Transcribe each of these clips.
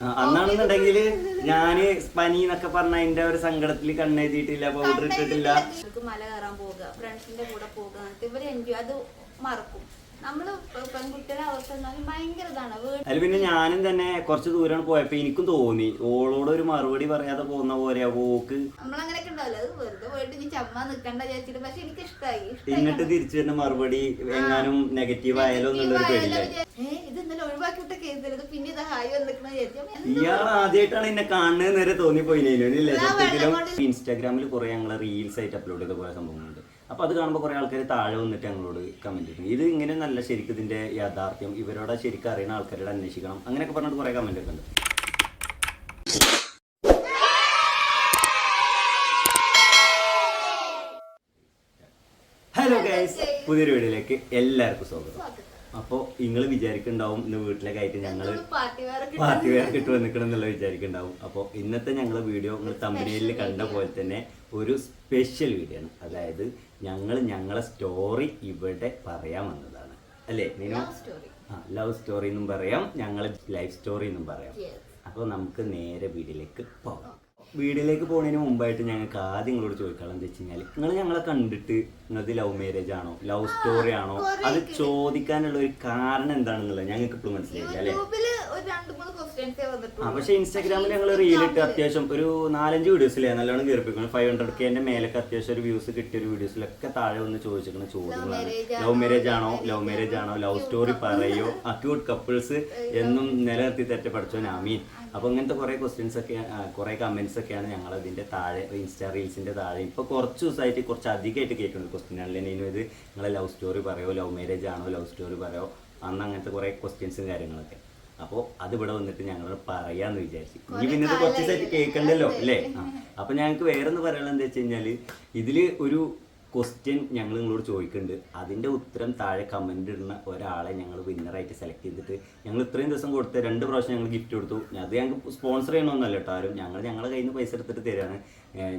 അന്നാണെന്നുണ്ടെങ്കിൽ ഞാന് പനി എന്നൊക്കെ പറഞ്ഞ അതിന്റെ ഒരു സങ്കടത്തിൽ കണ്ണെഴുതിയിട്ടില്ല, പൗഡർ ഇട്ടിട്ടില്ല. മല കയറാൻ പോകുക, ഫ്രണ്ട്സിന്റെ കൂടെ പോകുക, ഇവര് എൻജോയ് അത് മറക്കും. നമ്മള് പെൺകുട്ടിയുടെ അവസ്ഥ ഭയങ്കര ഇതാണ്. അതിൽ പിന്നെ ഞാനും തന്നെ കുറച്ച് ദൂരം പോയപ്പോ എനിക്കും തോന്നി ഓളോട് ഒരു മറുപടി പറയാതെ പോകുന്ന പോലെ പോക്ക്. നമ്മളങ്ങനെയൊക്കെ ഉണ്ടാവില്ല, അത് വെറുതെ പോയിട്ട് നീ ചമ്മ നിക്കണ്ട വിചാരിച്ചിട്ട്. പക്ഷെ എനിക്ക് ഇഷ്ടമായി. എന്നിട്ട് തിരിച്ചു വരുന്ന മറുപടി എങ്ങാനും നെഗറ്റീവ് ആയാലോ എന്നുള്ളൊരു പേടില്ല. ഇത് ഇന്നലെ ഒഴിവാക്കി വിട്ട കേസ് പിന്നെ ഇത് ഹായ് വന്നിക്കണ ഇയാൾ ആദ്യമായിട്ടാണ് എന്നെ കാണുന്നത് നേരെ തോന്നിപ്പോയില്ലേ. സത്യത്തിലും ഇൻസ്റ്റാഗ്രാമിൽ കുറെ ഞങ്ങളെ റീൽസ് ആയിട്ട് അപ്ലോഡ് ചെയ്ത കുറെ സംഭവങ്ങളുണ്ട്. അപ്പൊ അത് കാണുമ്പോൾ കുറെ ആൾക്കാർ താഴെ വന്നിട്ട് ഞങ്ങളോട് കമന്റ് ചെയ്യുന്നു, ഇത് ഇങ്ങനെ നല്ല ശരിക്കും ഇതിന്റെ യാഥാർത്ഥ്യം ഇവരോട് ശരിക്കും അറിയുന്ന ആൾക്കാരോട് അന്വേഷിക്കണം അങ്ങനെയൊക്കെ പറഞ്ഞിട്ട് കുറെ കമന്റ് ഒക്കെ ഉണ്ട്. ഹലോ ഗൈസ്, പുതിയൊരു വീഡിയോയിലേക്ക് എല്ലാവർക്കും സ്വാഗതം. അപ്പോൾ നിങ്ങൾ വിചാരിക്കുന്നുണ്ടാവും ഇന്ന് വീട്ടിലേക്ക് ആയിട്ട് ഞങ്ങള് പാർട്ടി വെയർ ഇട്ട് വന്നിക്കണം എന്നുള്ള വിചാരിക്കുന്നുണ്ടാവും. അപ്പോൾ ഇന്നത്തെ ഞങ്ങളെ വീഡിയോ നിങ്ങൾ തമ്പനയിലിൽ കണ്ട പോലെ തന്നെ ഒരു സ്പെഷ്യൽ വീഡിയോ ആണ്. അതായത് ഞങ്ങളെ സ്റ്റോറി ഇവിടെ പറയാൻ വന്നതാണ് അല്ലേ നീനോ? ലവ് സ്റ്റോറി എന്നും പറയാം, ഞങ്ങളെ ലൈഫ് സ്റ്റോറി എന്നും പറയാം. അപ്പോൾ നമുക്ക് നേരെ വീഡിയോയിലേക്ക് പോകാം. വീഡിയോയിലേക്ക് പോകുന്നതിന് മുമ്പായിട്ട് ഞങ്ങൾക്ക് ആദ്യം നിങ്ങളോട് ചോദിക്കണം എന്താ വെച്ച് കഴിഞ്ഞാൽ, നിങ്ങൾ ഞങ്ങളെ കണ്ടിട്ട് നിങ്ങളത് ലവ് മാരേജ് ആണോ ലവ് സ്റ്റോറി ആണോ അത് ചോദിക്കാനുള്ള ഒരു കാരണം എന്താണെന്നുള്ളത് ഞങ്ങൾക്ക് ഇപ്പോഴും മനസ്സിലായില്ല അല്ലേ. പക്ഷെ ഇൻസ്റ്റാഗ്രാമിൽ ഞങ്ങൾ റീലിട്ട് അത്യാവശ്യം ഒരു 4-5 വീഡിയോസിലേ നല്ലോണം കയറിപ്പിക്കണം. 500K മേലൊക്കെ അത്യാവശ്യം ഒരു വ്യൂസ് കിട്ടിയ ഒരു വീഡിയോസിലൊക്കെ താഴെ വന്ന് ചോദിച്ചിരിക്കുന്ന ചോദ്യങ്ങളാണ്. ലവ് മാരേജ് ആണോ ലവ് സ്റ്റോറി പറയോ, അക്യൂട്ട് കപ്പിൾസ് എന്നും നിലനിർത്തി തെറ്റ പഠിച്ചോ നാമീൻ. അപ്പോൾ ഇങ്ങനത്തെ കുറേ ക്വസ്റ്റ്യൻസ് ഒക്കെ കുറേ കമൻറ്റ്സ് ഒക്കെയാണ് ഞങ്ങൾ ഇതിൻ്റെ താഴെ ഇൻസ്റ്റാ റീൽസിൻ്റെ താഴെ ഇപ്പോൾ കുറച്ച് ദിവസമായിട്ട് കുറച്ച് അധികമായിട്ട് കേൾക്കുന്നത് ക്വസ്റ്റ്യൻ ആണല്ലേ. ഇത് നിങ്ങളെ ലവ് സ്റ്റോറി പറയോ, ലവ് മാരേജ് ആണോ ലവ് സ്റ്റോറി പറയോ, അന്ന് അങ്ങനത്തെ കുറേ ക്വസ്റ്റ്യൻസും കാര്യങ്ങളൊക്കെ. അപ്പോൾ അതിവിടെ വന്നിട്ട് ഞങ്ങൾ പറയാമെന്ന് വിചാരിച്ചു. ഇനി പിന്നെ ഇത് കുറച്ച് ദിവസമായിട്ട് കേൾക്കണ്ടല്ലോ അല്ലേ. അപ്പോൾ ഞങ്ങൾക്ക് വേറെ ഒന്ന് പറയാനുള്ളത് എന്താ വെച്ച് കഴിഞ്ഞാൽ, ഇതിൽ ഒരു ക്വസ്റ്റ്യൻ ഞങ്ങൾ നിങ്ങളോട് ചോദിക്കുന്നുണ്ട്. അതിൻ്റെ ഉത്തരം താഴെ കമൻ്റ് ഇടുന്ന ഒരാളെ ഞങ്ങൾ വിന്നറായിട്ട് സെലക്ട് ചെയ്തിട്ട് ഞങ്ങൾ ഇത്രയും ദിവസം കൊടുത്ത് 2 പ്രാവശ്യം ഞങ്ങൾ ഗിഫ്റ്റ് കൊടുത്തു. അത് ഞങ്ങൾക്ക് സ്പോൺസർ ചെയ്യണമെന്നല്ല കേട്ടോ ആരും, ഞങ്ങളുടെ കയ്യിൽ നിന്ന് പൈസ എടുത്തിട്ട് തരാണ്.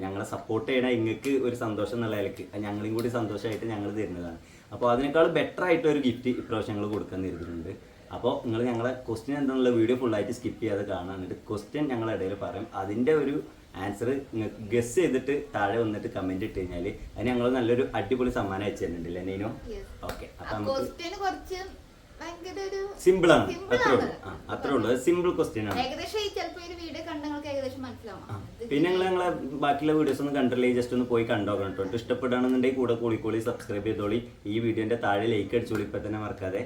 ഞങ്ങളെ സപ്പോർട്ട് ചെയ്യണ നിങ്ങൾക്ക് ഒരു സന്തോഷം എന്നുള്ള നിലയ്ക്ക് ഞങ്ങളെയും കൂടി സന്തോഷമായിട്ട് ഞങ്ങൾ തരുന്നതാണ്. അപ്പോൾ അതിനേക്കാൾ ബെറ്റർ ആയിട്ട് ഒരു ഗിഫ്റ്റ് ഇപ്രാവശ്യം ഞങ്ങൾ കൊടുക്കാൻ തരുന്നുണ്ട്. അപ്പോൾ നിങ്ങൾ ഞങ്ങളെ ക്വസ്റ്റ്യൻ എന്താണെന്നുള്ള വീഡിയോ ഫുള്ളായിട്ട് സ്കിപ്പ് ചെയ്യാതെ കാണാൻ, എന്നിട്ട് ക്വസ്റ്റ്യൻ ഞങ്ങളുടെ ഇടയിൽ പറയും. അതിൻ്റെ ഒരു ആൻസർ നിങ്ങൾക്ക് ഗസ് ചെയ്തിട്ട് താഴെ വന്നിട്ട് കമന്റ് ഇട്ട് കഴിഞ്ഞാൽ അതിന് ഞങ്ങൾ നല്ലൊരു അടിപൊളി സമ്മാനം അയച്ചു തരുന്നുണ്ടല്ലേ നീനോ? ഓക്കെ, അപ്പൊ നമുക്ക് സിമ്പിൾ ആണ്, അത്രേ ഉള്ളൂ. സിമ്പിൾ ക്വസ്റ്റ്യൻ ആണ്. പിന്നെ ഞങ്ങളെ ബാക്കിയുള്ള വീഡിയോസ് ഒന്നും കണ്ടില്ലേ, ജസ്റ്റ് ഒന്ന് പോയി കണ്ടോക്കണം കേട്ടോ. ഇഷ്ടപ്പെടുകയാണെന്നുണ്ടെങ്കിൽ കൂടെ കൂടിക്കോളി, സബ്സ്ക്രൈബ് ചെയ്തോളി, ഈ വീഡിയോന്റെ താഴെ ലൈക്ക് അടിച്ചോളി ഇപ്പൊ തന്നെ മറക്കാതെ.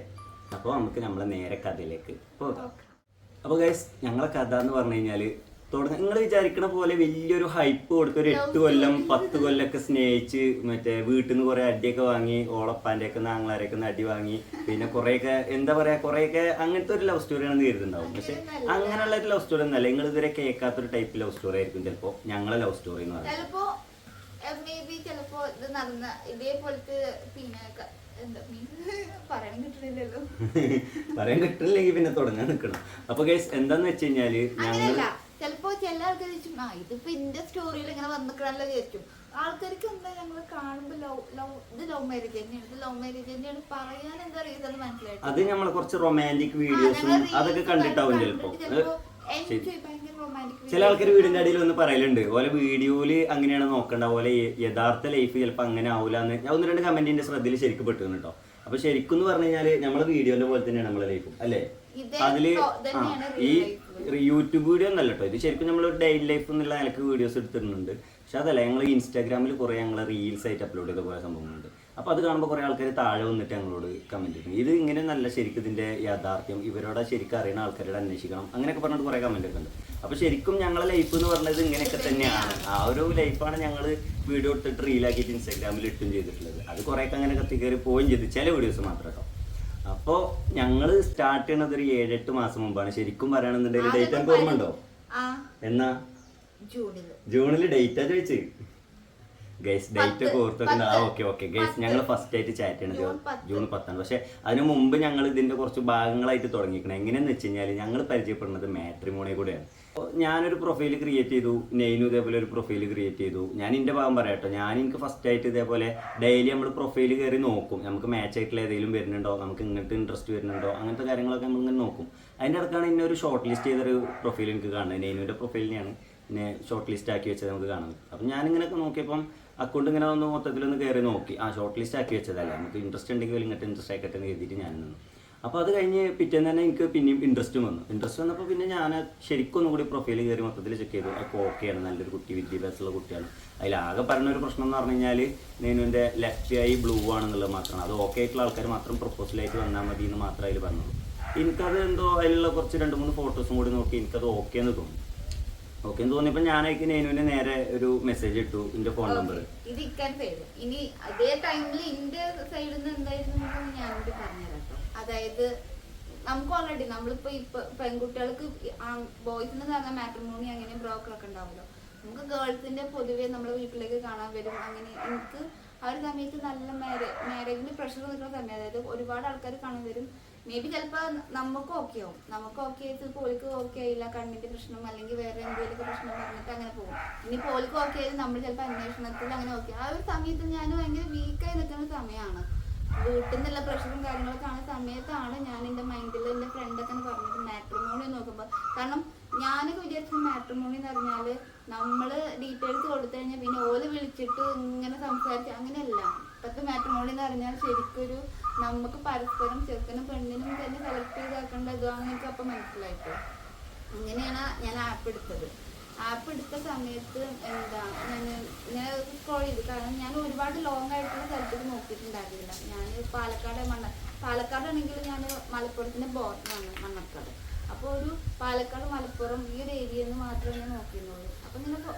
അപ്പോൾ നമുക്ക് നമ്മളെ നേരെ കഥയിലേക്ക് പോകാം. അപ്പോൾ ഗൈസ്, ഞങ്ങളെ കഥ എന്ന് പറഞ്ഞു കഴിഞ്ഞാൽ നിങ്ങൾ വിചാരിക്കണ പോലെ വലിയൊരു ഹൈപ്പ് കൊടുത്ത് ഒരു 8 കൊല്ലം 10 കൊല്ലമൊക്കെ സ്നേഹിച്ച് മറ്റേ വീട്ടിൽ നിന്ന് കുറെ അടിയൊക്കെ വാങ്ങി, ഓളപ്പാൻ്റെ ഒക്കെ ആങ്ങളാരൊക്കെ അടി വാങ്ങി, പിന്നെ കുറേയൊക്കെ എന്താ പറയാ കുറേയൊക്കെ അങ്ങനത്തെ ഒരു ലവ് സ്റ്റോറിയാണെന്ന് കരുതുന്നുണ്ടാവും. പക്ഷെ അങ്ങനെയുള്ള ഒരു ലവ് സ്റ്റോറി ഒന്നല്ല, നിങ്ങൾ ഇതുവരെ കേൾക്കാത്തൊരു ടൈപ്പ് ലവ് സ്റ്റോറി ആയിരിക്കും ചിലപ്പോൾ ഞങ്ങളെ ലവ് സ്റ്റോറി എന്ന് പറയുന്നത്. പറയാൻ കിട്ടില്ലെങ്കിൽ പിന്നെ തുടങ്ങാൻ നിൽക്കണം. അപ്പൊ ഗൈസ് എന്താന്ന് വെച്ച് കഴിഞ്ഞാല് ഞങ്ങൾ ചിലപ്പോ ചില ആൾക്കാർ ഇതിപ്പോ എന്റെ സ്റ്റോറിയിൽ ഇങ്ങനെ വന്നിക്കണല്ലോ വിചാരിക്കും. ആൾക്കാർക്ക് എന്താ ഞങ്ങൾ കാണുമ്പോ ഇത് ലവ് മാരേജ് തന്നെയാണ്, ഇത് ലവ് മാരേജ് തന്നെയാണ് പറയാൻ എന്താ റീസൺ മനസ്സിലായി. അത് നമ്മളെ കുറച്ച് റൊമാൻറ്റിക് വീഡിയോസും അതൊക്കെ കണ്ടിട്ടാവും ചിലപ്പോ. ചില ആൾക്കാർ വീടിന്റെ അടിയിൽ ഒന്ന് പറയലുണ്ട് ഓലെ വീഡിയോയില് അങ്ങനെയാണ് നോക്കണ്ട, ഓലെ യഥാർത്ഥ ലൈഫ് ചിലപ്പോ അങ്ങനെ ആവൂലെന്ന്. ഞാൻ 1-2 കമന്റിന്റെ ശ്രദ്ധയിൽ ശരിക്കും പെട്ടു കേട്ടോ. അപ്പൊ ശരിക്കും എന്ന് പറഞ്ഞു കഴിഞ്ഞാല് നമ്മളെ വീഡിയോന്റെ പോലെ തന്നെയാണ് നമ്മളെ ലൈഫും അല്ലേ. അതില് ഈ യൂട്യൂബ് വീഡിയോ ഒന്നല്ല കേട്ടോ, ഇത് ശരിക്കും നമ്മൾ ഡെയിലി ലൈഫ് എന്നുള്ള നിലക്ക് വീഡിയോസ് എടുത്തിട്ടുണ്ട്. പക്ഷെ അതല്ല, ഞങ്ങൾ ഇൻസ്റ്റാഗ്രാമിൽ കുറെ ഞങ്ങൾ റീൽസ് ആയിട്ട് അപ്ലോഡ് ചെയ്ത കുറെ സംഭവങ്ങളുണ്ട്. അപ്പോൾ അത് കാണുമ്പോൾ കുറേ ആൾക്കാർ താഴെ വന്നിട്ട് ഞങ്ങളോട് കമന്റ് ചെയ്തു, ഇത് ഇങ്ങനെ നല്ല ശരിക്കും ഇതിന്റെ യാഥാർത്ഥ്യം ഇവരോട് ശരിക്കും അറിയുന്ന ആൾക്കാരോട് അന്വേഷിക്കണം അങ്ങനെയൊക്കെ പറഞ്ഞിട്ട് കുറെ കമന്റ് ഒക്കെ ഉണ്ട്. അപ്പോൾ ശരിക്കും ഞങ്ങളെ ലൈഫ് എന്ന് പറഞ്ഞത് ഇങ്ങനെയൊക്കെ തന്നെയാണ്. ആ ഒരു ലൈഫാണ് ഞങ്ങൾ വീഡിയോ എടുത്തിട്ട് റീലാക്കിയിട്ട് ഇൻസ്റ്റാഗ്രാമിൽ ഇട്ടും ചെയ്തിട്ടുള്ളത്. അത് കുറേയൊക്കെ അങ്ങനെ കത്തിക്കയറി പോവുകയും ചെയ്തു, ചില വീഡിയോസ് മാത്രം കേട്ടോ. അപ്പോൾ ഞങ്ങൾ സ്റ്റാർട്ട് ചെയ്യണത് ഒരു 7-8 മാസം മുമ്പാണ്. ശരിക്കും പറയുകയാണെന്നുണ്ടെങ്കിൽ ഡേറ്റ് എനിക്ക് ഓർമ്മ ഉണ്ടോ? എന്നാ ജൂണില് ഡേറ്റാ ചോദിച്ച് ഗൈസ് ഡേറ്റ് ഒക്കെ ഓർത്തിട്ടുണ്ട്. ആ ഓക്കെ ഗൈസ് ഞങ്ങൾ ഫസ്റ്റ് ആയിട്ട് ചാറ്റ് ചെയ്യണത് ജൂൺ 10 പക്ഷെ അതിന് മുമ്പ് ഞങ്ങൾ ഇതിന്റെ കുറച്ച് ഭാഗങ്ങളായിട്ട് തുടങ്ങിക്കണം. എങ്ങനെയാന്ന് വെച്ച് കഴിഞ്ഞാൽ ഞങ്ങൾ പരിചയപ്പെടുന്നത് മാട്രിമോണിയെ കൂടെയാണ്. ഞാനൊരു പ്രൊഫൈൽ ക്രിയേറ്റ് ചെയ്തു, നെയ്നു ഇതേപോലെ ഒരു പ്രൊഫൈൽ ക്രിയേറ്റ് ചെയ്തു. ഞാൻ എൻ്റെ ഭാഗം പറയാട്ടോ, എനിക്ക് ഫസ്റ്റ് ആയിട്ട് ഇതേപോലെ ഡെയിലി നമ്മൾ പ്രൊഫൈൽ കയറി നോക്കും, നമുക്ക് മാച്ച് ആയിട്ടുള്ള ഏതെങ്കിലും വരുന്നുണ്ടോ, നമുക്ക് ഇങ്ങോട്ട് ഇൻട്രസ്റ്റ് വരുന്നുണ്ടോ, അങ്ങനത്തെ കാര്യങ്ങളൊക്കെ നമ്മൾ ഇങ്ങനെ നോക്കും. അതിൻ്റെ ഇടക്കാണ് ഇന്നെ ഒരു ഷോർട്ട് ലിസ്റ്റ് ചെയ്തൊരു പ്രൊഫൈൽ എനിക്ക് കാണുന്നത്. നെയ്നുവിൻ്റെ പ്രൊഫൈലിനെയാണ് പിന്നെ ഷോർട്ട് ലിസ്റ്റ് ആക്കി വെച്ചത് നമുക്ക് കാണുന്നത്. അപ്പം ഞാനിങ്ങനെയൊക്കെ നോക്കിയപ്പം അക്കൗണ്ട് ഇങ്ങനെ ഒന്ന് മൊത്തത്തിലൊന്ന് കയറി നോക്കി, ഷോർട്ട് ലിസ്റ്റ് ആക്കി വെച്ചതല്ല, നമുക്ക് ഇൻട്രസ്റ്റ് ഉണ്ടെങ്കിൽ ഇങ്ങോട്ട് ഇൻട്രസ്റ്റ് ആക്കട്ടെ എന്ന് എഴുതിയിട്ട് ഞാൻ നിന്നു. അപ്പോൾ അത് കഴിഞ്ഞ് പിറ്റേന്ന് തന്നെ എനിക്ക് പിന്നെയും ഇൻട്രസ്റ്റ് വന്നപ്പോൾ പിന്നെ ഞാൻ ശരിക്കും ഒന്നും കൂടി പ്രൊഫൈൽ കയറി മൊത്തത്തിൽ ചെക്ക് ചെയ്തു. അപ്പോൾ ഓക്കെയാണ്, നല്ലൊരു കുട്ടി, വിദ്യാഭ്യാസമുള്ള കുട്ടിയാണ്. അതിലാകെ പറഞ്ഞൊരു പ്രശ്നം എന്ന് പറഞ്ഞു കഴിഞ്ഞാൽ നെയ്നുവിൻ്റെ ലെഫ്റ്റ് ഐ ബ്ലൂ ആണെന്നുള്ളത് മാത്രമാണ്. അത് ഓക്കെ ആയിട്ടുള്ള ആൾക്കാർ മാത്രം പ്രൊപ്പോസലായിട്ട് വന്നാൽ മതി എന്ന് മാത്രമേ അതിൽ പറഞ്ഞുള്ളൂ. എനിക്കത് എന്തോ അതിലുള്ള കുറച്ച് 2-3 ഫോട്ടോസും കൂടി നോക്കി എനിക്കത് ഓക്കെ എന്ന് തോന്നി. ഓക്കെ എന്ന് തോന്നിയപ്പോൾ ഞാനേക്ക് നെയ്നുവിന് നേരെ ഒരു മെസ്സേജ് ഇട്ടു, എൻ്റെ ഫോൺ നമ്പർ. ഇത് ഇനി അതേ ടൈമിൽ എൻ്റെ സൈഡിൽ നിന്ന് എന്തായിരുന്നു ഞാനോട് പറഞ്ഞുതരാം. അതായത് നമുക്ക് ഓൾറെഡി നമ്മളിപ്പോ പെൺകുട്ടികൾക്ക് ബോയ്സിന് പറഞ്ഞാൽ മാട്രിമോണി അങ്ങനെ ബ്രോക്കറൊക്കെ ഉണ്ടാവുമല്ലോ. നമുക്ക് ഗേൾസിന്റെ പൊതുവെ നമ്മളെ വീട്ടിലേക്ക് കാണാൻ വരും. അങ്ങനെ എനിക്ക് ആ ഒരു സമയത്ത് നല്ല മാരേജിന് പ്രഷർ നിൽക്കുന്ന സമയം, അതായത് ഒരുപാട് ആൾക്കാർ കാണാൻ വരും. മേ ബി ചിലപ്പോൾ നമുക്ക് ഓക്കെ ആവും, നമുക്ക് ഓക്കെ ആയിട്ട് പോലിക്ക് ഓക്കെ ആയില്ല, കണ്ണിന്റെ പ്രശ്നം അല്ലെങ്കിൽ വേറെ എന്തെങ്കിലുമൊക്കെ പ്രശ്നം പറഞ്ഞിട്ട് അങ്ങനെ പോകും. ഇനി പോലിക്ക് ഓക്കെ ആയത് നമ്മൾ ചിലപ്പോൾ അന്വേഷണത്തിൽ അങ്ങനെ ഓക്കെ. ആ ഒരു സമയത്ത് ഞാൻ ഭയങ്കര വീക്കായി നിൽക്കുന്ന സമയമാണ്. വീട്ടിൽ നിന്നുള്ള പ്രഷറും കാര്യങ്ങളൊക്കെ ആണ് സമയത്താണ് ഞാൻ എൻ്റെ മൈൻഡിൽ എൻ്റെ ഫ്രണ്ടൊക്കെ പറഞ്ഞത് മാട്രിമോണി നോക്കുമ്പോൾ. കാരണം ഞാനൊക്കെ വിചാരിച്ചത് മാട്രിമോണി എന്ന് പറഞ്ഞാൽ നമ്മൾ ഡീറ്റെയിൽസ് കൊടുത്തു കഴിഞ്ഞാൽ പിന്നെ ഓല് വിളിച്ചിട്ട് ഇങ്ങനെ സംസാരിച്ച് അങ്ങനെയല്ല. ഇപ്പോഴത്തെ മാട്രിമോണി എന്ന് പറഞ്ഞാൽ ശരിക്കൊരു നമുക്ക് പരസ്പരം ചെറുക്കനും പെണ്ണിനും തന്നെ സെലക്ട് ചെയ്താക്കേണ്ട ഇതാണെന്ന് എനിക്ക് അപ്പം മനസ്സിലായിട്ട് അങ്ങനെയാണ് ഞാൻ ആപ്പ് എടുത്തത്. ആപ്പ് എടുത്ത സമയത്ത് ഞാൻ സ്ക്രോൾ ചെയ്തു. കാരണം ഞാൻ ഒരുപാട് ലോങ് ആയിട്ടുള്ള സ്ഥലത്തേക്ക് നോക്കിയിട്ടുണ്ടായിരുന്നില്ല. ഞാൻ പാലക്കാടാണെങ്കിൽ ഞാൻ മലപ്പുറത്തിൻ്റെ ബോർഡറാണ് മണ്ണക്കാട്. അപ്പോൾ ഒരു പാലക്കാട് മലപ്പുറം ഈ ഒരു ഏരിയയിൽ നിന്ന് മാത്രമേ ഞാൻ നോക്കിയിരുന്നുള്ളൂ. അപ്പം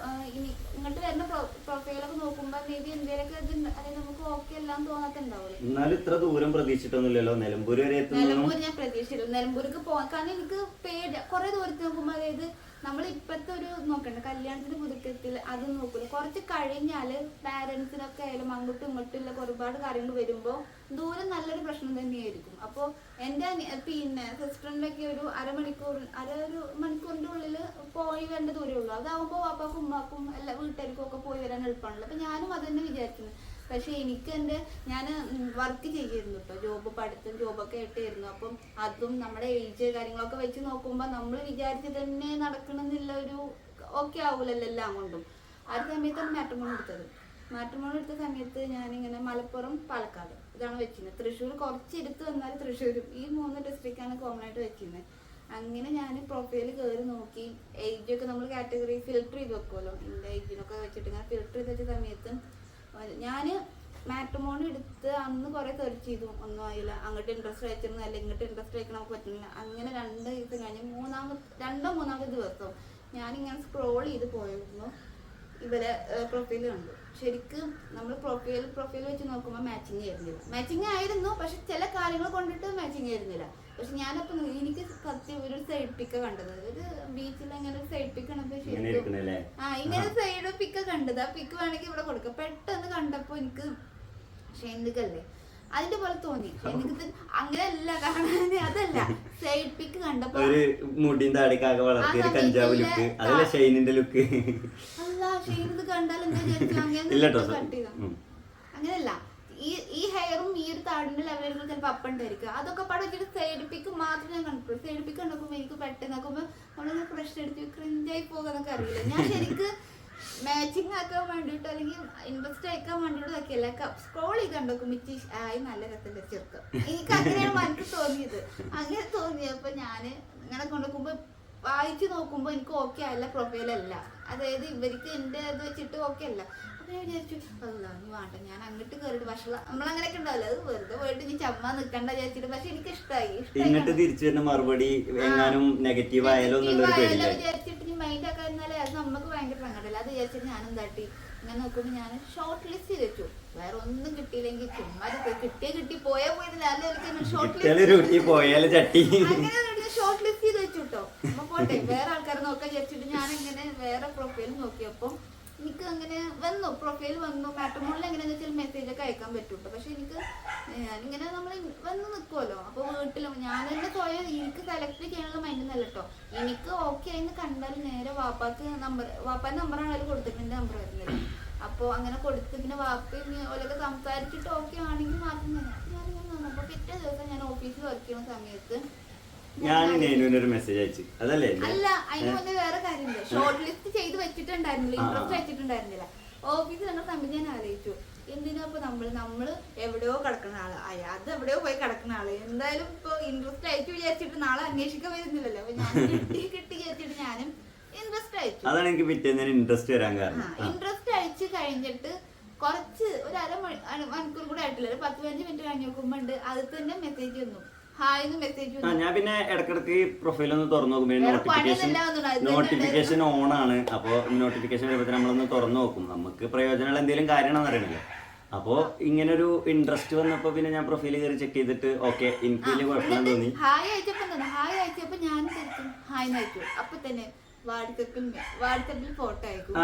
ഇനി ഇങ്ങോട്ട് വരുന്ന പ്രൊഫൈലൊക്കെ നോക്കുമ്പോൾ മേ ബി എന്തെങ്കിലുമൊക്കെ അതായത് നമുക്ക് ഓക്കെ എല്ലാം തോന്നാത്തുണ്ടാവില്ലേ. എന്നാലും ഇത്ര ദൂരം പ്രതീക്ഷിച്ചിട്ടൊന്നുമില്ലല്ലോ. നിലമ്പൂർ ഞാൻ പ്രതീക്ഷിച്ചില്ല നിലമ്പൂർക്ക് പോകാൻ. കാരണം എനിക്ക് പേടി കുറെ ദൂരത്ത് നോക്കുമ്പോൾ, അതായത് നമ്മൾ ഇപ്പോഴത്തെ ഒരു നോക്കണ്ട കല്യാണത്തിന് പുതുക്കത്തിൽ അത് നോക്കില്ല. കുറച്ച് കഴിഞ്ഞാൽ പാരൻസിനൊക്കെ ആയാലും അങ്ങോട്ടും ഇങ്ങോട്ടുള്ള ഒരുപാട് കാര്യങ്ങൾ വരുമ്പോൾ ദൂരം നല്ലൊരു പ്രശ്നം തന്നെയായിരിക്കും. അപ്പോൾ എൻ്റെ പിന്നെ സിസ്റ്ററിൻ്റെ ഒക്കെ ഒരു മണിക്കൂറിൻ്റെ ഉള്ളിൽ പോയി വരേണ്ട ദൂരമേ ഉള്ളൂ. അതാവുമ്പോൾ വാപ്പാക്കും ഉമ്മാക്കും എല്ലാ വീട്ടുകാർക്കും ഒക്കെ പോയി വരാൻ എളുപ്പമാണല്ലോ. അപ്പം ഞാനും അത് തന്നെ വിചാരിക്കുന്നു. പക്ഷെ എനിക്ക് ഞാൻ വർക്ക് ചെയ്യായിരുന്നു കേട്ടോ, പഠിത്തം ജോബൊക്കെ ആയിട്ടായിരുന്നു. അപ്പം അതും നമ്മുടെ ഏജ് കാര്യങ്ങളൊക്കെ വെച്ച് നോക്കുമ്പോൾ നമ്മൾ വിചാരിച്ച് തന്നെ നടക്കണമെന്നില്ല ഒരു ഓക്കെ ആവൂലല്ലോ എല്ലാം കൊണ്ടും. ആ ഒരു സമയത്താണ് മാട്രിമോണി എടുത്ത സമയത്ത് ഞാനിങ്ങനെ മലപ്പുറം പാലക്കാട് ഇതാണ് വെച്ചിരുന്നത്. തൃശ്ശൂർ കുറച്ച് എടുത്ത് വന്നാൽ തൃശ്ശൂരും ഈ 3 ഡിസ്ട്രിക്റ്റാണ് കോമൺ ആയിട്ട് വെച്ചിരുന്നത്. അങ്ങനെ ഞാൻ പ്രൊഫൈൽ കയറി നോക്കി. ഏജൊക്കെ നമ്മൾ കാറ്റഗറി ഫിൽട്ടർ ചെയ്ത് വെക്കുമല്ലോ, എൻ്റെ ഏജിനൊക്കെ വെച്ചിട്ട് ഇങ്ങനെ ഫിൽട്ടർ ചെയ്ത് വെച്ച സമയത്ത് ഞാൻ മാട്രിമോണി എടുത്ത് അന്ന് കുറെ സെർച്ച് ചെയ്തു, ഒന്നും ആയില്ല. അങ്ങോട്ട് ഇൻട്രസ്റ്റ് അയച്ചിരുന്നു, അല്ല ഇങ്ങോട്ട് ഇൻട്രസ്റ്റ് അയക്കാൻ നമുക്ക് പറ്റുന്നില്ല. അങ്ങനെ 2 ദിവസം കഴിഞ്ഞ് മൂന്നാമത്തെ ദിവസം ഞാനിങ്ങനെ സ്ക്രോൾ ചെയ്ത് പോയിരുന്നു, ഇവരെ പ്രൊഫൈൽ കണ്ടു. ശരിക്കും നമ്മൾ പ്രൊഫൈൽ വെച്ച് നോക്കുമ്പോൾ മാച്ചിങ് ആയിരുന്നു. പക്ഷെ ചില കാര്യങ്ങൾ കൊണ്ടിട്ട് മാച്ചിങ് ആയിരുന്നില്ല. പക്ഷെ ഞാനപ്പോൾ എനിക്ക് സത്യം ഒരു സൈഡ് പിക്ക് കണ്ടത്, ഒരു ബീച്ചിൽ അങ്ങനെ ഒരു സൈഡ് പിക്ക് കണ്ടപ്പോൾ ശരിക്കും ഇങ്ങനെ സൈഡ് പിക്ക് കണ്ടത്. ആ പിക്ക് വേണമെങ്കിൽ ഇവിടെ കൊടുക്കാം. പെട്ടെന്ന് കണ്ടപ്പോൾ എനിക്ക് ഷെൻഡിക്കല്ലേ അതിന്റെ പോലെ തോന്നി. എനിക്ക് അങ്ങനെയല്ല കാണാൻ, അതല്ല സൈഡ് പിക്ക് കണ്ടപ്പോ മുടിയും താടിക്കാകെ വളർത്തിയ കഞ്ചാവ് ലുക്ക്, അതല്ല ഷൈനിന്റെ ലുക്ക്. അല്ല ഷെയ്ൻ ഇത് കണ്ടാൽ എന്താ വിചാരിച്ചു അങ്ങനെ കട്ട് ചെയ്താ. അങ്ങനെയല്ല, ഈ ഹെയറും ഈ ഒരു താടിന്റെ ലെവലുകൾ ചിലപ്പോൾ അപ്പ് ഉണ്ടായിരിക്കും. അതൊക്കെ പാടെ വെച്ചിട്ട് സൈഡ് പിക്ക് മാത്രം ഞാൻ കണ്ടിട്ടുള്ളൂ. സൈഡ് പിക്ക് കണ്ടപ്പോൾ എനിക്ക് പെട്ടെന്ന് നോക്കുമ്പോൾ നമ്മളിങ്ങനെ ഫ്രഷ് അടിച്ച് ക്രിഞ്ചായി പോകാന്നൊക്കെ അറിയില്ല. ഞാൻ ശരിക്ക് മാച്ചിങ് ആക്കാൻ വേണ്ടിയിട്ട് അല്ലെങ്കിൽ ഇൻട്രസ്റ്റ് ആക്കാൻ വേണ്ടിയിട്ട് നോക്കിയല്ല, സ്ക്രോൾ ചെയ്ത് കണ്ടോക്കും മിച്ചി ആയി നല്ല രസത്തിന്റെ ചെറുക്കം. എനിക്ക് അങ്ങനെയാണ് മനസ്സിൽ തോന്നിയത്. അങ്ങനെ തോന്നിയപ്പോൾ ഞാൻ ഇങ്ങനെ കൊണ്ടുപോകുമ്പോൾ വായിച്ചു നോക്കുമ്പോൾ എനിക്ക് ഓക്കെ അല്ല, പ്രൊഫൈലല്ല. അതായത് ഇവർക്ക് എൻ്റെ ഇത് വെച്ചിട്ട് ഓക്കെ അല്ല. അപ്പം ഞാൻ വിചാരിച്ചു അല്ല നീ വേണ്ട, ഞാൻ അങ്ങോട്ട് കയറിയിട്ട് പക്ഷേ നമ്മളങ്ങനെയൊക്കെ ഉണ്ടാവില്ല, അത് വെറുതെ പോയിട്ട് നീ ചമ്മ നിൽക്കണ്ട വിചാരിച്ചിട്ട്. പക്ഷെ എനിക്ക് ഇഷ്ടമായി തിരിച്ചു വരുന്ന മറുപടി നെഗറ്റീവ് ആയാലോ വിചാരിച്ചിട്ട് നീ മൈൻഡ് ഒക്കെ ഇരുന്നാലേ അത് നമുക്ക് ഭയങ്കര സങ്കടമല്ല. അത് വിചാരിച്ചിട്ട് ഞാൻ എന്താട്ടി ഇങ്ങനെ നോക്കുമ്പോൾ ഞാൻ ഷോർട്ട് ലിസ്റ്റ് ചെയ്ത് വെച്ചു. വേറെ ഒന്നും കിട്ടിയില്ലെങ്കിൽ ചുമ്മാ കിട്ടി പോയാൽ പോയിട്ട് ഷോർട്ട് ലിസ്റ്റ് ചെയ്ത് വെച്ചു കേട്ടോ. അപ്പൊ പോട്ടെ വേറെ ആൾക്കാർ നോക്കാൻ വിചാരിച്ചിട്ട് ഞാൻ ഇങ്ങനെ വേറെ പ്രൊഫൈൽ നോക്കിയപ്പോൾ എനിക്ക് അങ്ങനെ വന്നു, പ്രൊഫൈൽ വന്നു. മാട്രിമോണിയിൽ എങ്ങനെയാന്ന് വെച്ചാൽ മെസ്സേജ് ഒക്കെ അയക്കാൻ പറ്റൂട്ടോ. പക്ഷെ എനിക്ക് ഞാനിങ്ങനെ നമ്മൾ വന്ന് നിൽക്കുമല്ലോ, അപ്പൊ വീട്ടിലും ഞാൻ തന്നെ സ്വയം എനിക്ക് സെലക്ട് ചെയ്യാനുള്ള മൈൻഡൊന്നല്ല കേട്ടോ. എനിക്ക് ഓക്കെ ആയിന്ന് കണ്ടാൽ നേരെ വാപ്പാന്റെ നമ്പറാണ് അതിൽ കൊടുത്തിട്ടുണ്ട്, നമ്പർ വരുന്നില്ല. അപ്പൊ അങ്ങനെ കൊടുത്ത് പിന്നെ വാപ്പയും ഓലൊക്കെ സംസാരിച്ചിട്ട് ഓക്കെ ആണെങ്കിൽ മാത്രം ഞാനിങ്ങനെ വന്നു. അപ്പൊ പിറ്റേ ദിവസം ഞാൻ ഓഫീസിൽ വർക്ക് ചെയ്യുന്ന സമയത്ത് ഞാൻ ഒരു മെസ്സേജ് അയച്ചു. അതല്ലേ അല്ല, അതിന് മുന്നേ വേറെ കാര്യമുണ്ട്. ഷോർട്ട് ലിസ്റ്റ് ചെയ്ത് വെച്ചിട്ടുണ്ടായിരുന്നില്ല, ഇൻട്രസ്റ്റ് വെച്ചിട്ടുണ്ടായിരുന്നില്ല. ഓഫീസിൽ ഞങ്ങൾ സമയത്ത് ഞാൻ ആലോചിച്ചു, എന്തിനാ ഇപ്പൊ നമ്മള് എവിടെയോ കിടക്കുന്ന ആള്, അത് എവിടെയോ പോയി കിടക്കുന്ന ആള്, എന്തായാലും ഇപ്പൊ ഇൻട്രസ്റ്റ് അയച്ചു വിചാരിച്ചിട്ട് നാളെ അന്വേഷിക്കാൻ വരുന്നില്ലല്ലോ. അപ്പൊ ഞാൻ കിട്ടി വിചാരിച്ചിട്ട് ഞാനും ഇൻട്രസ്റ്റ് അയച്ചു. അതാണ് എനിക്ക് പിറ്റേന്ന് ഇൻട്രസ്റ്റ് വരാൻ കാരണം. ഇൻട്രസ്റ്റ് അയച്ചു കഴിഞ്ഞിട്ട് കുറച്ച് ഒരു മണിക്കൂർ കൂടെ ആയിട്ടില്ല, ഒരു 10-15 മിനിറ്റ് കഴിഞ്ഞ് നോക്കുമ്പോണ്ട് അത് തന്നെ മെസ്സേജ് വന്നു, ഞാൻ പിന്നെ ഇടക്കിടക്ക് പ്രൊഫൈൽ ഒന്ന് തുറന്നു നോക്കും. നോട്ടിഫിക്കേഷൻ ഓൺ ആണ്. അപ്പോൾ നോട്ടിഫിക്കേഷൻ വരുമ്പോൾ നമ്മളൊന്ന് തുറന്നു നോക്കും, നമുക്ക് പ്രയോജനമുള്ള എന്തെങ്കിലും കാര്യമാണെന്ന് അറിയണല്ലോ. അപ്പോൾ ഇങ്ങനെ ഒരു ഇൻട്രസ്റ്റ് വന്നപ്പോൾ പിന്നെ ഞാൻ പ്രൊഫൈൽ കയറി ചെക്ക് ചെയ്തിട്ട് ഓക്കെ, എനിക്ക് വലിയ കുഴപ്പമില്ലെന്ന് തോന്നി. ഹായ് അയച്ചപ്പോ ഞാൻ ഹായ് അയച്ചു. അപ്പൊ തന്നെ വാട്സപ്പിൽ ഫോട്ടോ അയക്കും.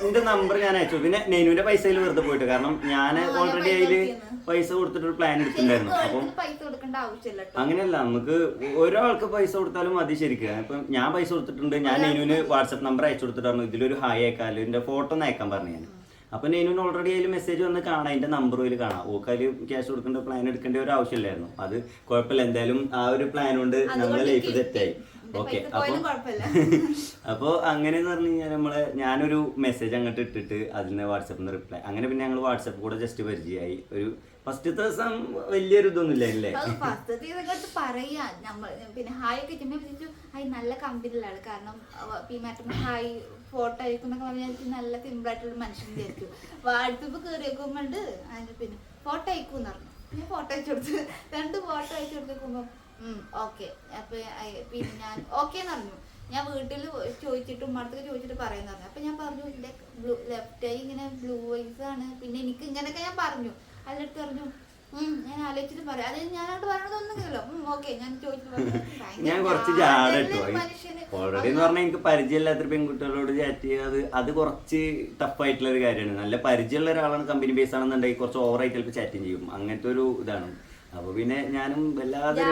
എന്റെ നമ്പർ ഞാൻ അയച്ചു. പിന്നെ നെയ്നുവിന്റെ പൈസയിൽ വെറുതെ പോയിട്ട്, കാരണം ഞാൻ ഓൾറെഡി അതില് പൈസ കൊടുത്തിട്ട് ഒരു പ്ലാൻ എടുത്തിട്ടുണ്ടായിരുന്നു. അപ്പൊ പൈസ കൊടുക്കേണ്ട ആവശ്യമില്ല. അങ്ങനെയല്ല, നമുക്ക് ഒരാൾക്ക് പൈസ കൊടുത്താലും മതി ശരിക്കും. ഇപ്പൊ ഞാൻ പൈസ കൊടുത്തിട്ടുണ്ട്, ഞാൻ നെയ്നുവിന് വാട്സപ്പ് നമ്പർ അയച്ചു കൊടുത്തിട്ടായിരുന്നു ഇതിലൊരു ഹായ് അയക്കാല്, എന്റെ ഫോട്ടോ ഒന്ന് അയക്കാൻ പറഞ്ഞു ഞാൻ. അപ്പൊ നെയ്നുവിന് ഓൾറെഡി അതിൽ മെസ്സേജ് വന്ന് കാണാം, അതിന്റെ നമ്പർ അതിൽ കാണാം. ഓക്കാല് ക്യാഷ് കൊടുക്കേണ്ട പ്ലാൻ എടുക്കേണ്ട ഒരു ആവശ്യമില്ലായിരുന്നു. അത് കുഴപ്പമില്ല, എന്തായാലും ആ ഒരു പ്ലാൻ കൊണ്ട് നമ്മളെ ലൈഫ് സെറ്റായി. ഓക്കെ, അപ്പൊ അങ്ങനെയെന്ന് പറഞ്ഞു കഴിഞ്ഞാൽ ഞാനൊരു മെസ്സേജ് അങ്ങോട്ട് ഇട്ടിട്ട് അതിന് വാട്സപ്പിൽ നിന്ന് റിപ്ലൈ, അങ്ങനെ പിന്നെ ഞങ്ങൾ വാട്സപ്പ് കൂടെ ജസ്റ്റ് പരിചയമായി. ഒരു ഫസ്റ്റ് ദിവസം വലിയൊരു ഇതൊന്നുമില്ല അല്ലേ, പറയാ നമ്മൾ പിന്നെ ഹായ് ഒക്കെ ചോദിച്ചു. ഹായ് നല്ല കമ്പനിയുള്ള ആള്, കാരണം ഹായ് ഫോട്ടോ അയക്കുന്നൊക്കെ പറഞ്ഞാൽ നല്ല സിമ്പിൾ ആയിട്ടുള്ള മനുഷ്യൻ വിചാരിച്ചു. വാട്സപ്പ് കയറി വെക്കുമ്പോണ്ട് പിന്നെ ഫോട്ടോ അയക്കൂന്ന് പറഞ്ഞു. ഞാൻ ഫോട്ടോ അയച്ചു കൊടുത്തു, 2 ഫോട്ടോ അയച്ചു കൊടുത്തേക്കുമ്പോ ഓക്കെ. അപ്പൊ പിന്നെ ഞാൻ ഓക്കേന്ന് പറഞ്ഞു. ഞാൻ വീട്ടിൽ ചോദിച്ചിട്ട് ഉമ്മഅടുത്തൊക്കെ ചോദിച്ചിട്ട് പറയുന്ന പറഞ്ഞു. അപ്പൊ ഞാൻ പറഞ്ഞു എന്റെ ലെഫ്റ്റ് ഐ ഇങ്ങനെ ബ്ലൂ ഐസ് ആണ്, പിന്നെ എനിക്ക് ഇങ്ങനെയൊക്കെ ഞാൻ പറഞ്ഞു. അതിനടുത്ത് പറഞ്ഞു ഞാൻ ആലോചിച്ചിട്ട് പറയാം. അത് ഞാനോട് പറയണതൊന്നുമില്ലല്ലോ. ഓക്കെ ഞാൻ ഞാൻ കുറച്ച് ജാടട്ടോ ഓൾറെഡി എന്ന് പറഞ്ഞാൽ എനിക്ക് പരിചയമില്ലാത്ത പെൺകുട്ടികളോട് ചാറ്റ് ചെയ്യാത് അത് കുറച്ച് ടഫായിട്ടുള്ള ഒരു കാര്യമാണ്. നല്ല പരിചയമുള്ള ഒരാളാണ്, കമ്പനി ബേസ് ആണെന്നുണ്ടെങ്കിൽ കുറച്ച് ഓവറായിട്ട് ചിലപ്പോൾ ചാറ്റിങ് ചെയ്യും, അങ്ങനത്തെ ഒരു ഇതാണ്. അപ്പൊ പിന്നെ ഞാനും വല്ലാതെ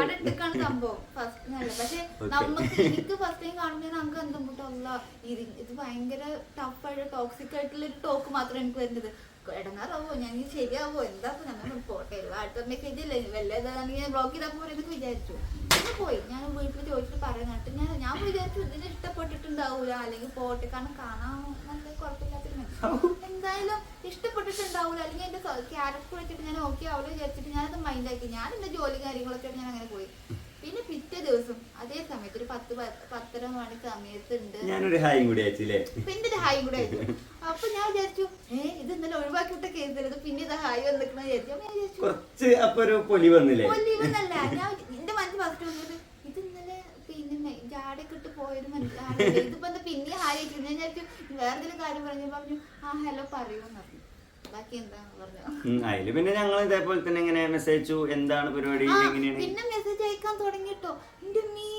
സംഭവം പക്ഷെ നമുക്ക് എനിക്ക് ഫസ്റ്റ് ടൈം കാണുമ്പോൾ നമുക്ക് എന്തുകൊണ്ടല്ല ഇത് ഭയങ്കര ടഫായിട്ട് ടോക്സിക് ആയിട്ടുള്ള ഒരു ടോക്ക് മാത്രം എനിക്ക് വരുന്നത്. ഇടങ്ങാറാവോ, ഞാൻ ശരിയാവോ, എന്താ നമ്മൾ പോട്ടെ വാട്സപ്പ് മെസ്സേജ് അല്ലേ വല്ലതാണെങ്കിൽ ബ്ലോക്ക് ചെയ്താൽ പോലെ എന്നൊക്കെ വിചാരിച്ചു. പിന്നെ പോയി ഞാൻ വീട്ടിൽ ചോദിച്ചിട്ട് പറയുന്നിട്ട് ഞാൻ വിചാരിച്ചു ഇതിന് ഇഷ്ടപ്പെട്ടിട്ടുണ്ടാവൂല, അല്ലെങ്കിൽ പോട്ടെ, കാരണം കാണാൻ നല്ല കുഴപ്പമില്ലാത്തൊരു മനുഷ്യൻ, എന്തായാലും ഇഷ്ടപ്പെട്ടിട്ടുണ്ടാവൂല, അല്ലെങ്കിൽ എന്റെ ക്യാരക്ടർ വെച്ചിട്ട് ഞാൻ ഓക്കെ ആവില്ല വിചാരിച്ചിട്ട് ഞാനത് മൈൻഡാക്കി. ഞാൻ എന്റെ ജോലി കാര്യങ്ങളൊക്കെ ഞാൻ അങ്ങനെ പോയി. പിന്നെ പിറ്റേ ദിവസം അതേ സമയത്ത് ഒരു 10-10:30 മണി സമയത്തുണ്ട് ഞാനൊരു ഹായും കൂടി അയച്ചില്ലേ, പിന്നെ ഒരു ഹായും കൂടെ അയച്ചു. അപ്പൊ ഞാൻ വിചാരിച്ചു ഇത് ഇന്നലെ ഒഴിവാക്കി വിട്ട കേസ് പിന്നെ ഇത് ഹായ് വന്നിക്കണ വിചാരിച്ചു. കുറച്ച് അപ്പൊ ഒരു പൊലി വന്നില്ലേ, പൊലിവെന്നല്ല, ഞാൻ എന്റെ മനസ്സിൽ ഫസ്റ്റ് വന്നത് ഇത് ഇന്നലെ പിന്നെ ജാടൊക്കെ ഇട്ട് പോയൊരു മനസ്സിലാണ്, ഇതിപ്പോ എന്താ പിന്നെ ഹായ് അയച്ചു. ഞാൻ വിചാരിച്ചു വേറെ എന്തെങ്കിലും കാര്യം പറഞ്ഞു ഹലോ പറയൂന്ന് പറഞ്ഞു. അതില് പിന്നെ ഞങ്ങൾ ഇതേപോലെ തന്നെ ഇങ്ങനെ മെസ്സേജ് എന്താണ് പരിപാടി, എങ്ങനെയാണ് പിന്നെ മെസ്സേജ് അയക്കാൻ തുടങ്ങിട്ടോ. എന്റെ മീ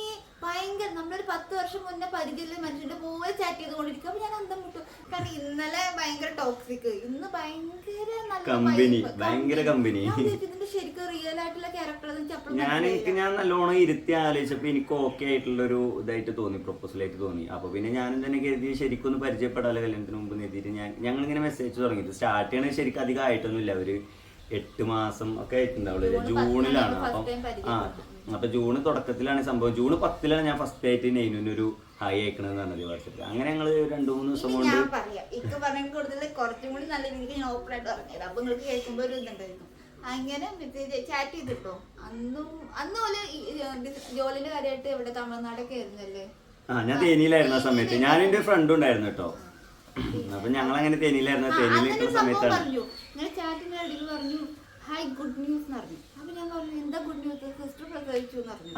ഭയങ്കര നമ്മളൊരു 10 വർഷം മുന്നേ പരിചയമുള്ള മനുഷ്യന്റെ പോലെ ചാറ്റ് ചെയ്തുകൊണ്ടിരിക്കും. അപ്പൊ ഞാൻ അന്തം വിട്ടു, കാരണം ഇന്നലെ ഭയങ്കര ടോക്സിക്, ഇന്ന് ഭയങ്കര കമ്പനി, ഭയങ്കര കമ്പനി. ഇതിന്റെ ശരിക്കും റിയൽ ആയിട്ടുള്ള ക്യാരക്ടർ ഞാൻ നല്ലോണം ഇരുത്തി ആലോചിച്ചപ്പോ എനിക്ക് ഓക്കെ ആയിട്ടുള്ള ഒരു ഇതായിട്ട് തോന്നി, പ്രൊപ്പോസലായിട്ട് തോന്നി. അപ്പൊ പിന്നെ ഞാനും തന്നെ കരുതി ശരിക്കും ഒന്ന് പരിചയപ്പെടാലോ കല്യാണത്തിന് മുമ്പ് എഴുതിയിട്ട് ഞങ്ങളിങ്ങനെ മെസ്സേജ് തുടങ്ങി. സ്റ്റാർട്ട് ചെയ്യണ ശരിക്കും അധികം ആയിട്ടൊന്നുമില്ല, ഒരു 8 മാസം ഒക്കെ ആയിട്ടുണ്ടാവുള്ളൂ. ജൂണിലാണ്. അപ്പൊ ജൂൺ തുടക്കത്തിലാണ് സംഭവം. ജൂൺ 10-ലാണ് ഞാൻ ഫസ്റ്റ് ആയിട്ട് നെയ്നുവിനൊരു ഹായ് അയക്കണെന്ന് പറഞ്ഞത് വാട്സപ്പിൽ. അങ്ങനെ ഞങ്ങള് 2-3 ദിവസം കൊണ്ട് കുറച്ചും കൂടി നല്ല രീതിക്ക് ഞാൻ ഓപ്പൺ ആയിട്ട് പറഞ്ഞത്. അപ്പൊ നിങ്ങൾക്ക് കേൾക്കുമ്പോ ഒരു ഇതുണ്ടായിരുന്നു. അങ്ങനെ ചാറ്റ് ചെയ്തിട്ടോ. അന്ന് പോലെ ജോലിന്റെ കാര്യമായിട്ട് ഇവിടെ തമിഴ്നാടൊക്കെ ആയിരുന്നല്ലേ. ഞാൻ തേനിയിലായിരുന്ന സമയത്ത് ഞാൻ എന്റെ ഫ്രണ്ട് ഉണ്ടായിരുന്നു കേട്ടോ. അപ്പൊ ഞങ്ങൾ അങ്ങനെ തേനിയിലായിരുന്നു. തേനിയിൽ നിൽക്കുന്ന സമയത്താണ് ചാറ്റിന്റെ അടിയിൽ പറഞ്ഞു ഹായ് ഗുഡ് ന്യൂസ് എന്ന് പറഞ്ഞു. അപ്പൊ ഞാൻ പറഞ്ഞു എന്താ ഗുഡ് ന്യൂസ്, സിസ്റ്റർ പ്രസവിച്ചു എന്ന് പറഞ്ഞു.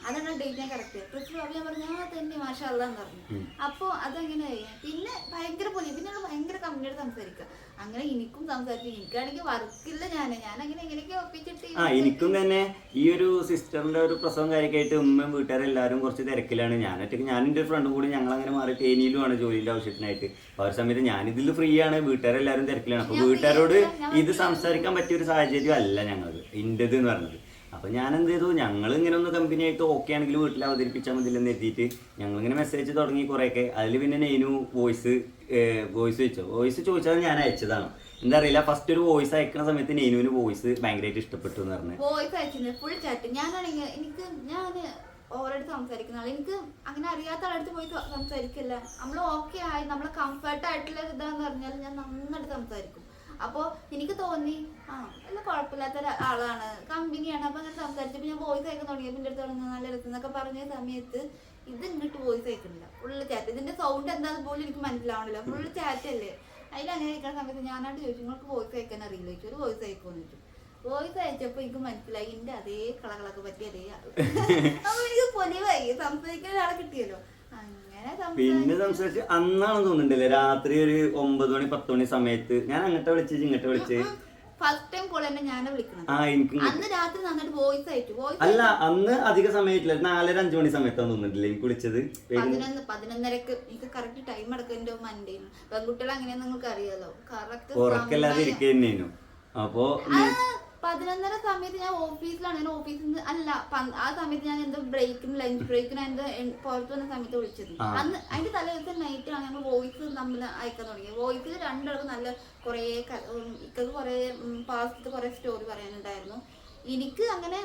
അതാണ് ഡേറ്റ് ഞാൻ കറക്റ്റ്. സിസ്റ്റർ അപ്പൊ ഞാൻ പറഞ്ഞു തന്നെ മാഷാ അല്ലാന്ന് പറഞ്ഞു. അപ്പൊ അതങ്ങനെ പിന്നെ ഭയങ്കര പോലെ പിന്നെ ഭയങ്കര കമ്പനിയോട് സംസാരിക്കുക. അങ്ങനെ എനിക്കും സംസാരിച്ചു. എനിക്കാണെങ്കിൽ വർക്കില്ല, ഞാനങ്ങനെ എങ്ങനെയൊക്കെ ഒപ്പിച്ചിട്ട് എനിക്കും തന്നെ ഈ ഒരു സിസ്റ്ററിന്റെ ഒരു പ്രസവം കാര്യമായിട്ട് ഉമ്മയും വീട്ടുകാരെല്ലാവരും കുറച്ച് തിരക്കിലാണ്. ഞാൻ എൻ്റെ ഫ്രണ്ടും കൂടി ഞങ്ങൾ അങ്ങനെ മാറി തേനിയിലുമാണ് ജോലിന്റെ ആവശ്യത്തിനായിട്ട്. ആ ഒരു സമയത്ത് ഞാനിതിൽ ഫ്രീ ആണ്, വീട്ടുകാരെല്ലാവരും തിരക്കിലാണ്. അപ്പൊ വീട്ടുകാരോട് ഇത് സംസാരിക്കാൻ പറ്റിയ ഒരു സാഹചര്യം അല്ല ഞങ്ങൾക്ക് ഇന്റത് എന്ന് പറഞ്ഞത്. അപ്പൊ ഞാൻ എന്ത് ചെയ്തു, ഞങ്ങൾ ഇങ്ങനെ ഒന്ന് കമ്പനി ആയിട്ട് ഓക്കെ ആണെങ്കിൽ വീട്ടിൽ അവതരിപ്പിച്ചാൽ മതില്ലെന്ന് എത്തിയിട്ട് ഞങ്ങളിങ്ങനെ മെസ്സേജ് തുടങ്ങി കുറേയൊക്കെ. അതിൽ പിന്നെ നെയ്നു വോയിസ് ചോദിച്ചത് ഞാൻ അയച്ചതാണ്. എന്താ അറിയില്ല, ഫസ്റ്റ് ഒരു വോയിസ് അയക്കുന്ന സമയത്ത് നെയ്നുവിന് വോയിസ് ഭയങ്കരമായിട്ട് ഇഷ്ടപ്പെട്ടു എന്ന് പറഞ്ഞു. വോയിസ് അയച്ചിരുന്നു ഫുൾ ചാറ്റ്. ഞാനാണെങ്കിൽ ഞാൻ ഓരോട് സംസാരിക്കുന്ന ആൾ, എനിക്ക് അങ്ങനെ അറിയാത്ത ആളടുത്ത് പോയി സംസാരിക്കില്ല. നമ്മൾ ഓക്കെ ആയി നമ്മളെ കംഫർട്ട് ആയിട്ടുള്ള ഇതാന്ന് പറഞ്ഞാൽ ഞാൻ നന്നായിട്ട് സംസാരിക്കും. അപ്പോൾ എനിക്ക് തോന്നി നല്ല കുഴപ്പമില്ലാത്ത ആളാണ്, കമ്പനിയാണ്. അപ്പോൾ അങ്ങനെ സംസാരിച്ചപ്പോൾ ഞാൻ വോയിസ് അയക്കാൻ തുടങ്ങിയപ്പോൾ എൻ്റെ അടുത്ത് തുടങ്ങി നല്ല രസമെന്നൊക്കെ പറഞ്ഞ സമയത്ത് ഇത് ഇങ്ങോട്ട് വോയിസ് അയക്കുന്നില്ല, ഫുള്ള് ചാറ്റ്. ഇതിൻ്റെ സൗണ്ട് എന്താണെന്ന് പോലും എനിക്ക് മനസ്സിലാവണില്ല, ഫുള്ള് ചാറ്റ് അല്ലേ. അതിലങ്ങനെ അയക്കുന്ന സമയത്ത് ഞാനായിട്ട് ചോദിച്ചു നിങ്ങൾക്ക് വോയിസ് അയക്കാൻ അറിയില്ല ചോദിച്ചു. ഒരു വോയിസ് അയക്കുമെന്ന് ചോദിച്ചു. വോയിസ് അയച്ചപ്പോൾ എനിക്ക് മനസ്സിലായി എൻ്റെ അതേ കളകളൊക്കെ പറ്റി അതേ ആള്. അപ്പോൾ എനിക്ക് പൊലിവായി, സംസാരിക്കാൻ ഒരാളെ കിട്ടിയല്ലോ. പിന്നെ സംസാരിച്ച് അന്നാണ് തോന്നുന്നുണ്ടല്ലേ രാത്രി ഒരു 9 മണി 10 മണി സമയത്ത് ഞാൻ അങ്ങോട്ട് വിളിച്ച് ഫസ്റ്റ് ടൈം കോൾ തന്നെ ഞാനാ വിളിക്കണം. അന്ന് രാത്രി നന്നായിട്ട് വോയിസ് അയച്ചു. അല്ല അന്ന് അധിക സമയത്തില്ല, 4-5 മണി സമയത്താണ് തോന്നുന്നുണ്ടല്ലേ എനിക്ക് വിളിച്ചത്. 11:30 എനിക്ക് കറക്റ്റ് ടൈം അടക്കം എന്റെ മണ്ടേ. പെൺകുട്ടികൾ അങ്ങനെയാന്ന് നിങ്ങൾക്ക് അറിയാലോ, കറക്റ്റ് ഉറക്കല്ലാതെ ഇരിക്കുന്നേനു. അപ്പൊ 11:30 സമയത്ത് ഞാൻ ഓഫീസിലാണ്. ഞാൻ ഓഫീസിൽ നിന്ന് അല്ല, ആ സമയത്ത് ഞാൻ എന്തോ ബ്രേക്കിന് ലഞ്ച് ബ്രേക്കിന് എന്തോ പുറത്തു വന്ന സമയത്ത് വിളിച്ചത്. അന്ന് അതിന്റെ തലേ ദിവസം നൈറ്റാണ് ഞങ്ങൾ വോയിസ് തമ്മിൽ അയക്കാൻ തുടങ്ങിയത്. വോയിസിൽ രണ്ടുപേർക്കും നല്ല കുറേ ഇക്കൊക്കെ കുറേ പാസ്റ്റത്തെ കുറേ സ്റ്റോറി പറയാനുണ്ടായിരുന്നു. എനിക്ക് അങ്ങനെ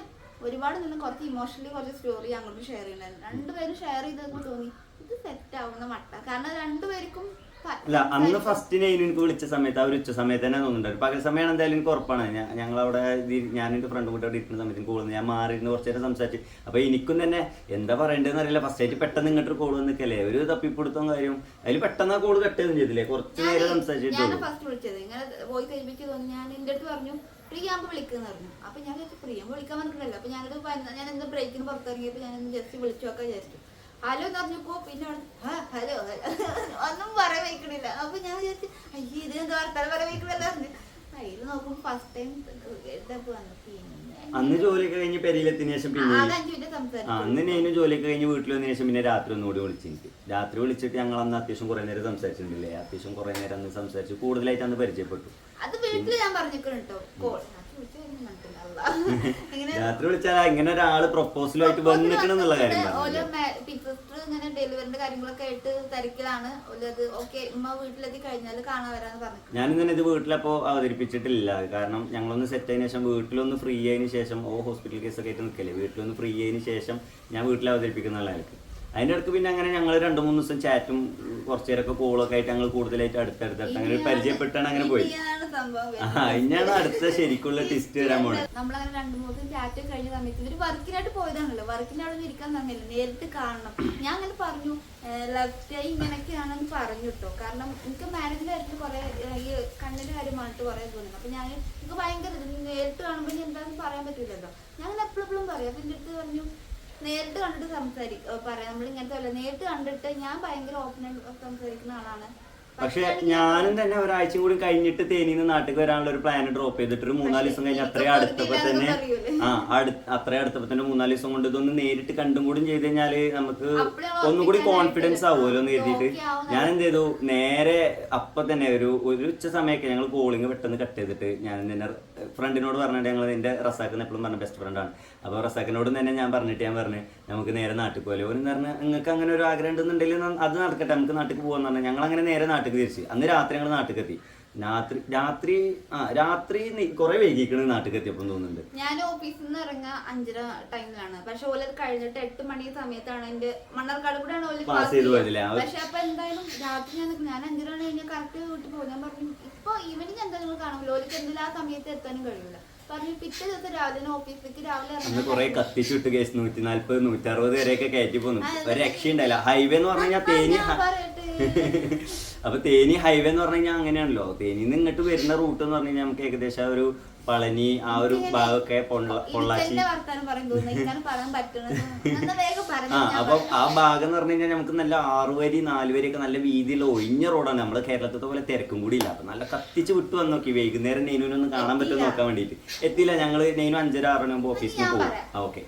ഒരുപാട് നിന്ന് കുറച്ച് ഇമോഷണലി കുറച്ച് സ്റ്റോറി അങ്ങോട്ട് ഷെയർ ചെയ്യണ്ടായിരുന്നു. രണ്ടുപേരും ഷെയർ ചെയ്തപ്പോൾ തോന്നി ഇത് സെറ്റ് ആവുന്ന മട്ട. കാരണം രണ്ടുപേർക്കും അല്ല അന്ന് ഫസ്റ്റ് എനിക്ക് വിളിച്ച സമയത്ത് ആ ഒരു ഉച്ച സമയത്ത് തന്നെ തോന്നുന്നുണ്ടായിരുന്നു. പകൽ സമയമാണ് എന്തായാലും എനിക്ക് ഉറപ്പാണ്. ഞങ്ങളവിടെ ഞാൻ എൻ്റെ ഫ്രണ്ട് കൂടെ അവിടെ ഇരിക്കുന്ന സമയത്ത് കൂടുതൽ ഞാൻ മാറിയിരുന്ന് കുറച്ച് നേരം സംസാരിച്ച്. അപ്പോൾ എനിക്കും തന്നെ എന്താ പറയേണ്ടതെന്ന് അറിയില്ല. ഫസ്റ്റ് ആയിട്ട് പെട്ടെന്ന് ഇങ്ങോട്ട് കോൾ വന്നിക്കല്ലേ, ഒരു തപ്പിപ്പിടുത്തം കാര്യം. അതിൽ പെട്ടെന്ന് ആ കോൾ കട്ടൊന്നും ചെയ്തില്ലേ, കുറച്ച് നേരം സംസാരിച്ചിട്ടുള്ളൂ. ഫസ്റ്റ് വിളിച്ചത് ഇങ്ങനെ വോയിസ് കഴിപ്പിച്ച് തോന്നി. ഞാൻ എൻ്റെ അടുത്ത് പറഞ്ഞു ഫ്രീ ആകുമ്പോൾ വിളിക്കുന്ന പറഞ്ഞു. അപ്പോൾ ഞാൻ ഫ്രീ ആകുമ്പോൾ വിളിക്കാൻ പറഞ്ഞിട്ടില്ല. അപ്പോൾ ഞാൻ എന്ത് ബ്രേക്കിന് പുറത്തിറങ്ങിയപ്പോൾ ഞാൻ ജസ്റ്റ് വിളിച്ചു നോക്കാൻ വിചാരിച്ചു. ഹലോ എന്ന് പറഞ്ഞപ്പോ പിന്നെ ഹലോ ഒന്നും പറയാൻ വയ്ക്കണില്ല. അപ്പൊ ഞാൻ വിചാരിച്ചു അയ്യോ ഇത് എന്താ വർത്താനം പറയാൻ വയ്ക്കണല്ലോ. അതിൽ നോക്കുമ്പോ ഫസ്റ്റ് ടൈം വന്നു. പിന്നെ അന്ന് ജോലിയൊക്കെ കഴിഞ്ഞ് പെരിയിലെത്തിന് ശേഷം പിന്നെ അന്ന് ഞാൻ ജോലിയൊക്കെ കഴിഞ്ഞ് വീട്ടിൽ വന്നതിന് ശേഷം പിന്നെ രാത്രി ഒന്നുകൂടി വിളിച്ചിട്ട് രാത്രി വിളിച്ചിട്ട് ഞങ്ങൾ അന്ന് അത്യാവശ്യം കുറെ നേരം സംസാരിച്ചിട്ടുണ്ടല്ലേ. അത്യാവശ്യം കുറെ നേരം അന്ന് സംസാരിച്ചു, കൂടുതലായിട്ട് അന്ന് പരിചയപ്പെട്ടു. അത് വീട്ടില് ഞാൻ പറഞ്ഞിട്ടോ രാത്രി വിളിച്ചാൽ ഇങ്ങനെ ഒരാള് പ്രൊപ്പോസലുമായിട്ട് വന്നിട്ടുണ്ടെന്നുള്ള കാര്യം ഇങ്ങനെ ഡെലിവറിന്റെ കാര്യങ്ങളൊക്കെ ആയിട്ട് തിരക്കിലാണ്. ഉമ്മ വീട്ടിലെത്തി കഴിഞ്ഞാൽ കാണാൻ വരാന്ന് പറഞ്ഞു. ഞാൻ തന്നെ ഇത് വീട്ടിലപ്പോ അവതരിപ്പിച്ചിട്ടില്ല. കാരണം ഞങ്ങളൊന്ന് സെറ്റ് ആയതിനു ശേഷം വീട്ടിലൊന്ന് ഫ്രീ ആയതിനു ശേഷം ഹോസ്പിറ്റൽ കേസൊക്കെ ആയിട്ട് നിൽക്കല്ലേ, വീട്ടിലൊന്ന് ഫ്രീ ആയതിനു ശേഷം ഞാൻ വീട്ടിൽ അവതരിപ്പിക്കുന്ന ആൾക്ക്. അതിൻ്റെ ഇടയ്ക്ക് പിന്നെ അങ്ങനെ ഞങ്ങൾ 2-3 ദിവസം ചാറ്റും കുറച്ചു നേരമൊക്കെ കോളൊക്കെ ആയിട്ട് ഞങ്ങൾ കൂടുതലായിട്ട് അടുത്തടുത്ത് അങ്ങനെ പരിചയപ്പെട്ടാണ് അങ്ങനെ പോയി. ഇനിയാണ് അടുത്ത ശരിക്കുള്ള ടിസ്റ്റ് വരാൻ പോണത്. നമ്മളങ്ങനെ 2-3 ദിവസം ചാറ്റ് കഴിഞ്ഞ സമയത്ത് ഒരു വർക്കിനായിട്ട് പോയതാണല്ലോ, വർക്കിന്റെ അവിടെ ഇരിക്കാൻ തന്നില്ല, നേരിട്ട് കാണണം. ഞാൻ അങ്ങനെ പറഞ്ഞു ലവ് സ്റ്റേ ഇങ്ങനെയൊക്കെയാണെന്ന് പറഞ്ഞു കേട്ടോ. കാരണം എനിക്ക് മാരേജിന്റെ കാര്യത്തിൽ കുറെ ഈ കണ്ണിന്റെ കാര്യമായിട്ട് കുറെ തോന്നുന്നു. അപ്പൊ ഞാൻ എനിക്ക് ഭയങ്കര നേരിട്ട് കാണുമ്പോൾ ഇനി എന്താണെന്ന് പറയാൻ പറ്റില്ലല്ലോ. ഞാൻ എപ്പോഴും പറയും. അപ്പൊ എൻ്റെ അടുത്ത് പറഞ്ഞു നേരിട്ട് കണ്ടിട്ട് പറയാം. നമ്മൾ ഇങ്ങനത്തെ അല്ല, നേരിട്ട് കണ്ടിട്ട് ഞാൻ ഭയങ്കര ഓപ്പണായിട്ട് സംസാരിക്കുന്ന ആളാണ്. പക്ഷെ ഞാനും തന്നെ ഒരാഴ്ച കൂടി കഴിഞ്ഞിട്ട് തേനിന്ന് നാട്ടിലേക്ക് വരാനുള്ള ഒരു പ്ലാൻ ഡ്രോപ്പ് ചെയ്തിട്ട് ഒരു 3-4 ദിവസം കഴിഞ്ഞ് അത്രയും അടുത്തപ്പോ തന്നെ അത്രയും അടുത്തപ്പോ തന്നെ 4-5 ദിവസം കൊണ്ട് ഇതൊന്ന് നേരിട്ട് കണ്ടും കൂടി ചെയ്ത് കഴിഞ്ഞാല് നമുക്ക് ഒന്നുകൂടി കോൺഫിഡൻസ് ആവുമല്ലോ എന്ന് കരുതിയിട്ട് ഞാൻ എന്ത് ചെയ്തു, നേരെ അപ്പൊ തന്നെ ഒരു ഉച്ച സമയമൊക്കെ ഞങ്ങൾ കോളിങ് പെട്ടെന്ന് കട്ട് ചെയ്തിട്ട് ഞാൻ തന്നെ ഫ്രണ്ടിനോട് പറഞ്ഞിട്ട് ഞങ്ങൾ എന്റെ റസാഖ് എപ്പോഴും പറഞ്ഞ ബെസ്റ്റ് ഫ്രണ്ടാണ്. അപ്പൊ റസാഖിനോട് തന്നെ ഞാൻ പറഞ്ഞു നമുക്ക് നേരെ നാട്ടിൽ പോകല്ലോ. ഒരു പറഞ്ഞാൽ നിങ്ങൾക്ക് അങ്ങനെ ഒരു ആഗ്രഹം ഉണ്ടെന്നുണ്ടെങ്കിൽ അത് നടക്കട്ടെ, നമുക്ക് നാട്ടിൽ പോകാന്ന് പറഞ്ഞാൽ ഞങ്ങൾ അങ്ങനെ നേരെ നാട്ടിൽ തിരിച്ച്. അന്ന് രാത്രി ഞങ്ങൾ നാട്ടിൽ എത്തി. രാത്രി കുറെ വൈകിക്കണ് നാട്ടിൽ എത്തിയപ്പോ തോന്നുന്നുണ്ട്. ഞാൻ ഓഫീസിൽ നിന്ന് ഇറങ്ങാ 5:30 ടൈമിലാണ്. പക്ഷെ ഓല കഴിഞ്ഞിട്ട് 8 മണി സമയത്താണ് എന്റെ മണ്ണാർക്കാട് കൂടെയാണ് ഓല് പാസ് ചെയ്ത് പോയതില്ലേ. പക്ഷെ അപ്പൊ എന്തായാലും രാത്രി ഞാൻ 5:30 കഴിഞ്ഞാൽ കറക്റ്റ് വീട്ടിൽ പോകും. ഞാൻ പറഞ്ഞു ഇപ്പൊ ഈവനിങ് എന്താ നിങ്ങൾ കാണുമല്ലോ, ഓലിക്ക് എന്തെങ്കിലും ആ സമയത്ത് എത്താനും കഴിയൂല. പറഞ്ഞു പിറ്റേ ദിവസം രാവിലെ ഓഫീസിലേക്ക് രാവിലെ കുറെ കത്തിച്ചുട്ട് കേസ് 140-160 വരെയൊക്കെ കയറ്റി പോന്നു. ഒരു രക്ഷ ഉണ്ടായില്ല. ഹൈവേ എന്ന് പറഞ്ഞു കഴിഞ്ഞാൽ തേനി അപ്പൊ തേനി ഹൈവേ എന്ന് പറഞ്ഞു കഴിഞ്ഞാൽ അങ്ങനെയാണല്ലോ. തേനിന്ന് ഇങ്ങോട്ട് വരുന്ന റൂട്ട് എന്ന് പറഞ്ഞു കഴിഞ്ഞാൽ നമുക്ക് ഏകദേശം ഒരു പളനി ആ ഒരു ഭാഗമൊക്കെ പൊള്ളാച്ചി. അപ്പൊ ആ ഭാഗം എന്ന് പറഞ്ഞു കഴിഞ്ഞാൽ നമുക്ക് നല്ല 6 വരി 4 വരി ഒക്കെ നല്ല വീതിയുള്ള ഒഴിഞ്ഞ റോഡാണ്. നമ്മള് കേരളത്തിലത്തെ പോലെ തിരക്കും കൂടി ഇല്ല. അപ്പൊ നല്ല കത്തിച്ച് വിട്ടു വന്ന് നോക്കി. വൈകുന്നേരം നെയ്നുവിനൊന്ന് കാണാൻ പറ്റുമോ നോക്കാൻ വേണ്ടിട്ട് എത്തിയില്ല. ഞങ്ങള് നെയ്നു 5:30-6 ആകുമ്പോൾ ഓഫീസിൽ പോകും. ഓക്കെ.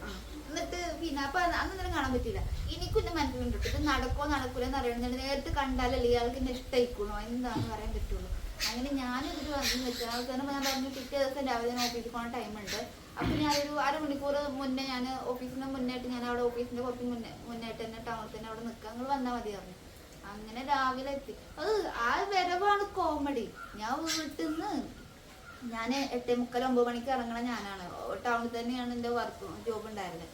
എന്നിട്ട് പിന്നെ അപ്പൊ അന്നേരം കാണാൻ പറ്റില്ല. എനിക്കും മനസ്സിലുണ്ട് ഇത് നടക്കൂലെന്ന് അറിയണം. നേരത്തെ കണ്ടാലല്ലേ ഇയാൾക്ക് എന്നെ ഇഷ്ടമായിക്കണോ എന്താന്ന് പറയാൻ പറ്റുള്ളൂ. അങ്ങനെ ഞാനിതൊരു വന്നു വെച്ചാൽ അവസാനം ഞാൻ പറഞ്ഞു പിറ്റേ ദിവസം രാവിലെ ഓഫീസിൽ പോകാൻ ടൈമുണ്ട്. അപ്പൊ ഞാനൊരു 1/2 മണിക്കൂർ മുന്നേ ഞാൻ ഓഫീസിന് മുന്നായിട്ട് ഞാൻ അവിടെ ഓഫീസിന്റെ കുറച്ച് മുന്നായിട്ട് തന്നെ ടൗണിൽ തന്നെ അവിടെ നിൽക്കുക. നിങ്ങൾ വന്നാൽ മതി പറഞ്ഞു. അങ്ങനെ രാവിലെ എത്തി. ആ വരവാണ് കോമഡി. ഞാൻ വീട്ടിൽ നിന്ന് ഞാൻ 8:45-9 മണിക്ക് ഇറങ്ങണ ഞാനാണ്. ടൗണിൽ തന്നെയാണ് എൻ്റെ ജോബ് ഉണ്ടായിരുന്നത്.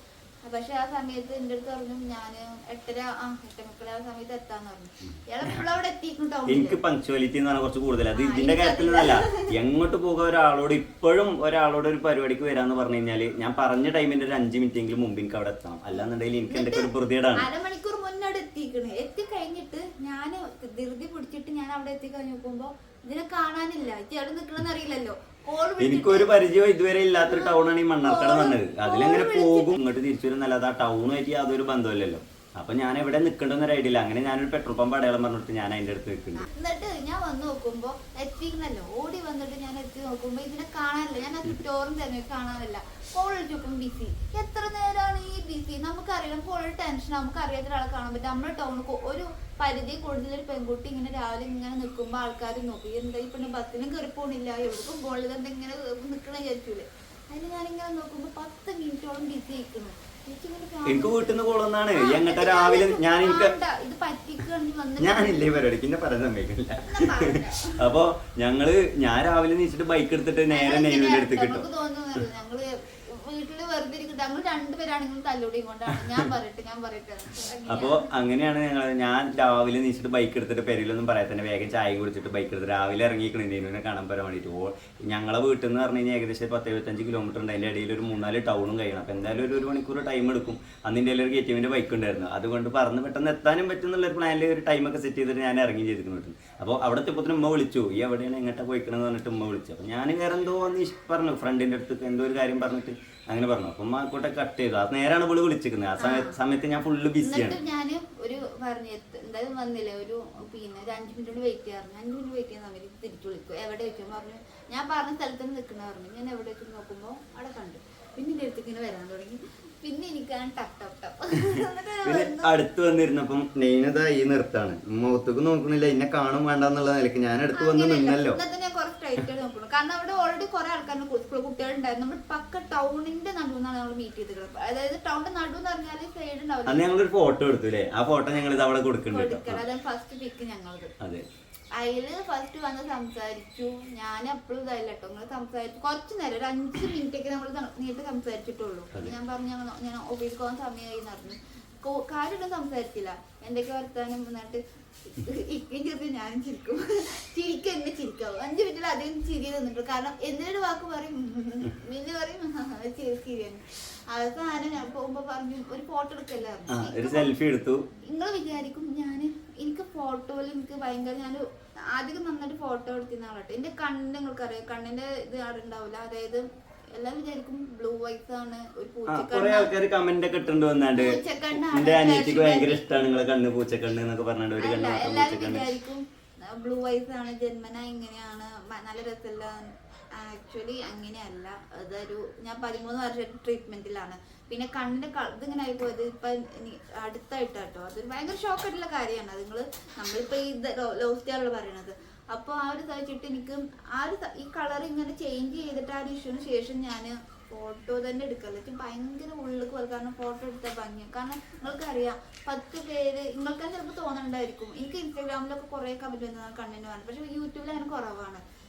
പക്ഷെ ആ സമയത്ത് എൻ്റെ അടുത്ത് പറഞ്ഞു ഞാൻ 8:30 8:30 ആ സമയത്ത് എത്താന്ന് പറഞ്ഞു. ഇയാളെപ്പോഴും അവിടെ എത്തിക്കും ടൗണിൽ. എനിക്ക് പങ്ക്ച്വാലിറ്റി എന്ന് പറഞ്ഞാൽ കുറച്ച് കൂടുതൽ. അത് ഇതിന്റെ കാര്യത്തിൽ നിന്നല്ല. എങ്ങോട്ട് പോകുക ഒരാളോട് ഇപ്പോഴും ഒരാളോട് ഒരു പരിപാടിക്ക് വരാന്ന് പറഞ്ഞു കഴിഞ്ഞാല് ഞാൻ പറഞ്ഞ ടൈമിന്റെ ഒരു 5 മിനിറ്റ് എങ്കിലും മുമ്പ് എനിക്ക് അവിടെ എത്തണം. അല്ലാന്നുണ്ടെങ്കിൽ എനിക്ക് എന്റെ ഒരു പ്രതിയേടാണ്. 1/2 മണിക്കൂർ മുന്നേ അവിടെ എത്തിക്കണേ. എത്തിക്കഴിഞ്ഞിട്ട് ഞാൻ ധൃതി പിടിച്ചിട്ട് ഞാൻ അവിടെ എത്തിക്കഴിഞ്ഞ് നോക്കുമ്പോ ഇതിനെ കാണാനില്ല. അവിടെ നിൽക്കണമെന്ന് അറിയില്ലല്ലോ. എനിക്കൊരു പരിചയം ഇതുവരെ ഇല്ലാത്തൊരു ടൗണാണ് ഈ മണ്ണാർക്കാട് വന്നത്. അതിലെങ്ങനെ പോകും ഇങ്ങോട്ട് തിരിച്ചു വരുന്നല്ലാതെ ആ ടൗണുമായിട്ട് യാതൊരു ബന്ധമില്ലല്ലോ. അപ്പൊ ഞാൻ എവിടെ നിൽക്കണ്ടെന്നൊരു ഐഡിയ ഇല്ല. അങ്ങനെ ഞാനൊരു പെട്രോൾ പമ്പ് അടയാളം പറഞ്ഞിട്ട് ഞാൻ അതിന്റെ അടുത്ത് നിൽക്കുന്നു. എന്നിട്ട് ഞാൻ വന്ന് നോക്കുമ്പോ എത്തിക്കണല്ലോ. ഓടി വന്നിട്ട് ഞാൻ എത്തി നോക്കുമ്പോ ഇതിനെ കാണാനില്ല. ഞാൻ ആ ചുറ്റോറും തന്നെ കാണാനില്ല. കോൾ വിളിച്ചോക്കും ബിസി. എത്ര നേരമാണ് ഈ ബിസി? നമുക്കറിയാം കോൾ ടെൻഷൻ. നമുക്ക് അറിയാത്ത ഒരാളെ കാണാൻ പറ്റും. നമ്മുടെ ടൗണിൽ ഒരു പരിധി കൂടുതൽ ഒരു പെൺകുട്ടി ഇങ്ങനെ രാവിലെ ഇങ്ങനെ നിൽക്കുമ്പോൾ ആൾക്കാർ നോക്കി എന്താ ഈ പെണ്ണ് ബസ്സിനും കയറി പോണില്ല എവിടേക്കും പോണില്ല എന്താ ഇങ്ങനെ നിൽക്കണ വിചാരിച്ചൂലേ. അതിന് ഞാനിങ്ങനെ നോക്കുമ്പോ 10 മിനിറ്റോളം ബിസി ആയിക്കുന്നു. എനിക്ക് വീട്ടിൽ നിന്ന് കോളൊന്നാണ് എങ്ങോട്ടാ രാവിലെ ഞാനില്ലേ പരിപാടിക്ക് എന്നെ പറയാൻ സമ്മതിക്കില്ല. അപ്പൊ ഞാൻ രാവിലെ നീച്ചിട്ട് ബൈക്ക് എടുത്തിട്ട് നേരെ നെയ്വിന്റെ അടുത്ത് കിട്ടും. വീട്ടില് വെറുതെ ഇരിക്കട്ടെ. ഞങ്ങൾ രണ്ടുപേരാണെങ്കിലും തല്ലുകൂടി കൊണ്ടാണ്. ഞാൻ പറയട്ടെ. അപ്പൊ അങ്ങനെയാണ് ഞാൻ രാവിലെ നീച്ചിട്ട് ബൈക്ക് എടുത്തിട്ട് പെരിയിലൊന്നും പറയാൻ തന്നെ വേഗം ചായ കുടിച്ചിട്ട് ബൈക്ക് എടുത്ത് രാവിലെ ഇറങ്ങിക്കണേ നെയ്നുവിനെ കാണാൻ പോരാൻ വേണ്ടിട്ട്. ഞങ്ങളെ വീട്ടിൽ നിന്ന് പറഞ്ഞു കഴിഞ്ഞാൽ ഏകദേശം 10-75 കിലോമീറ്റർ ഉണ്ട്. അതിന്റെ ഇടയിൽ ഒരു 3-4 ടൗണും കഴിയണം. അപ്പൊ എന്തായാലും ഒരു മണിക്കൂർ ടൈം എടുക്കും. അന്നിന്റെ ഒരു KTM ബൈക്ക് ഉണ്ടായിരുന്നു. അതുകൊണ്ട് പറഞ്ഞ് പെട്ടെന്ന് എത്താനും പറ്റുന്നുള്ള ഒരു പ്ലാനിൽ ഒരു ടൈമൊക്കെ സെറ്റ് ചെയ്തിട്ട് ഞാൻ ഇറങ്ങി ചെയ്തിട്ടുണ്ട്. അപ്പോൾ അവിടെ എത്തിയപ്പോൾ ഉമ്മ വിളിച്ചു. ഈ എവിടെയാണ് എങ്ങോട്ടാ പോയിക്കണമെന്ന് പറഞ്ഞിട്ട് ഉമ്മ വിളിച്ചു. അപ്പൊ ഞാൻ വേറെ എന്തോ പറഞ്ഞു ഫ്രണ്ടിന്റെ അടുത്ത് എന്തോ ഒരു കാര്യം പറഞ്ഞിട്ട് അങ്ങനെ പറഞ്ഞു. അപ്പം ആക്കോട്ടെ കട്ട് ചെയ്തു. അത് നേരാണ് ഇവിടെ വിളിച്ചിരിക്കുന്നത്. ആ സമയത്ത് ഞാൻ ഫുള്ള് ബിസിയാണ്. ഞാൻ ഒരു പറഞ്ഞു എന്തായാലും വന്നില്ല ഒരു പിന്നെ ഒരു 5 മിനിറ്റ് വെയിറ്റ് ചെയ്യാറുണ്ട്. 5 മിനിറ്റ് വെയിറ്റ് ചെയ്യുന്ന സമയത്ത് തിരിച്ചു വിളിക്കും. എവിടെ വെച്ചു പറഞ്ഞു. ഞാൻ പറഞ്ഞ സ്ഥലത്ത് തന്നെ നിൽക്കണ പറഞ്ഞു. ഞാൻ എവിടെ വെച്ച് നോക്കുമ്പോൾ അവിടെ കണ്ടു. പിന്നെ എൻ്റെ അടുത്ത് ഇങ്ങനെ വരാൻ തുടങ്ങി. പിന്നെ എനിക്കാണ് പിന്നെ അടുത്ത് വന്നിരുന്നപ്പം നെയ്നതാ ഈ നിർത്താണ്. മുഖത്തേക്ക് നോക്കണില്ല. എന്നെ കാണും വേണ്ടെന്നുള്ള നിലയ്ക്ക് ഞാൻ അടുത്ത് വന്ന് നിന്നല്ലോ. കാരണം അവിടെ ഓൾറെഡി കുറെ ആൾക്കാരുടെ കുട്ടികളുണ്ടായിരുന്നു. നമ്മൾ പക്ക ടൗണിന്റെ നടുവെന്നാണ് നമ്മൾ മീറ്റ് ചെയ്തിട്ടുള്ളത്. അതായത് ടൗണിന്റെ നടു എന്ന് പറഞ്ഞാൽ സൈഡ് ഉണ്ടാവില്ല. അന്ന് ഞങ്ങളൊരു ഫോട്ടോ എടുത്തു അല്ലേ? ആ ഫോട്ടോ ഞങ്ങൾ ഇത് അവിടെ കൊടുക്കുന്നുണ്ട്. അതാണ് ഫസ്റ്റ് പിക്ക് ഞങ്ങളത്. അതെ. അതില് ഫസ്റ്റ് വന്ന് സംസാരിച്ചു. ഞാൻ എപ്പോഴും ഇതായില്ല കേട്ടോ. നിങ്ങൾ സംസാരിച്ചു കുറച്ചു നേരം ഒരു 5 മിനിറ്റൊക്കെ നമ്മൾ നീട്ട് സംസാരിച്ചിട്ടുള്ളൂ. ഞാൻ പറഞ്ഞു ഞാൻ ഓഫീസിൽ പോകാൻ സമയമായി പറഞ്ഞു. കാര്യമൊന്നും സംസാരിച്ചില്ല. എന്തൊക്കെ വർത്താനം എന്നിട്ട് ഇക്കും ചെറുത് ഞാനും ചിരിക്കും. ചിരിക്കും എന്നെ ചിരിക്കാവും. 5 മിനിറ്റിൽ അധികം ചിരി തന്നിട്ടു. കാരണം എന്തൊരു വാക്ക് പറയും മിന്നു പറയും ചിരിയാണ്. അവസാനം ഞാൻ പോകുമ്പോ പറഞ്ഞു ഒരു ഫോട്ടോ എടുക്കല്ലായിരുന്നു. നിങ്ങൾ വിചാരിക്കും എനിക്ക് ഫോട്ടോയിൽ എനിക്ക് ഭയങ്കര ഞാൻ ആദ്യം നന്നായിട്ട് ഫോട്ടോ എടുത്തിരുന്ന ആളാട്ടോ. എന്റെ കണ്ണിന് നിങ്ങൾക്കറിയാം കണ്ണിന്റെ ഇത് അവിടെ ഉണ്ടാവില്ല. അതായത് എല്ലാരും വിചാരിക്കും ബ്ലൂ വൈസ് ആണ്. ഒരു പൂച്ചക്കണ്ണ് കമന്റ് ഒക്കെ ഇട്ടുണ്ട് വന്നാണ്ട് എന്റെ അനിയത്തിക്ക് ഭയങ്കര ഇഷ്ടമാണ് നിങ്ങളെ കണ്ണ് പൂച്ചക്കണ്ണ് എന്നൊക്കെ പറഞ്ഞാണ്ട് ഒരു കണ്ണ് എല്ലാരും വിചാരിക്കും ബ്ലൂ വൈസ് ആണ് ജന്മന ഇങ്ങനെയാണ് നല്ല രസമല്ല. ആക്ച്വലി അങ്ങനെയല്ല. അതൊരു ഞാൻ 13 വർഷം ട്രീറ്റ്മെന്റിലാണ്. പിന്നെ കണ്ണിന്റെ ഇതിങ്ങനെ ആയിപ്പോയത് ഇപ്പൊ അടുത്തായിട്ടാട്ടോ. അതൊരു ഭയങ്കര ഷോക്കായിട്ടുള്ള കാര്യമാണ്. അത് നമ്മളിപ്പോ ഈ ലവ് സ്റ്റൈലുള്ള പറയണത്. അപ്പോൾ ആ ഒരു തയ്ച്ചിട്ട് എനിക്ക് ഈ കളർ ഇങ്ങനെ ചേഞ്ച് ചെയ്തിട്ട് ആ ഒരു ഇഷ്യൂന് ശേഷം ഞാൻ ഫോട്ടോ തന്നെ എടുക്കല്ല. ഭയങ്കര ഉള്ളിലേക്ക് പോലെ. കാരണം ഫോട്ടോ എടുത്താൽ ഭംഗിയാണ്. കാരണം നിങ്ങൾക്കറിയാം 10 പേര് നിങ്ങൾക്ക് ചിലപ്പോൾ തോന്നുന്നുണ്ടായിരിക്കും. എനിക്ക് ഇൻസ്റ്റാഗ്രാമിലൊക്കെ കുറേ കമന്റ് വന്നതാണ് കണ്ണിന് വേണം. പക്ഷെ യൂട്യൂബിൽ അങ്ങനെ കുറവാണ്.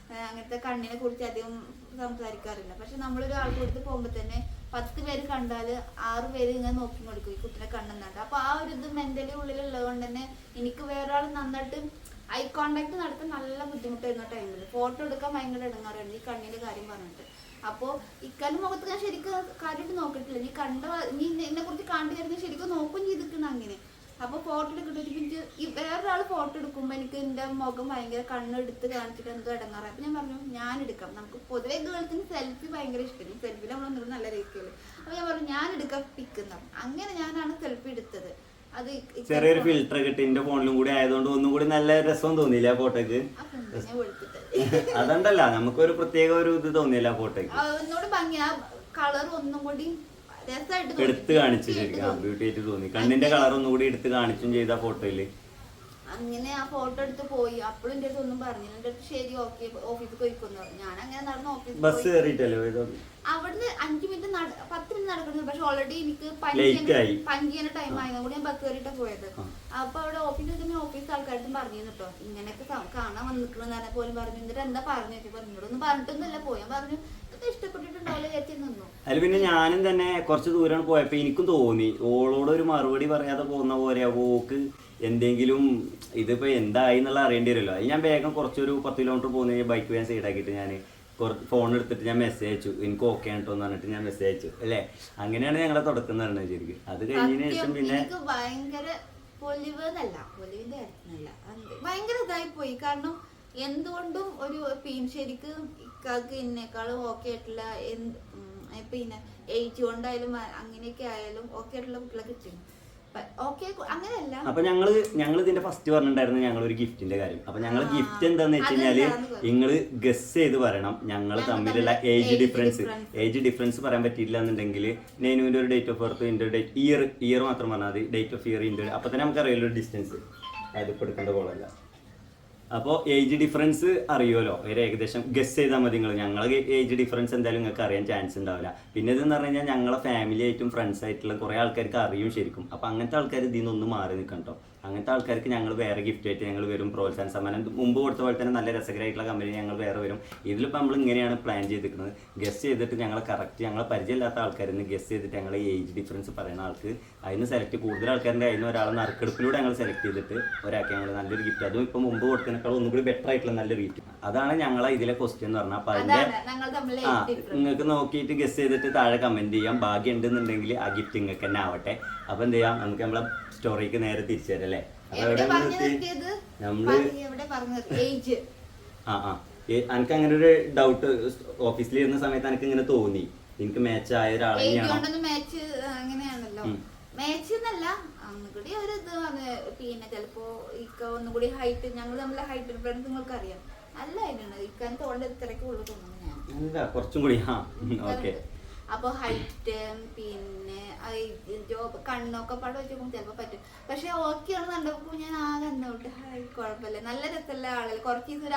അങ്ങനത്തെ കണ്ണിനെ കുറിച്ച് അധികം സംസാരിക്കാറില്ല. പക്ഷെ നമ്മളൊരു ആൾക്ക് കൊടുത്ത് പോകുമ്പോൾ തന്നെ 10 പേര് കണ്ടാൽ 6 പേര് ഇങ്ങനെ നോക്കി കൊടുക്കും ഈ കുട്ടിനെ കണ്ണെന്നാണ്ട്. അപ്പൊ ആ ഒരു ഇത് മെന്റലി ഉള്ളിലുള്ളത് കൊണ്ട് തന്നെ എനിക്ക് വേറൊരാൾ നന്നായിട്ട് ഐ കോണ്ടാക്ട് നടത്താൻ നല്ല ബുദ്ധിമുട്ടായിരുന്നു ടൈമിൽ. ഫോട്ടോ എടുക്കാൻ ഭയങ്കര ഇടങ്ങാറായിരുന്നു ഈ കണ്ണിന്റെ കാര്യം പറഞ്ഞിട്ട്. അപ്പോൾ ഇക്കാലും മുഖത്ത് ഞാൻ ശരിക്കും കാര്യമായിട്ട് നോക്കിയിട്ടില്ല. നീ എന്നെ കുറിച്ച് കണ്ടു തരുന്നത് ശരിക്കും നോക്കും ചെയ്തിട്ടുണ്ട് അങ്ങനെ. അപ്പോൾ ഫോട്ടോ എടുക്കട്ടെ വേറൊരാൾ ഫോട്ടോ നോക്കുമ്പോ എനിക്ക് എന്റെ മുഖം ഭയങ്കര കണ്ണെടുത്ത് കാണിച്ചിട്ട് എന്തോ ഇടങ്ങാറായി. അപ്പൊ ഞാൻ പറഞ്ഞു ഞാൻ എടുക്കാം, നമുക്ക് പൊതുവെ ഗേൾസിന് സെൽഫി ഭയങ്കര ഇഷ്ടം, സെൽഫിയിൽ നമ്മളൊന്നും നല്ല രീതിക്കുള്ളൂ. അപ്പൊ ഞാൻ പറഞ്ഞു ഞാൻ എടുക്കാം പിക്കുന്ന. അങ്ങനെ ഞാനാണ് സെൽഫി എടുത്തത്. അത് ചെറിയൊരു ഫിൽറ്റർ കിട്ടി എന്റെ ഫോണിലും കൂടി ആയതുകൊണ്ട് ഒന്നും കൂടി നല്ല രസം തോന്നിയില്ല ഫോട്ടോക്ക്. അതുകൊണ്ടല്ല നമുക്കൊരു പ്രത്യേക ഒരു ഇത് തോന്നിയില്ല ഫോട്ടോക്ക്. ഒന്നുകൂടി ഭംഗി, ആ കളർ ഒന്നും കൂടി രസമായിട്ട് എടുത്ത് കാണിച്ചു, ശരിക്കും ബ്യൂട്ടി ആയിട്ട് തോന്നി. കണ്ണിന്റെ കളർ ഒന്നും കൂടി എടുത്ത് കാണിച്ചും ചെയ്ത ഫോട്ടോയില്. അങ്ങനെ ആ ഫോട്ടോ എടുത്ത് പോയി. അപ്പോഴും എന്റെ അടുത്ത് ഒന്നും പറഞ്ഞില്ല. എന്റെ അടുത്ത് ശരി ഓക്കെ ഓഫീസിൽ പോയിക്കൊന്നു പറഞ്ഞു. ഞാൻ അങ്ങനെ നടന്ന് ഓഫീസിൽ ബസ് കയറിയിട്ടല്ലോ അവിടുന്ന് 5 മിനിറ്റ് 10 മിനിറ്റ് നടക്കുന്നത്. പക്ഷെ ഓൾറെഡി എനിക്ക് പഞ്ചിയുടെ ടൈം ആയതുകൊണ്ട് ഞാൻ ബസ് കയറിയിട്ടാ പോയത്. അപ്പൊ അവിടെ ഓഫീസിൽ ഓഫീസ് ആൾക്കാരും പറഞ്ഞിരുന്നു കേട്ടോ, ഇങ്ങനെയൊക്കെ കാണാൻ വന്നിക്കണെന്ന് പോലും പറഞ്ഞു. എന്നിട്ട് എന്താ പറഞ്ഞു പറഞ്ഞോടൊന്നും പറഞ്ഞിട്ടൊന്നുമല്ല പോയി. ഞാൻ പറഞ്ഞു ഇഷ്ടപ്പെട്ടിട്ടുണ്ടാവില്ല ചേച്ചി നിന്നു. അതിൽ പിന്നെ ഞാനും തന്നെ കുറച്ച് ദൂരം പോയപ്പോ എനിക്കും തോന്നി ഓളോട് ഒരു മറുപടി പറയാതെ പോകുന്ന പോലെ ഓക്ക് എന്തെങ്കിലും ഇതിപ്പോ എന്തായി എന്നുള്ള അറിയേണ്ടി വരുമല്ലോ. അത് ഞാൻ വേഗം കുറച്ചൊരു 10 കിലോമീറ്റർ പോകുന്ന ബൈക്ക് വേഗം സൈഡാക്കിയിട്ട് ഞാൻ ഫോൺ എടുത്തിട്ട് ഞാൻ മെസ്സേജ് അയച്ചു, എനിക്ക് ഓക്കെ ആട്ടോ എന്ന് പറഞ്ഞിട്ട് ഞാൻ മെസ്സേജ് അയച്ചു അല്ലേ. അങ്ങനെയാണ് ഞങ്ങളെ തുടക്കം എന്ന് പറഞ്ഞത് ശരിക്കും. അത് കഴിഞ്ഞതിന് ശേഷം പിന്നെ ഭയങ്കര പൊലിവിന്റെ ഭയങ്കര ഇതായി പോയി. കാരണം എന്തുകൊണ്ടും ഒരു ശരിക്കും ഇക്കാക്ക് എന്നെക്കാളും ഓക്കെ ആയിട്ടുള്ള പിന്നെ ഏജ് കൊണ്ടായാലും അങ്ങനെയൊക്കെ ആയാലും ഓക്കെ ആയിട്ടുള്ള കുട്ടികളെ കിട്ടും. അങ്ങനെയല്ല. അപ്പൊ ഞങ്ങൾ ഇതിന്റെ ഫസ്റ്റ് പറഞ്ഞിട്ടുണ്ടായിരുന്നു ഞങ്ങൾ ഒരു ഗിഫ്റ്റിന്റെ കാര്യം. അപ്പൊ ഞങ്ങൾ ഗിഫ്റ്റ് എന്താന്ന് വെച്ച് കഴിഞ്ഞാല് നിങ്ങള് ഗസ് ചെയ്ത് പറയണം. ഞങ്ങൾ തമ്മിലുള്ള ഏജ് ഡിഫറൻസ് പറയാൻ പറ്റിയില്ല എന്നുണ്ടെങ്കിൽ നെയ്നുവിന്റെ ഒരു ഡേറ്റ് ഓഫ് ബർത്ത്, ഇന്റെ ഡേറ്റ് ഇയർ മാത്രം പറഞ്ഞാൽ മതി. ഡേറ്റ് ഓഫ് ഇയർ ഇന്റെ അപ്പൊ തന്നെ നമുക്ക് അറിയാലോ ഡിസ്റ്റൻസ്. അതിപ്പോ എടുക്കേണ്ട പോലല്ല. അപ്പോൾ ഏജ് ഡിഫറൻസ് അറിയുമല്ലോ, ഒരു ഏകദേശം ഗസ് ചെയ്താൽ മതി നിങ്ങൾ. ഞങ്ങൾ ഏജ് ഡിഫറൻസ് എന്തായാലും നിങ്ങൾക്ക് അറിയാൻ ചാൻസ് ഉണ്ടാവില്ല. പിന്നെ ഇതെന്ന് പറഞ്ഞു കഴിഞ്ഞാൽ ഞങ്ങളെ ഫാമിലി ആയിട്ടും ഫ്രണ്ട്സ് ആയിട്ടുള്ള കുറേ ആൾക്കാർക്ക് അറിയും ശരിക്കും. അപ്പോൾ അങ്ങനത്തെ ആൾക്കാർ ഇതിൽ നിന്നൊന്ന് മാറി നിൽക്കണം കേട്ടോ. അങ്ങനത്തെ ആൾക്കാർക്ക് ഞങ്ങൾ വേറെ ഗിഫ്റ്റ് ആയിട്ട് ഞങ്ങൾ വരും. പ്രോത്സാഹന സമ്മാനം മുമ്പ് കൊടുത്ത പോലെ തന്നെ നല്ല രസകരമായിട്ടുള്ള കമ്പനി ഞങ്ങൾ വേറെ വരും. ഇതിലിപ്പോൾ നമ്മൾ ഇങ്ങനെയാണ് പ്ലാൻ ചെയ്തിരിക്കുന്നത്. ഗസ് ചെയ്തിട്ട് ഞങ്ങളെ കറക്റ്റ് ഞങ്ങളെ പരിചയമില്ലാത്ത ആൾക്കാരിൽ നിന്ന് ഗസ് ചെയ്തിട്ട് ഞങ്ങളെ ഏജ് ഡിഫറൻസ് പറയുന്ന ആൾക്ക് അതിന് സെലക്ട് കൂടുതൽ ആൾക്കാരുടെ അതിന് ഒരാളെ നറുക്കെടുപ്പിലൂടെ ഞങ്ങൾ സെലക്ട് ചെയ്തിട്ട് ഒരാൾക്ക് ഞങ്ങൾ നല്ലൊരു ഗിഫ്റ്റ്, അതും ഇപ്പോൾ മുമ്പ് കൊടുത്തതിനേക്കാൾ ഒന്നും കൂടി ബെറ്റർ ആയിട്ടുള്ള നല്ലൊരു ഗിഫ്റ്റ്. അതാണ് ഞങ്ങളെ ഇതിലെ ക്വസ്റ്റ്യൻ എന്ന് പറഞ്ഞാൽ. അപ്പോൾ അതിൻ്റെ നിങ്ങൾക്ക് നോക്കിയിട്ട് ഗസ് ചെയ്തിട്ട് താഴെ കമൻറ്റ് ചെയ്യാം. ഭാഗ്യം ഉണ്ടെന്നുണ്ടെങ്കിൽ ആ ഗിഫ്റ്റ് നിങ്ങൾക്ക് തന്നെ ആവട്ടെ. അപ്പോൾ എന്ത് ചെയ്യാം, നമുക്ക് നമ്മളെ സ്റ്റോറിക്ക് നേരെ തിരിച്ചു തരാം അല്ലേ. എനിക്ക് അങ്ങനെ ഒരു ഡൗട്ട് ഓഫീസിൽ ഇരുന്ന സമയത്ത് എനിക്ക് ഇങ്ങനെ തോന്നി, എനിക്ക് മാച്ച് ആയ ഒരാളെ മാച്ച് എന്നല്ല ഒന്നുകൂടി ഒരു ഇത് പിന്നെ ചിലപ്പോ ഇക്ക ഒന്നുകൂടി ഹൈറ്റ്, ഞങ്ങൾ തമ്മിലെ ഹൈറ്റ് ഡിഫറൻസ് നിങ്ങൾക്ക് അറിയാം. നല്ല ഹൈറ്റ് ഇക്കാൻ തോണ്ട ഇത്രയ്ക്ക് ഉള്ളു തോന്നുന്നു ഞാൻ കുറച്ചും കൂടി. അപ്പൊ ഹൈറ്റ് പിന്നെ ജോബ് കണ്ണൊക്കെ പാടെ വെച്ച് നോക്കുമ്പോൾ ചിലപ്പോ പറ്റും. പക്ഷെ ഓക്കെ ആണ് കണ്ടപ്പോ ഞാൻ ആകെ എന്നോട്ട് കുഴപ്പമില്ല, നല്ല രസമുള്ള ആളുകൾ. കുറച്ച് ദിവസം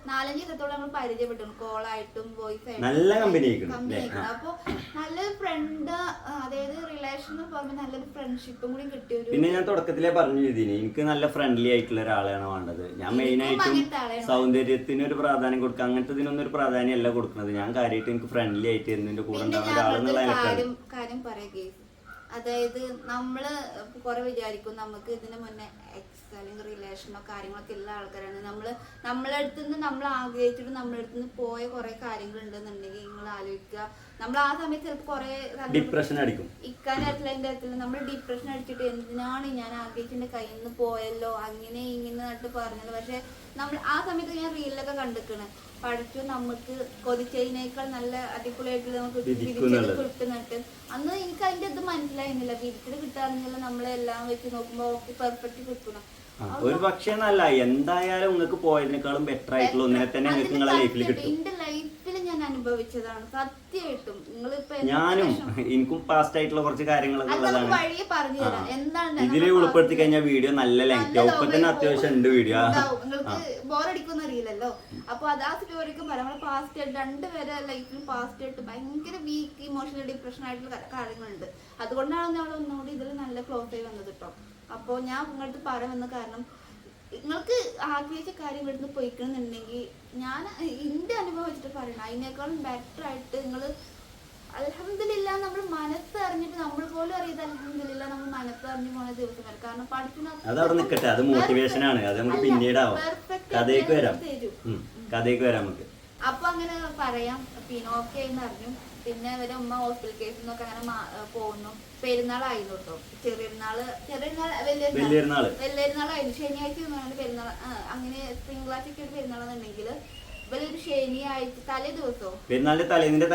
4-5 ദിവസത്തോളം നമ്മൾ പരിചയപ്പെട്ടു, കോളായിട്ടും വോയിസ് ആയിട്ടും നല്ല കമ്പനി. അപ്പൊ നല്ലൊരു ഫ്രണ്ട്, അതായത് റിലേഷൻ പോകുമ്പോ നല്ലൊരു ഫ്രണ്ട്ഷിപ്പും കൂടി കിട്ടിയ ഒരു. പിന്നെ ഞാൻ തുടക്കത്തിലേ പറഞ്ഞു ചെയ്തിന് എനിക്ക് നല്ല ഫ്രണ്ട്ലി ആയിട്ടുള്ള ഒരാളെയാണ് വേണ്ടത്. ഞാൻ മെയിൻ ആയിട്ടും സൗന്ദര്യത്തിന് ഒരു പ്രാധാന്യം കൊടുക്കുക, അങ്ങനത്തെ ഇതിനൊന്നും ഒരു പ്രാധാന്യം അല്ല കൊടുക്കുന്നത്. ഞാൻ കാര്യമായിട്ട് എനിക്ക് ഫ്രണ്ട്ലി ആയിട്ട് എന്റെ കൂടെ ഉണ്ടാവുന്ന ഒരാളെന്നുള്ള കാര്യം പറയുക. അതായത് നമ്മള് കുറെ വിചാരിക്കും നമുക്ക് ഇതിന് മുന്നേ എക്സ് അല്ലെങ്കിൽ റിലേഷനോ കാര്യങ്ങളൊക്കെ ഉള്ള ആൾക്കാരാണ്. നമ്മളെ അടുത്തുനിന്ന് നമ്മൾ ആഗ്രഹിച്ചിട്ട് നമ്മളെ അടുത്തുനിന്ന് പോയ കുറെ കാര്യങ്ങൾ ഉണ്ടെന്നുണ്ടെങ്കിൽ നിങ്ങൾ ആലോചിക്കുക, നമ്മൾ ആ സമയത്ത് ചിലപ്പോൾ കുറെ ഡിപ്രഷൻ അടിക്കും. ഇക്കാര്യത്തില് എന്റെ അടുത്ത് നമ്മൾ ഡിപ്രഷൻ അടിച്ചിട്ട് എന്തിനാണ് ഞാൻ ആഗ്രഹിച്ചെന്റെ കയ്യിൽ നിന്ന് പോയല്ലോ അങ്ങനെ ഇങ്ങനെ നട്ട് പറഞ്ഞത്. പക്ഷെ നമ്മൾ ആ സമയത്ത് ഞാൻ റീലിലൊക്കെ കണ്ടിരിക്കണ്, പഠിച്ചു നമുക്ക് കൊതിച്ചതിനേക്കാൾ നല്ല അടിപൊളിയായിട്ട് നമുക്ക് വിരിച്ചത് കിട്ടുന്നിട്ട്. അന്ന് എനിക്ക് അതിന്റെ ഇത് മനസ്സിലായിരുന്നില്ല, വിരിച്ചത് കിട്ടാറുന്നില്ല. നമ്മളെല്ലാം വെച്ച് നോക്കുമ്പോ പെർഫെക്റ്റ് കിട്ടണം. ഒരു പക്ഷേ നല്ല എന്തായാലും നിങ്ങൾക്ക് പോയതിനേക്കാളും ബെറ്റർ ആയിട്ടുള്ള ഒന്നിനെ തന്നെ നിങ്ങൾക്ക് നിങ്ങളെ ലൈഫിൽ കിട്ടും. എന്റെ ലൈഫിൽ ഞാൻ അനുഭവിച്ചതാണ് സത്യമായിട്ടും. ഞാനും എനിക്കും പാസ്റ്റ് ആയിട്ടുള്ള കുറച്ച് കാര്യങ്ങളൊക്കെ ഉള്ളതാണ്. വഴിയെ പറഞ്ഞു തരാം എന്താണ് ഇതില് ഉൾപ്പെടുത്തി കഴിഞ്ഞാൽ വീഡിയോ നല്ല ലെങ്ത് ആവും. ഇപ്പൊ തന്നെ അത്യാവശ്യം ഉണ്ട് വീഡിയോ. നിങ്ങൾക്ക് ബോറടിക്കൊന്നും അറിയില്ലല്ലോ. അപ്പൊ അത് ആ സ്റ്റോറിക്കും പറയാം. നമ്മളെ പാസ്റ്റ് ആയിട്ട് 2 പേരെ ലൈഫിൽ പാസ്റ്റ് ആയിട്ട് ഭയങ്കര വീക്ക് ഇമോഷണൽ ഡിപ്രഷൻ ആയിട്ടുള്ള കാര്യങ്ങളുണ്ട്. അതുകൊണ്ടാണ് നമ്മൾ ഒന്നുകൂടി ഇതിൽ നല്ല ക്ലോസ് ആയി വന്നത് കേട്ടോ. അപ്പൊ ഞാൻ നിങ്ങളുടെ പറയുന്ന കാരണം നിങ്ങൾക്ക് ആഗ്രഹിച്ച കാര്യം ഇവിടുന്ന് പോയിക്കണമെന്നുണ്ടെങ്കിൽ ഞാൻ എന്റെ അനുഭവം വെച്ചിട്ട് പറയണം, അതിനേക്കാളും ബെറ്റർ ആയിട്ട് നിങ്ങൾ അൽഹംദുലില്ലാ നമ്മൾ മനസ്സറിഞ്ഞിട്ട് നമ്മൾ പോലും അറിയാതെ അൽഹംദുലില്ലാ നമ്മൾ മനസ്സറിഞ്ഞു പോണ ദിവസം വരും. കാരണം പഠിക്കുന്ന അത് മോട്ടിവേഷൻ ആണ്. അത് നമുക്ക് പിന്നീടാവും, കഥയ്ക്ക് വരാം നമുക്ക്. അപ്പൊ അങ്ങനെ പറയാം. പിന്നെ ഓക്കെ എന്ന് അറിഞ്ഞു. പിന്നെ ഇവരെ ഉമ്മ ഹോസ്പിറ്റൽ കേസിൽ നിന്നൊക്കെ അങ്ങനെ പോകുന്നു. പെരുന്നാളായിരുന്നു കേട്ടോ, വലിയൊരുന്നാളായിരുന്നു. ശനിയാഴ്ച പെരുന്നാൾ, അങ്ങനെ തിങ്കളാഴ്ചക്ക് ഒരു പെരുന്നാളെന്നുണ്ടെങ്കിൽ ഇവരൊരു ശനിയാഴ്ച തലേ ദിവസവും തലേന്ന്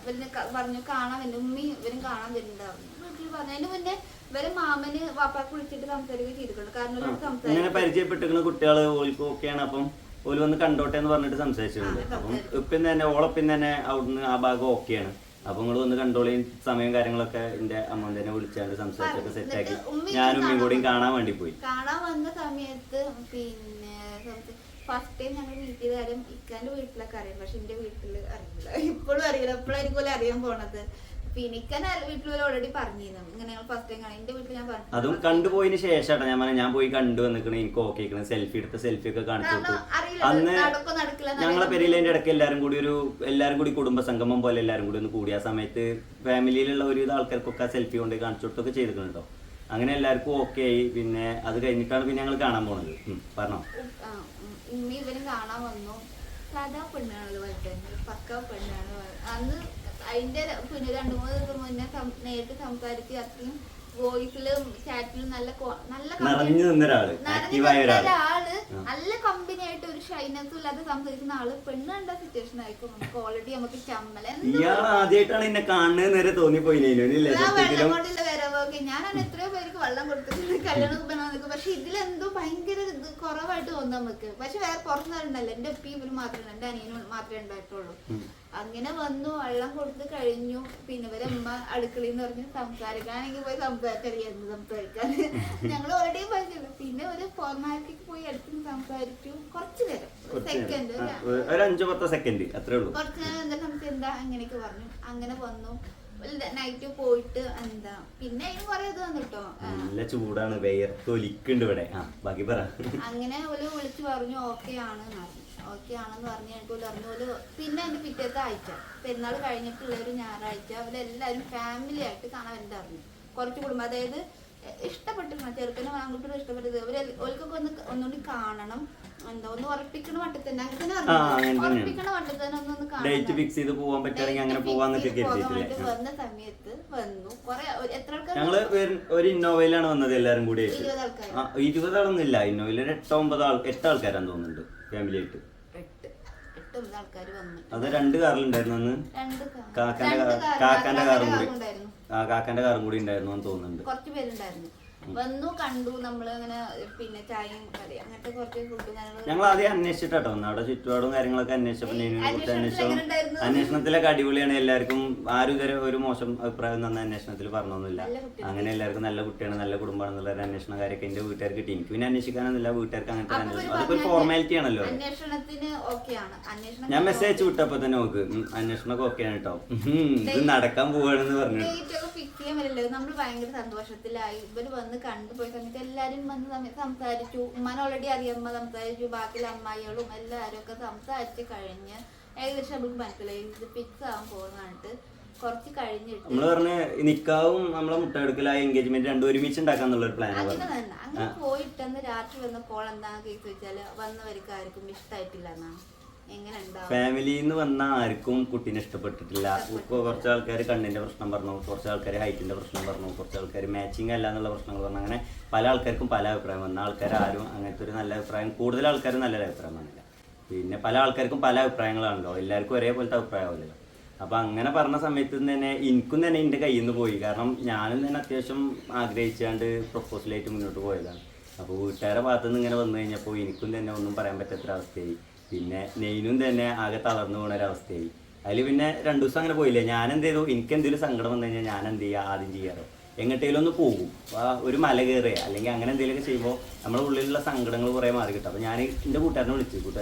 ഇവരിനെ പറഞ്ഞു കാണാൻ വരുന്നു, ഉമ്മി ഇവരും കാണാൻ വരുന്നുണ്ടായിരുന്നു. വീട്ടിൽ പറഞ്ഞു അതിന് മുന്നേ ഇവരെ മാമന് വാപ്പാക്ക് വിളിച്ചിട്ട് സംസാരിക്കുകയും ചെയ്തിട്ടുണ്ട്. കാരണം ഇങ്ങനെ പരിചയപ്പെട്ടിരിക്കുന്ന കുട്ടികള് ഓക്കെയാണ്, അപ്പം ഓല് വന്ന് കണ്ടോട്ടെ എന്ന് പറഞ്ഞിട്ട് സംസാരിച്ചിട്ടുണ്ട്. അപ്പം ഇപ്പം തന്നെ ഓളപ്പം തന്നെ അവിടുന്ന് ആ ഭാഗം ഓക്കെയാണ്. അപ്പൊ നിങ്ങൾ വന്ന് കണ്ടോളിയും സമയം കാര്യങ്ങളൊക്കെ എന്റെ അമ്മ തന്നെ വിളിച്ചാണ്ട് സംസാരിച്ചൊക്കെ സെറ്റാക്കി ഞാനും ഉമ്മയും കൂടിയും കാണാൻ വേണ്ടി പോയി. കാണാൻ വന്ന സമയത്ത് പിന്നെ ഫസ്റ്റ് ടൈം ഞങ്ങൾ മീറ്റ് ചെയ്ത കാര്യം ഇക്കാന്റെ വീട്ടിലൊക്കെ അറിയാം, പക്ഷെ എന്റെ വീട്ടില് അറിയില്ല, ഇപ്പോഴും അറിയില്ല. എപ്പോഴായിരിക്കും അറിയാൻ പോണത്. പിന്നെ ഇക്കാൻ വീട്ടിൽ ഓൾറെഡി പറഞ്ഞിരുന്നു ഇങ്ങനെ ഫസ്റ്റ് ടൈം കാണാൻ. എന്റെ വീട്ടിൽ ഞാൻ പറഞ്ഞു, അതും കണ്ടുപോയതിന് ശേഷം ഞാൻ പോയി കണ്ടു വന്നിക്കണേ, എനിക്ക് ഓക്കെ സെൽഫി എടുത്ത സെൽഫി ഒക്കെ കാണിച്ചു കൊടുത്തു. അന്ന് ഞങ്ങളെ പെരിയിലെ ഇടയ്ക്ക് എല്ലാരും കൂടി കുടുംബ സംഗമം പോലെ എല്ലാരും കൂടി ഒന്ന് കൂടി ആ സമയത്ത് ഫാമിലിയിലുള്ള ഒരുവിധ ആൾക്കാർക്കൊക്കെ സെൽഫി കൊണ്ട് കാണിച്ചു കൊടുത്തൊക്കെ ചെയ്തിട്ടുണ്ടോ. അങ്ങനെ എല്ലാവർക്കും ഓക്കെ ആയി. പിന്നെ അത് കഴിഞ്ഞിട്ടാണ് പിന്നെ ഞങ്ങൾ കാണാൻ പോണത്. പറഞ്ഞോ. ഉമ്മി ഇവരും കാണാൻ വന്നു. സാധാ പെണ്ണാണ് പോലത്തെ, പക്ക പെണ്ണാണ്. അന്ന് അതിന്റെ പിന്നെ 2-3 ദിവസം മുന്നേ നേരിട്ട് സംസാരിച്ച് അത്രയും വോയിസിലും ചാറ്റിലും നല്ല ഒരാള് നല്ല കമ്പനി ആയിട്ട് ഒരു ഷൈനസും ഇല്ലാതെ സംസാരിക്കുന്ന ആള് പെണ്ണ് കണ്ട സിറ്റുവേഷൻ ആയിരിക്കും. നമുക്ക് ഓൾറെഡി നമുക്ക് ആദ്യമായിട്ടാണ് എന്നെ കാണുന്നേരെ വെള്ളം കൊണ്ടില്ല വരവൊക്കെ. ഞാനാണ് എത്രയോ പേർക്ക് വെള്ളം കൊടുത്തിട്ടുണ്ട് കല്യാണം നിൽക്കും. പക്ഷെ ഇതിലെന്തോ ഭയങ്കര ഇത് കുറവായിട്ട് തോന്നുന്നു നമുക്ക്. പക്ഷെ വേറെ പുറത്തുനിന്നുണ്ടല്ലോ, എന്റെ ഒപ്പി ഇവര് മാത്രമല്ല, എന്റെ അനിയനും മാത്രമേ ഉണ്ടായിട്ടുള്ളൂ. അങ്ങനെ വന്നു, വെള്ളം കൊടുത്ത് കഴിഞ്ഞു. പിന്നെ ഇവരെ അമ്മ അടുക്കളയിൽ നിന്ന് പറഞ്ഞ് സംസാരിക്കാനെങ്കിൽ പോയി സംസാരിക്കാൻ ഞങ്ങൾ ഓൾറെഡി പറഞ്ഞില്ല. പിന്നെ ഒരു ഫോർമാലിറ്റിക്ക് പോയി അടുത്ത് സംസാരിച്ചു കുറച്ചു നേരം, സെക്കൻഡ്, ഒരു 5-10 സെക്കൻഡ് അത്രേ ഉള്ളൂ. കുറച്ചു നേരം എന്താ നമുക്ക് എന്താ അങ്ങനെയൊക്കെ പറഞ്ഞു. അങ്ങനെ വന്നു, നൈറ്റ് പോയിട്ട് എന്താ പിന്നെ അതിന് കുറെ ഇത് വന്നിട്ടോ, നല്ല ചൂടാണ്, തൊലിക്കുണ്ട് ഇവിടെ. ബാക്കി പറ. അങ്ങനെ ഓല് വിളിച്ചു പറഞ്ഞു ഓക്കെ ആണെന്ന് പറഞ്ഞു. എനിക്ക് പറഞ്ഞു പിന്നെ എന്റെ പിറ്റേത്തെ ആഴ്ച പെരുന്നാൾ കഴിഞ്ഞിട്ടുള്ള ഒരു ഞായറാഴ്ച അവരെല്ലാരും ഫാമിലി ആയിട്ട് കാണാൻ വരുന്നറിഞ്ഞു. കുറച്ച് കുടുംബം, അതായത് ഇഷ്ടപ്പെട്ടിരുന്നു ചെറുക്കനും ആൺകുട്ടികളും ഇഷ്ടപ്പെട്ടത്. ഓൽക്കൊക്കെ ഒന്നുകൂടി കാണണം, എന്താ ഒന്ന് ഉറപ്പിക്കണ മട്ടത്തന്നെ ഉറപ്പിക്കണ മട്ടത്തന്നെ ഒന്നൊന്ന് കാണാൻ വന്ന സമയത്ത് വന്നു. കൊറേ എത്ര ഞങ്ങള് ഒരു ഇന്നോവയിലാണ് വന്നത് എല്ലാരും കൂടി. 20 ആളൊന്നുമില്ല, ഇന്നോവയിൽ 8 ആൾക്കാരാന്ന് തോന്നുന്നുണ്ട് ഫാമിലി ആയിട്ട്. 8-9 ആൾക്കാർ വന്നു. അത് 2 കാറിലുണ്ടായിരുന്നു അന്ന്. കാക്കാന്റെ കാറും കൂടി ഉണ്ടായിരുന്നു എന്ന് തോന്നുന്നുണ്ട്. കുറച്ച് പേരുണ്ടായിരുന്നു. വന്നു കണ്ടു നമ്മള് അങ്ങനെ, പിന്നെ ചായയും കറി അങ്ങനത്തെ കുറച്ച് ഫുഡും കാര്യങ്ങളും ഞങ്ങൾ ആദ്യം അന്വേഷിച്ചിട്ടോ അവിടെ ചുറ്റുപാടും കാര്യങ്ങളൊക്കെ അന്വേഷിച്ചപ്പോൾ അന്വേഷണത്തിലൊക്കെ അടിപൊളിയാണ്. എല്ലാവർക്കും ആരും ഇതുവരെ ഒരു മോശം അഭിപ്രായം തന്ന അന്വേഷണത്തിൽ പറഞ്ഞൊന്നുമില്ല. അങ്ങനെ എല്ലാവർക്കും നല്ല കുട്ടിയാണ്, നല്ല കുടുംബമാണെന്നുള്ള ഒരു അന്വേഷണ കാര്യമൊക്കെ എന്റെ വീട്ടുകാർക്ക് കിട്ടി. എനിക്ക് പിന്നെ അന്വേഷിക്കാനൊന്നുമില്ല, വീട്ടുകാർക്ക് അങ്ങനത്തെ അന്വേഷണം അതൊക്കെ ഒരു ഫോർമാലിറ്റി ആണല്ലോ. ഞാൻ മെസ്സേജ് അയച്ചു വിട്ടപ്പോ തന്നെ നോക്ക് അന്വേഷണമൊക്കെ ഓക്കെയാണ് കേട്ടോ, ഇത് നടക്കാൻ പോവാണെന്ന് പറഞ്ഞു. നമ്മൾ ഭയങ്കര സന്തോഷത്തിലായി. ഇവര് വന്ന് കണ്ടുപോയ സമയത്ത് എല്ലാരും വന്ന് സംസാരിച്ചു. ഉമ്മാനെ ഓൾറെഡി അറിയാമ്മ സംസാരിച്ചു, ബാക്കിയുള്ള അമ്മായികളും എല്ലാരും ഒക്കെ സംസാരിച്ച് കഴിഞ്ഞ് ഏകദേശം നമുക്ക് മനസ്സിലായി ഇത് ഫിക്സ് ആവാൻ പോകുന്നതായിട്ട്. കുറച്ച് കഴിഞ്ഞിട്ട് നമ്മള് പറഞ്ഞ നിക്കാവും നമ്മളെ മുട്ടെടുക്കലായ എൻഗേജ്മെന്റ് രണ്ടും ഒരുമിച്ച് ഉണ്ടാക്കാന്നുള്ള ഒരു പ്ലാൻ. അങ്ങനെ പോയിട്ടെന്ന് രാത്രി വന്നപ്പോൾ എന്താന്ന് കേസ് വെച്ചാല് വന്നവർക്ക് ആർക്കും ഇഷ്ടമായിട്ടില്ല എന്നാണ്. ഫാമിലിന്ന് വന്ന ആർക്കും കുട്ടീനെ ഇഷ്ടപ്പെട്ടിട്ടില്ല. കുറച്ച് ആൾക്കാർ കണ്ണിന്റെ പ്രശ്നം പറഞ്ഞു, കുറച്ച് ആൾക്കാർ ഹൈറ്റിന്റെ പ്രശ്നം പറഞ്ഞു, കുറച്ച് ആൾക്കാർ മാച്ചിങ് അല്ല എന്നുള്ള പ്രശ്നങ്ങൾ പറഞ്ഞു. അങ്ങനെ പല ആൾക്കാർക്കും പല അഭിപ്രായം. വന്ന ആൾക്കാർ ആരും അങ്ങനത്തെ ഒരു നല്ല അഭിപ്രായം, കൂടുതൽ ആൾക്കാർ നല്ലൊരു അഭിപ്രായം വന്നില്ല. പിന്നെ പല ആൾക്കാർക്കും പല അഭിപ്രായങ്ങളാണല്ലോ, എല്ലാവർക്കും ഒരേപോലത്തെ അഭിപ്രായമാവില്ലല്ലോ. അപ്പൊ അങ്ങനെ പറഞ്ഞ സമയത്ത് തന്നെ എനിക്കും തന്നെ എന്റെ കയ്യിൽ നിന്ന് പോയി. കാരണം ഞാനും തന്നെ അത്യാവശ്യം ആഗ്രഹിച്ചാണ്ട് പ്രൊപ്പോസലായിട്ട് മുന്നോട്ട് പോയതാണ്. അപ്പോൾ വീട്ടുകാരുടെ ഭാഗത്തുനിന്ന് ഇങ്ങനെ വന്നു കഴിഞ്ഞപ്പോൾ എനിക്കും തന്നെ ഒന്നും പറയാൻ പറ്റാത്തൊരവസ്ഥയായി. പിന്നെ നെയ്നും തന്നെ ആകെ തളർന്നു പോകുന്ന ഒരവസ്ഥയായി. അതിൽ പിന്നെ 2 ദിവസം അങ്ങനെ പോയില്ലേ. ഞാൻ എന്ത് ചെയ്തു, എനിക്ക് എന്തെങ്കിലും സങ്കടം വന്നു കഴിഞ്ഞാൽ ഞാൻ എന്ത് ചെയ്യുക, ആദ്യം ചെയ്യാറോ എങ്ങോട്ടേലും ഒന്ന് പോകും, ഒരു മല കയറുക അല്ലെങ്കിൽ അങ്ങനെ എന്തെങ്കിലുമൊക്കെ ചെയ്യുമ്പോൾ നമ്മുടെ ഉള്ളിലുള്ള സങ്കടങ്ങൾ കുറേ മാറി കിട്ടും. അപ്പോൾ ഞാൻ എൻ്റെ കൂട്ടുകാരനെ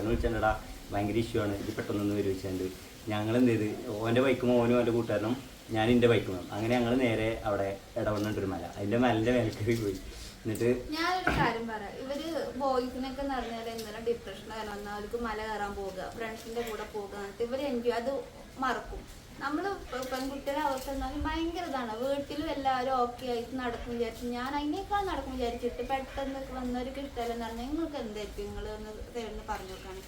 വിളിച്ചെടാ ഭയങ്കര ഇഷ്യൂ ആണ്, ഇത് പെട്ടെന്നൊന്ന് വരുവിച്ചുണ്ട്. ഞങ്ങൾ എന്ത് ചെയ്ത് ഓൻ്റെ ബൈക്കും ഓനും എൻ്റെ കൂട്ടുകാരനും ഞാൻ എൻ്റെ ബൈക്കും വേണം. അങ്ങനെ ഞങ്ങൾ നേരെ അവിടെ ഇടവണ്ണൊരു മല, അതിൻ്റെ മലൻ്റെ മേൽക്കറി പോയി. എന്നിട്ട് ഞാനൊരു കാര്യം പറയാം, ഇവര് ബോയ്സിനൊക്കെ പറഞ്ഞാൽ എന്തെങ്കിലും ഡിപ്രഷൻ വന്നാൽ അവർക്ക് മല കയറാൻ പോവുക, ഫ്രണ്ട്സിന്റെ കൂടെ പോകുക, ഇവർ എൻജോയ് അത് മറക്കും. നമ്മള് പെൺകുട്ടിയുടെ അവസ്ഥ എന്നാലും ഭയങ്കര ഇതാണ്. വീട്ടിലും എല്ലാവരും ഓക്കെ ആയിട്ട് നടക്കും വിചാരിച്ചു, ഞാൻ അതിനേക്കാൾ നടക്കും വിചാരിച്ചിട്ട് പെട്ടെന്ന് വന്നവർക്ക് ഇഷ്ടമല്ലെന്ന് പറഞ്ഞാൽ നിങ്ങൾക്ക് എന്തായിരിക്കും നിങ്ങൾ ഒന്ന് പറഞ്ഞു നോക്കാണ്.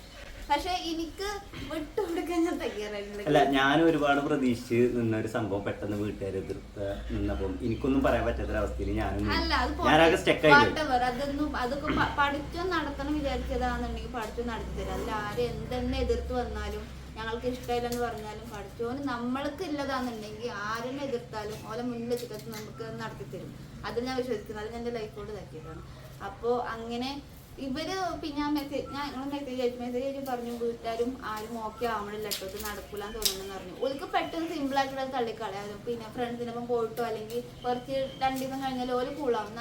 പക്ഷെ എനിക്ക് വിട്ടുകൊടുക്കാൻ ഞാൻ തയ്യാറായിട്ടില്ല. അല്ല, ഞാൻ ഒരുപാട് പ്രതീക്ഷിച്ച് നിന്ന ഒരു സംഭവം പെട്ടെന്ന് വീട്ടുകാർ എതിർത്ത് നിന്നപ്പം എനിക്കൊന്നും പറയാൻ പറ്റാത്തൊരവസ്ഥയിൽ ഞാനാകെ സ്റ്റെക്കായി. അതൊന്നും അതൊക്കെ പഠിച്ചോ നടത്തണം വിചാരിച്ചതാണെന്നുണ്ടെങ്കിൽ പഠിച്ചോ നടത്തി തരാം. അതിൽ ആരും എന്തെന്നെ എതിർത്ത് വന്നാലും ഞങ്ങൾക്ക് ഇഷ്ടമില്ലെന്ന് പറഞ്ഞാലും പഠിച്ചോന് നമ്മൾക്ക് ഇല്ലതാന്നുണ്ടെങ്കിൽ ആരെന്നെ എതിർത്താലും ഓലെ മുന്നിൽ വെച്ചിട്ട് നമുക്ക് നടത്തി തരും. അതിൽ ഞാൻ വിശ്വസിക്കുന്നത്. അത് എൻ്റെ ലൈഫോട് ഇതാക്കിയതാണ്. അപ്പോൾ അങ്ങനെ ഇവര് പിന്നെ മെസ്സേജ് അയച്ചു പറഞ്ഞു വീട്ടുകാരും ആരും ഓക്കെ ആവണില്ല കേട്ടോ, ഇത് നടക്കൂലെന്ന് തോന്നുന്നു പറഞ്ഞു. ഓൾക്ക് പെട്ടെന്ന് സിമ്പിൾ ആയിട്ട് തള്ളിക്കളയാലും പിന്നെ ഫ്രണ്ട്സിനൊപ്പം പോയിട്ടോ അല്ലെങ്കിൽ കുറച്ച് 2 ദിവസം കഴിഞ്ഞാൽ ഓല് കൂളാവും.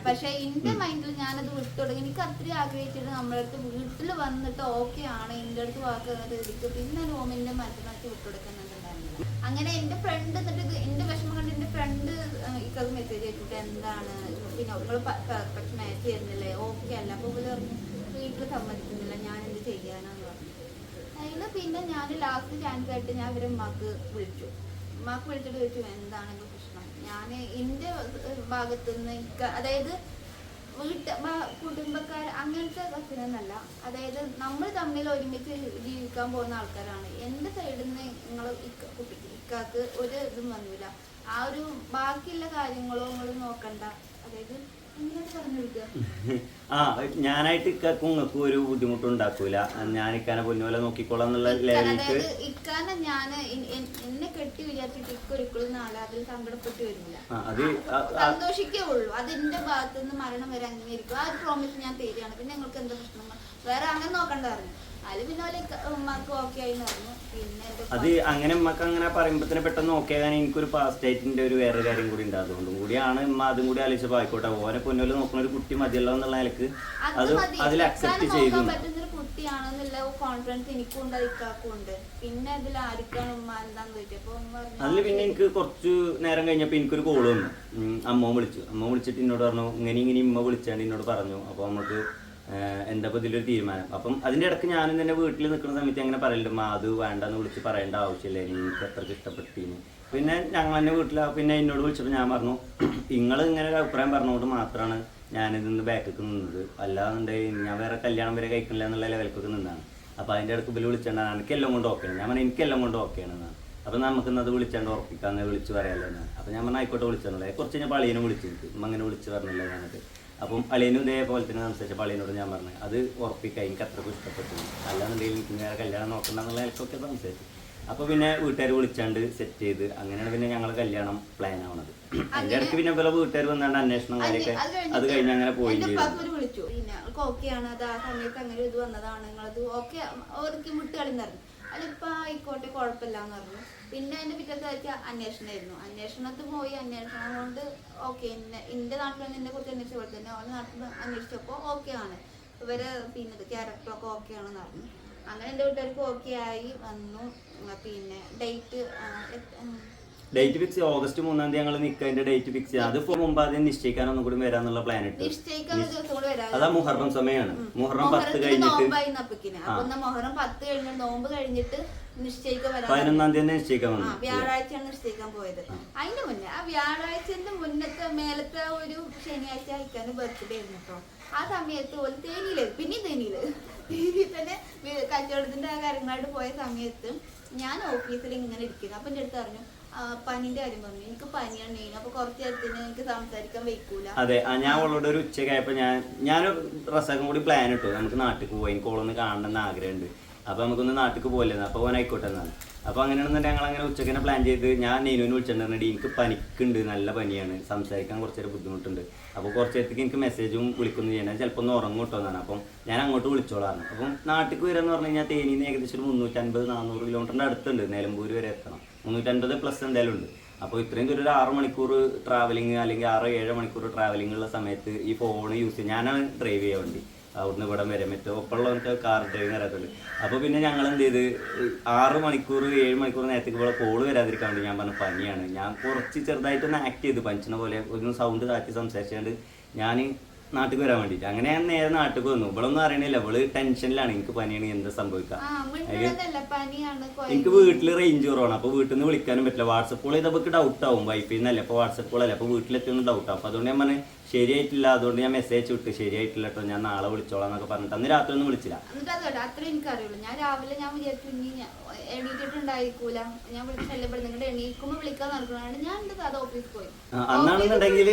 പക്ഷെ എന്റെ മൈൻഡിൽ ഞാനത് വിട്ടുകൊടുക്കും. എനിക്ക് അത്രയും ആഗ്രഹിച്ചിട്ട് നമ്മളെ അടുത്ത് വീട്ടിൽ വന്നിട്ട് ഓക്കെ ആണ് എന്റെ അടുത്ത് വാക്കുന്നത് എടുക്കും. പിന്നെ റൂമിന്റെ മനസ്സിലാക്കി വിട്ടുകൊടുക്കുന്നുണ്ടായിരുന്നില്ല. അങ്ങനെ എന്റെ ഫ്രണ്ട് എന്നിട്ട് എന്റെ വിഷമം കണ്ട് എന്റെ ഫ്രണ്ട് ഇക്കത് മെസ്സേജ് അയച്ചിട്ട് എന്താണ് പിന്നെ നിങ്ങൾ പെർഫെക്റ്റ് മാച്ച് ചെയ്യുന്നില്ലേ, ഓക്കെ അല്ല. അപ്പോൾ ഇവര് പറഞ്ഞു വീട്ടിൽ സമ്മതിക്കുന്നില്ല, ഞാൻ എന്ത് ചെയ്യാനാന്ന് പറഞ്ഞു. അതിൽ പിന്നെ ഞാൻ ലാസ്റ്റ് ചാൻസ് ആയിട്ട് ഞാൻ ഇവരെ ഉമ്മാക്ക് വിളിച്ചിട്ട് ചോദിച്ചു എന്താണ് പ്രശ്നം. ഞാൻ എൻ്റെ ഭാഗത്തുനിന്ന് അതായത് കുടുംബക്കാർ അങ്ങനത്തെ കസിനല്ല, അതായത് നമ്മൾ തമ്മിൽ ഒരുമിച്ച് ജീവിക്കാൻ പോകുന്ന ആൾക്കാരാണ്. എൻ്റെ സൈഡിൽ നിന്ന് നിങ്ങൾ കുട്ടിക്ക് ഇക്കാക്ക് ഒരു ഇതും വന്നില്ല. ആ ഒരു ബാക്കിയുള്ള കാര്യങ്ങളോ നിങ്ങൾ നോക്കണ്ട. അതായത് ഞാനായിട്ട് ഇക്കും നിങ്ങൾക്കും ഒരു ബുദ്ധിമുട്ടുണ്ടാക്കൂല, ഞാൻ ഇക്കാനെ പൊന്നുപോലെ നോക്കിക്കോളാം എന്നുള്ള ലെവലിലേക്ക്. ഇക്കാനെ ഞാൻ എന്നെ കെട്ടി വിചാരിച്ചിട്ട് ഇക്കൊരിക്കലും നാളെ അതിൽ സങ്കടപ്പെട്ട് വരുന്നില്ല, സന്തോഷിക്കേ ഉള്ളൂ. അത് എന്റെ ഭാഗത്തുനിന്ന് മരണം വരെ അങ്ങനെ ഇരിക്കും. ആ ഒരു പ്രോമിസ് ഞാൻ തരികയാണ്. പിന്നെ നിങ്ങൾക്ക് എന്താ പ്രശ്നം, വേറെ അങ്ങനെ നോക്കണ്ട പറഞ്ഞു. അതിൽ പിന്നെ ഉമ്മക്ക് ഓക്കെ ആയി പറഞ്ഞു. പിന്നെ അത് അങ്ങനെ ഉമ്മക്ക് അങ്ങനെ പറയുമ്പോ തന്നെ പെട്ടെന്ന് ഓക്കെ ആകാൻ എനിക്കൊരു പാസ്റ്റ് ആയിട്ടിന്റെ ഒരു വേറെ കാര്യം കൂടി ഉണ്ട്. അതുകൊണ്ടും കൂടിയാണ് ഉമ്മ അതും കൂടി ആലോചിച്ചപ്പോൾ ആയിക്കോട്ടെ ഓനെ പൊന്നുപോലെ നോക്കുന്ന ഒരു കുട്ടി മതിയല്ലോ എന്നുള്ള നിലക്ക് അത് അതിൽ അക്സെപ്റ്റ് ചെയ്തു. പറ്റുന്നൊരു കുട്ടിയാണെന്നുള്ള കോൺഫിഡൻസ് എനിക്കും ഉണ്ട് ഇക്കാക്കും ഉണ്ട്. പിന്നെ അതിൽ ആർക്കാണ് ഉമ്മ എന്താന്ന് ചോദിച്ചപ്പോ അതിൽ പിന്നെ എനിക്ക് കുറച്ച് നേരം കഴിഞ്ഞപ്പോൾ എനിക്കൊരു കോള് വന്നു. അമ്മ വിളിച്ചിട്ട് എന്നോട് പറഞ്ഞു ഇങ്ങനെ ഉമ്മ വിളിച്ചാണ്ട് എന്നോട് പറഞ്ഞു അപ്പോൾ നമുക്ക് എന്താ ഇപ്പോൾ ഇതിലൊരു തീരുമാനം. അപ്പം അതിൻ്റെ ഇടയ്ക്ക് ഞാനും തന്നെ വീട്ടിൽ നിൽക്കുന്ന സമയത്ത് അങ്ങനെ പറയലുണ്ട് അത് വേണ്ടെന്ന് വിളിച്ച് പറയേണ്ട ആവശ്യമില്ല, എനിക്ക് അത്രയ്ക്ക് ഇഷ്ടപ്പെട്ടിന്. പിന്നെ ഞങ്ങൾ തന്നെ പിന്നെ എന്നോട് വിളിച്ചപ്പോൾ ഞാൻ പറഞ്ഞു നിങ്ങൾ ഇങ്ങനെ ഒരു അഭിപ്രായം പറഞ്ഞുകൊണ്ട് മാത്രമാണ് ഞാനിതിന്ന് ബാക്കൊക്കെ നിന്നത്, അല്ലാന്നുണ്ടെങ്കിൽ ഞാൻ വേറെ കല്യാണം വരെ കഴിക്കണില്ല എന്നുള്ള ലെവലിക്കൊക്കെ നിന്നാണ്. അപ്പോൾ അതിൻ്റെ ഇടയ്ക്ക് ബില്ല് വിളിച്ചാണ്ടാണ് എനിക്കെല്ലാം കൊണ്ട് ഓക്കെയാണ്. ഞാൻ പറഞ്ഞു എനിക്കെല്ലാം കൊണ്ട് ഓക്കെയാണെന്നാണ്. അപ്പം നമുക്കിന്നത് വിളിച്ചാണ്ട് ഉറപ്പിക്കാന്ന് വിളിച്ച് പറയാമല്ലോ എന്നാണ്. അപ്പം ഞാൻ പറഞ്ഞാൽ ആയിക്കോട്ടെ വിളിച്ചെന്നുള്ളത്. കുറച്ച് കഴിഞ്ഞപ്പോൾ അളിയനെ വിളിച്ചു എനിക്ക് അങ്ങനെ വിളിച്ച് പറഞ്ഞില്ല ഞാനത്. അപ്പം അളിയനും ഇതേപോലെ തന്നെ സംസാരിച്ചപ്പോൾ അളിയനോട് ഞാൻ പറഞ്ഞു അത് ഉറപ്പിക്കാം, എനിക്ക് അത്രയ്ക്ക് ഇഷ്ടപ്പെട്ടു, അല്ലാന്നുണ്ടെങ്കിൽ എനിക്ക് വേറെ കല്യാണം നോക്കണ്ട എന്നുള്ള എനിക്കൊക്കെ സംസാരിച്ചു. അപ്പോൾ പിന്നെ വീട്ടുകാർ വിളിച്ചാണ്ട് സെറ്റ് ചെയ്ത് അങ്ങനെയാണ് പിന്നെ ഞങ്ങൾ കല്യാണം പ്ലാൻ ആവണത്. അതിൻ്റെ ഇടയ്ക്ക് പിന്നെ പല വീട്ടുകാർ വന്നാണ്ട് അന്വേഷണം കാര്യമൊക്കെ അത് കഴിഞ്ഞ് അങ്ങനെ പോയി വിളിച്ചു. പിന്നെ ഓക്കെയാണ് അത് ആ സമയത്ത് അങ്ങനെ ഇത് വന്നതാണ് നിങ്ങളത് ഓക്കെ അവർക്ക് വിട്ടുകളിന്ന് പറഞ്ഞു. അതിപ്പോ ആയിക്കോട്ടെ കുഴപ്പമില്ലാന്ന് പറഞ്ഞു. പിന്നെ അതിന്റെ പിറ്റത്തെ ആഴ്ച അന്വേഷണമായിരുന്നു. അന്വേഷണത്തിൽ പോയി അന്വേഷണം കൊണ്ട് ഓക്കെ എന്റെ നാട്ടിൽ തന്നെ എന്നെ കുറിച്ച് അന്വേഷിച്ച പോലെ തന്നെ അവരുടെ നാട്ടിൽ അന്വേഷിച്ചപ്പോൾ ഓക്കെ ആണ്, ഇവര് പിന്നെ ക്യാരക്ടറൊക്കെ ഓക്കെ ആണെന്ന് പറഞ്ഞു. അങ്ങനെ എൻ്റെ വീട്ടുകാർക്ക് ഓക്കെ ആയി വന്നു. പിന്നെ ഡേറ്റ് ഫിക്സ് ഓഗസ്റ്റ് 3-ാം തീയതി ഞങ്ങൾ നിൽക്കുന്നതിന്റെ ഡേറ്റ് ഫിക്സ് ചെയ്യാം. അതിപ്പോ മുമ്പ് ആദ്യം നിശ്ചയിക്കാൻ ഒന്നും കൂടി വരാന്നുള്ള പ്ലാൻ ഇട്ടു. അതാ മുഹറം സമയമാണ്. മുഹറം 10 കഴിഞ്ഞിട്ട് മുഹറം 10 കഴിഞ്ഞ നോമ്പ് കഴിഞ്ഞിട്ട് 11-ാം തീയതി നിശ്ചയിക്കാൻ വന്നു. വ്യാഴാഴ്ചയാണ് നിശ്ചയിക്കാൻ പോയത്. അതിന്റെ മുന്നേ ആ വ്യാഴാഴ്ചന്റെ മുന്നത്തെ മേലത്തെ ഒരു ശനിയാഴ്ച അയക്കാനും ബർത്ത്ഡേ ആയിരുന്നു കേട്ടോ. ആ സമയത്ത് ഒരു തേനിയില് പിന്നെ തേനിയിൽ തന്നെ കച്ചവടത്തിന്റെ ആ കാര്യങ്ങളായിട്ട് പോയ സമയത്ത് ഞാൻ ഓഫീസിൽ ഇങ്ങനെ ഇരിക്കുന്നു. അപ്പൊ എന്റെ അടുത്ത് പറഞ്ഞു പനിന്റെ കാര്യം പറഞ്ഞു. എനിക്ക് പനിയാണ് മെയിൻ. അപ്പൊ കുറച്ച് നേരത്തിന് എനിക്ക് സംസാരിക്കാൻ വയ്ക്കൂല. അതെ, ഞാൻ അവളോട് ഒരു ഉച്ചക്കായപ്പോ ഞാൻ റസാക്കും കൂടി പ്ലാൻ ഇട്ടു നമുക്ക് നാട്ടിൽ പോയി എനിക്ക് ഓളൊന്ന് കാണണമെന്ന് ആഗ്രഹമുണ്ട്. അപ്പൊ നമുക്കൊന്ന് നാട്ടിൽ പോകില്ലെന്ന്. അപ്പൊ ഓൻ ആയിക്കോട്ടെ എന്നാണ്. അപ്പൊ അങ്ങനെയാണെന്നുണ്ടെങ്കിൽ ഞങ്ങൾ അങ്ങനെ ഉച്ചക്കനെ പ്ലാൻ ചെയ്ത് ഞാൻ നെയ്നുവിന് വിളിച്ചിട്ടുണ്ടെങ്കിൽ എനിക്ക് പനിക്കുണ്ട്, നല്ല പനിയാണ്, സംസാരിക്കാൻ കുറച്ചൊരു ബുദ്ധിമുട്ടുണ്ട്. അപ്പോൾ കുറച്ച് നേരത്തേക്ക് എനിക്ക് മെസ്സേജും വിളിക്കുന്നു ചെയ്യണം, ചിലപ്പോൾ ഒന്ന് ഉറങ്ങും കേട്ടോ എന്നാണ്. അപ്പം ഞാൻ അങ്ങോട്ട് വിളിച്ചോളാണ്. അപ്പം നാട്ടിൽ വരാന്ന് പറഞ്ഞു കഴിഞ്ഞാൽ തേനിന്ന് ഏകദേശം ഒരു 350-400 കിലോമീറ്ററിൻ്റെ അടുത്തുണ്ട്. നിലമ്പൂർ വരെ എത്തണം. 350+ എന്തായാലും ഉണ്ട്. അപ്പോൾ ഇത്രയും ദൂരം ഒരു 6 മണിക്കൂർ ട്രാവലിങ് അല്ലെങ്കിൽ 6-7 മണിക്കൂർ ട്രാവലിംഗ് ഉള്ള സമയത്ത് ഈ ഫോൺ യൂസ് ചെയ്യും. ഞാനാണ് ഡ്രൈവ് ചെയ്യാൻ വേണ്ടി അവിടുന്ന് ഇവിടെ വരെ പറ്റും. ഒപ്പമുള്ളവർക്ക് കാർ ഡ്രൈവിംഗ് അറിയത്തുള്ളൂ. അപ്പോൾ പിന്നെ ഞങ്ങൾ എന്ത് ചെയ്ത് 6 മണിക്കൂർ 7 മണിക്കൂർ നേരത്തേക്ക് ഇവിടെ കോള് വരാതിരിക്കാൻ വേണ്ടി ഞാൻ പറഞ്ഞു പനിയാണ്. ഞാൻ കുറച്ച് ചെറുതായിട്ടൊന്ന് ആക്ട് ചെയ്ത് പനിച്ചിന പോലെ ഒന്ന് സൗണ്ട് താറ്റി സംസാരിച്ചുകൊണ്ട് ഞാൻ നാട്ടിൽ വരാൻ വേണ്ടിട്ട്. അങ്ങനെ ഞാൻ നേരെ നാട്ടിൽ വന്നു. ഇവളൊന്നും അറിയണില്ല, ഇവള് ടെൻഷനിലാണ്, എനിക്ക് പനിയാണ് എന്താ സംഭവിക്കാം. എനിക്ക് വീട്ടിൽ റേഞ്ച് കുറവാണ്, അപ്പൊ വീട്ടിൽ നിന്ന് വിളിക്കാനും പറ്റില്ല. വാട്സപ്പ് കോൾ ചെയ്തപ്പോൾ ഡൗട്ട് ആവും, വൈഫൈ എന്നല്ല ഇപ്പൊ വാട്സപ്പ് കോൾ അല്ല, അപ്പൊ വീട്ടിലെത്തുന്ന ഡൗട്ട് ആവും. അപ്പൊ അതുകൊണ്ട് ഞാൻ പറഞ്ഞു ശരിയായിട്ടില്ല, അതുകൊണ്ട് ഞാൻ മെസ്സേജ് വിട്ട് ശരിയായിട്ടില്ല കേട്ടോ, ഞാൻ നാളെ വിളിച്ചോളാം എന്നൊക്കെ പറഞ്ഞിട്ട് അന്ന് രാത്രി ഒന്നും വിളിച്ചില്ല. അത്ര എനിക്കറിയുള്ളൂ. ഞാൻ രാവിലെ ഞാൻ വിചാരിച്ചു എണീറ്റിട്ടുണ്ടായിരിക്കൂല, ഞാൻ ശല്യപ്പെടും, നിങ്ങളുടെ എണീക്കുമ്പോ വിളിക്കാൻ നടക്കുന്നതാണ് ഞാൻ അത് ഓഫീസിൽ പോയി. അന്നാണെന്നുണ്ടെങ്കിൽ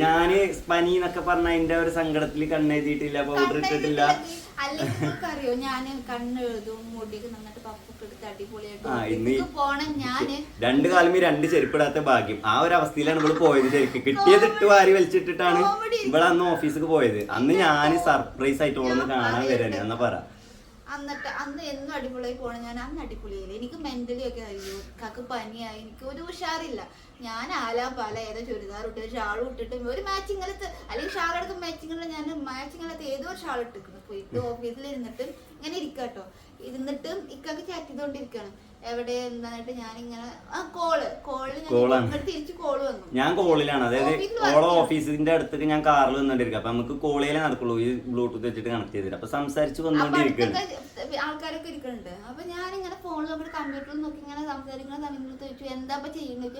ഞാന് പനി എന്നൊക്കെ പറഞ്ഞ അതിന്റെ ഒരു സങ്കടത്തിൽ കണ്ണെഴുതിയിട്ടില്ല, പൗഡർ ഇട്ടിട്ടില്ല. അല്ലെങ്കിൽ അറിയോ ഞാൻ കണ്ണെഴുതും, മുടിക്ക് നന്നിട്ട് പപ്പൊക്കെ എടുത്ത് അടിപൊളിയായിട്ട് പോണം. ഞാന് 2 കാലം 2 ചെരുപ്പിടാത്ത ഭാഗ്യം, ആ ഒരു അവസ്ഥയിലാണ് ഇവള് പോയത്. ശരിക്കും കിട്ടിയത് ഇട്ട് വാരി വലിച്ചിട്ടിട്ടാണ് ഇവിടെ അന്ന് ഓഫീസിൽ പോയത്. അന്ന് ഞാൻ സർപ്രൈസ് ആയിട്ട് ഓളൊന്ന് കാണാൻ വരാന് എന്നാ പറ. എന്നിട്ട് അന്ന് എന്നും അടിപൊളിയായി പോണം. ഞാൻ അന്ന് അടിപൊളിയായില്ല, എനിക്ക് മെന്റലി ഒക്കെ അറിയോ, കാക്ക് പനിയായി, എനിക്ക് ഒരു ഉഷാറില്ല. ഞാൻ ആലാപാല ഏതോ ചുരിദാർ ഇട്ട് ഷാളും ഇട്ടിട്ട് ഒരു മാച്ചിങ്ങലത്ത്, അല്ലെങ്കിൽ ഷാൾ എടുക്കും മാച്ചിങ്ങല, ഞാൻ മാച്ചിങ്ങലത്ത് ഏതോ ഒരു ഷാൾ ഇട്ടിരിക്കുന്നു. പോയിട്ട് ഓഫീസിൽ ഇരുന്നിട്ട് ഇങ്ങനെ ഇരിക്കാട്ടോ, ഇരുന്നിട്ട് ഇക്കൊക്കെ ചാറ്റ് ചെയ്തോണ്ടിരിക്കാണ്. എവിടെ എന്തായിട്ട് ഞാനിങ്ങനെ തിരിച്ചു കോള് വന്നു. ഞാൻ കോളിലാണ്, അതായത് ഓളെ ഓഫീസിന്റെ അടുത്തേക്ക് ഞാൻ കാറിൽ വന്നോണ്ടിരിക്കും. അപ്പൊ നമുക്ക് കോളിലേ നടക്കുള്ളൂ, ഈ ബ്ലൂടൂത്ത് വെച്ചിട്ട് കണക്ട് ചെയ്തിട്ട്. അപ്പൊ സംസാരിച്ച് വന്നോണ്ടിരിക്കുകയാണ്, ആൾക്കാരൊക്കെ ഇരിക്കുന്നുണ്ട്. അപ്പൊ ഞാനിങ്ങനെ ഫോണിൽ നമ്മുടെ കമ്പ്യൂട്ടറിൽ നോക്കി ഇങ്ങനെ സംസാരിക്കുന്ന സമയത്ത് ചോദിച്ചു എന്താ ചെയ്യുന്നത്.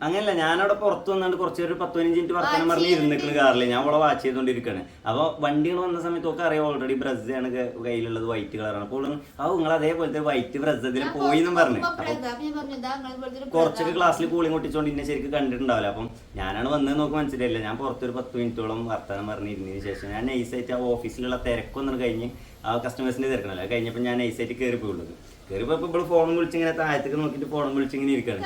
അങ്ങനല്ല, ഞാനവിടെ പുറത്ത് വന്നാണ്ട് കുറച്ച് ഒരു 10-15 മിനിറ്റ് വർത്തമാനം പറഞ്ഞ് ഇരുന്നിക്കുന്ന കാറിൽ ഞാൻ അവിടെ വാച്ച് ചെയ്തോണ്ടിരിക്കുകയാണ്. അപ്പൊ വണ്ടികൾ വന്ന സമയത്ത് ഒക്കെ അറിയാം ഓൾറെഡി ബ്രസ്സാണ് കയ്യിലുള്ളത്, വൈറ്റ് കളറാണ്. അപ്പോൾ നിങ്ങൾ അതേപോലത്തെ വൈറ്റ് ബ്രസ് ഇതിൽ പോയി പറഞ്ഞു. കുറച്ചൊക്കെ ക്ലാസ്സിൽ കൂളിങ് ഒട്ടിച്ചോണ്ട് ഇന്നെ ശരിക്കും കണ്ടിട്ടുണ്ടാവില്ല. അപ്പം ഞാനാണ് വന്നത് നോക്കി മനസ്സിലായില്ല. ഞാൻ പുറത്തൊരു 10 മിനിറ്റോളം വർത്തമാനം പറഞ്ഞിരുന്നതിന് ശേഷം ഞാൻ നൈസായിട്ട് ആ ഓഫീസിലുള്ള തിരക്കൊന്നും കഴിഞ്ഞ്, ആ കസ്റ്റമേഴ്സിന്റെ തിരക്കണല്ലോ, അത് കഴിഞ്ഞപ്പോൾ ഞാൻ നൈസായിട്ട് കയറി പോയുള്ളത്. കയറിപ്പോ ഇപ്പോൾ ഫോണും വിളിച്ചിങ്ങനെ താഴത്തേക്ക് നോക്കിയിട്ട് ഫോണും വിളിച്ചിങ്ങനെ ഇരിക്കുകയാണ്.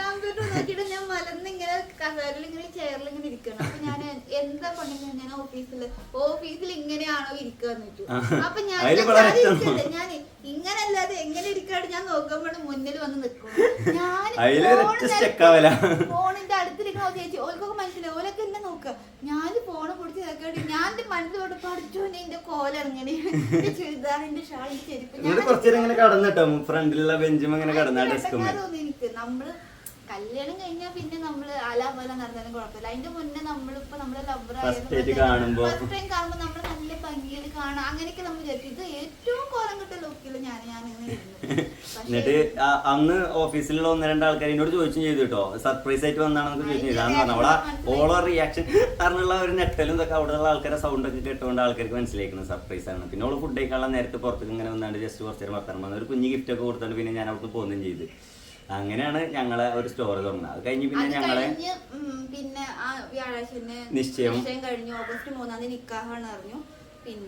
ഞാൻ മലന്നിങ്ങനെ കസേരയിലിങ്ങനെ ചെയറിലിങ്ങനെ ഇരിക്കണം. അപ്പൊ ഞാൻ എന്താ പണിന്ന് ഞാൻ ഓഫീസിൽ ഇങ്ങനെയാണോ ഇരിക്കാന്ന് വെച്ചു. അപ്പൊ ഞാൻ ഇങ്ങനെ അല്ലാതെ എങ്ങനെ ഇരിക്കാണ്ട് ഞാൻ നോക്കുമ്പോൾ മുന്നിൽ വന്ന് നിൽക്കും. ഞാൻ ഫോണിന്റെ അടുത്തിരിക്കണോ ചേച്ചി, ഓൽക്കൊക്കെ മനസ്സിലായി, ഓലൊക്കെ എന്നെ നോക്കുക. ഞാൻ ഫോണ് പിടിച്ച് നോക്കാണ്ട് ഞാൻ എന്റെ മനസ്സിലോട്ട് പഠിച്ചു എന്റെ കോലെങ്ങനെ ചുരിദാറിന്റെ ഷാളിന്റെ ചെരുപ്പ് കടന്നിട്ടോ ഫ്രണ്ടിലുള്ള ബെഞ്ചും അങ്ങനെ കടന്ന ഡെസ്കും. എനിക്ക് നമ്മള് കല്യാണം കഴിഞ്ഞാൽ പിന്നെ നമ്മള് അലാപല നടന്നാലും കുഴപ്പമില്ല. അതിന്റെ മുന്നേ നമ്മളിപ്പോ നമ്മളെ ലവറായിട്ട് കാണുമ്പോ നമ്മള് നല്ല ഭംഗിയിൽ കാണാം, അങ്ങനെയൊക്കെ നമ്മൾ വിചാരിക്കും. ഇത് ഏറ്റവും കോലം കിട്ടിയ ലുക്കില് ഞാൻ എന്നിട്ട് അന്ന് ഓഫീസിലുള്ള 1-2 ആൾക്കാർ എന്നോട് ചോദിച്ചും ചെയ്തു കേട്ടോ, സർപ്രൈസ് ആയിട്ട് വന്നാണെന്ന് ചോദിച്ചു. ഇതാന്ന് പറഞ്ഞു അവളെ ഓളോ റിയാക്ഷൻ കാരണമുള്ള ഒരു നെട്ടലും ഇതൊക്കെ അവിടെയുള്ള ആൾക്കാരെ സൗണ്ട് ഒക്കെ കേട്ടുകൊണ്ട് ആൾക്കാർക്ക് മനസ്സിലാക്കുന്നത് സർപ്രൈസ് ആണ്. പിന്നെ ഓള് ഫുഡ് കഴിക്കാനുള്ള നേരത്തെ പുറത്തേക്ക് ഇങ്ങനെ വന്നാണ്ട് ജസ്റ്റ് കുറച്ച് നേരം വർത്തമാനം വന്നു, ഒരു കുഞ്ഞു ഗിഫ്റ്റ് ഒക്കെ കൊടുത്തോണ്ട് പിന്നെ ഞാൻ അവിടുന്ന് പോകുകയും ചെയ്ത്. അങ്ങനെയാണ് ഞങ്ങളെ ഒരു സ്റ്റോറി തുടങ്ങുന്നത്. അത് കഴിഞ്ഞ് പിന്നെ ഞങ്ങളെ പിന്നെ വ്യാഴാഴ്ച നിശ്ചയം കഴിഞ്ഞു. ഓഗസ്റ്റ് 3-ാം തീയതി നിക്കാഹാണ് അറിഞ്ഞു.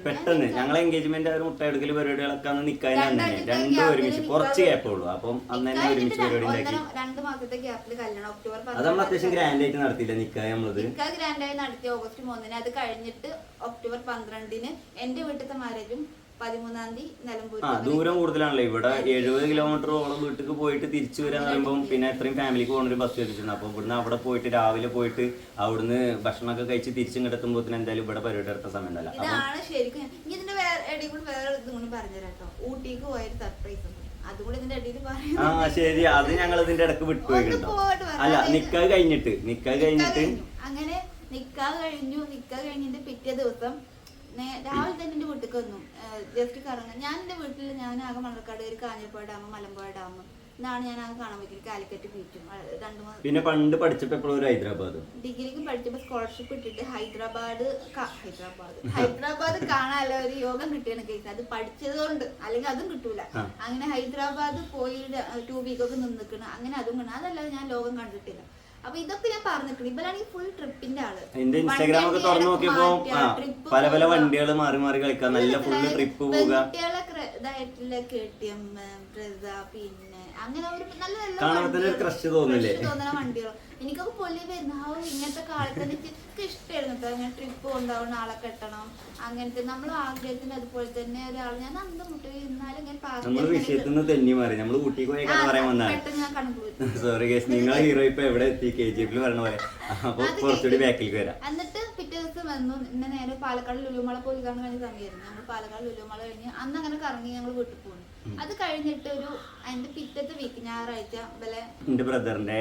പെട്ടെന്ന് ഞങ്ങളെ എൻഗേജ്മെന്റ് ഒരു മുട്ടയെടുക്കൽ പരിപാടികളൊക്കെ അന്ന് നിക്കാതെ തന്നെ രണ്ടും ഒരുമിച്ച് കുറച്ച് ഗ്യാപ്പുള്ളൂ. അപ്പം അന്ന് തന്നെ ഒരുമിച്ച് പരിപാടി ഉണ്ടാക്കി. 2 മാസത്തെ ഗ്യാപ്പിൽ കല്യാണം ഒക്ടോബർ 10 അത് നമ്മൾ അത്യാവശ്യം ഗ്രാൻഡ് ആയിട്ട് നടത്തിയില്ല നിക്കാഹ്. നമ്മളത് ഗ്രാൻഡായി നടത്തി ഓഗസ്റ്റ് 3-ന്. അത് കഴിഞ്ഞിട്ട് ഒക്ടോബർ 12-ന് എന്റെ വീട്ടിലത്തെ മാരേജും 13-ാം തീയതി നിലമ്പൂർ. ദൂരം കൂടുതലാണല്ലോ, ഇവിടെ 70 കിലോമീറ്ററോളം വീട്ടിൽ പോയിട്ട് തിരിച്ചു വരാന്ന് പറയുമ്പോൾ പിന്നെ എത്രയും ഫാമിലിക്ക് പോകുന്ന ഒരു ബസ് വെച്ചിട്ടുണ്ട്. അപ്പൊ ഇവിടുന്ന് അവിടെ പോയിട്ട് രാവിലെ പോയിട്ട് അവിടുന്ന് ഭക്ഷണമൊക്കെ കഴിച്ച് തിരിച്ചിങ്ങെത്തുമ്പോഴത്തേന് എന്തായാലും ഇവിടെ പരിപാടി എടുത്ത സമയം ഉണ്ടല്ലോ. ഇതാണ് ശരിക്കും. ഇതിന്റെ ഇടയിൽ കൂടി വേറെ ഇതും കൂടി പറഞ്ഞുതരാട്ടോ, ഊട്ടിക്ക് പോയൊരു സർപ്രൈസ് ഉണ്ട്. അതുകൂടി ഇതിന്റെ ഇടയിൽ പറയാം. ശരി, അത് ഞങ്ങൾ ഇതിന്റെ ഇടക്ക് വിട്ടുപോയിട്ടോ. അല്ല, നിക്കാഹ് കഴിഞ്ഞിട്ട് അങ്ങനെ നിക്കാഹ് കഴിഞ്ഞിട്ട് പിറ്റേ ദിവസം രാവിലെ തന്നെ എന്റെ വീട്ടിലേക്ക് വന്നു. ജസ്റ്റ് കറങ്ങാൻ. ഞാൻ എന്റെ വീട്ടിൽ ഞാൻ ആകെ മണ്ണാർക്കാട്, ഒരു കാഞ്ഞിരപ്പുഴ ഡാം, മലമ്പുഴ ഡാം ഇതാണ് ഞാൻ ആകെ കാണാൻ പറ്റിയത്. കാലിക്കറ്റ് ബീച്ചും 2-3. പിന്നെ പണ്ട് പഠിച്ചപ്പോ എപ്പോഴും ഹൈദരാബാദ് ഡിഗ്രിക്ക് പഠിച്ചപ്പോ സ്കോളർഷിപ്പ് ഇട്ടിട്ട് ഹൈദരാബാദ് കാണാനുള്ള ഒരു യോഗം കിട്ടിയാണ് കേസ്. അത് പഠിച്ചതുകൊണ്ട്, അല്ലെങ്കിൽ അതും കിട്ടൂല. അങ്ങനെ ഹൈദരാബാദ് പോയി 2 വീക്കൊക്കെ നിന്നിക്കണം. അങ്ങനെ അതും കാണാം. അതല്ലാതെ ഞാൻ ലോകം കണ്ടിട്ടില്ല. അപ്പൊ ഇതൊക്കെ ഞാൻ പറഞ്ഞിട്ടുണ്ട്. ഇവരാണെങ്കിൽ ഫുൾ ട്രിപ്പിന്റെ ആള്. എന്റെ ഇൻസ്റ്റാഗ്രാം ഒക്കെ തുറന്നു നോക്കിയപ്പോ പല പല വണ്ടികൾ മാറി മാറി കളിക്കാൻ, നല്ല ഫുള്ള് ട്രിപ്പ് പോവുക. കുട്ടികളെ ഇതായിട്ടുള്ള KTM, ബ്രസ, പിന്നെ അങ്ങനെ ഒരു നല്ല നല്ല ക്രഷ് തോന്നുന്ന വണ്ടികളും എനിക്കൊക്കെ പൊലി വരുന്ന ഇങ്ങനത്തെ കാലത്ത് എനിക്ക് ഇഷ്ടമായിരുന്നു. അങ്ങനെ ട്രിപ്പ് കൊണ്ടുപോകുന്ന ആളെ കെട്ടണം, അങ്ങനത്തെ നമ്മൾ ആഗ്രഹത്തിന്. അതുപോലെ തന്നെ ഒരാൾ ഞാൻ അന്ന് മുട്ടി ഇരുന്നാലും പെട്ടെന്ന് ഞാൻ എന്നിട്ട് പിറ്റേ ദിവസം വന്നു. എന്നെ നേരെ പാലക്കാട് ലുലുമാള പോയി കാണാൻ കഴിഞ്ഞ സമയമായിരുന്നു. ഞങ്ങൾ പാലക്കാട് ലുലുമാള കഴിഞ്ഞ് അന്ന് അങ്ങനെ കറങ്ങി ഞങ്ങൾ വീട്ടിൽ പോകുന്നു. അത് കഴിഞ്ഞിട്ട് അതിന്റെ പിറ്റത്തെ വീക്ക് ഞായറാഴ്ച എന്റെ ബ്രദറിന്റെ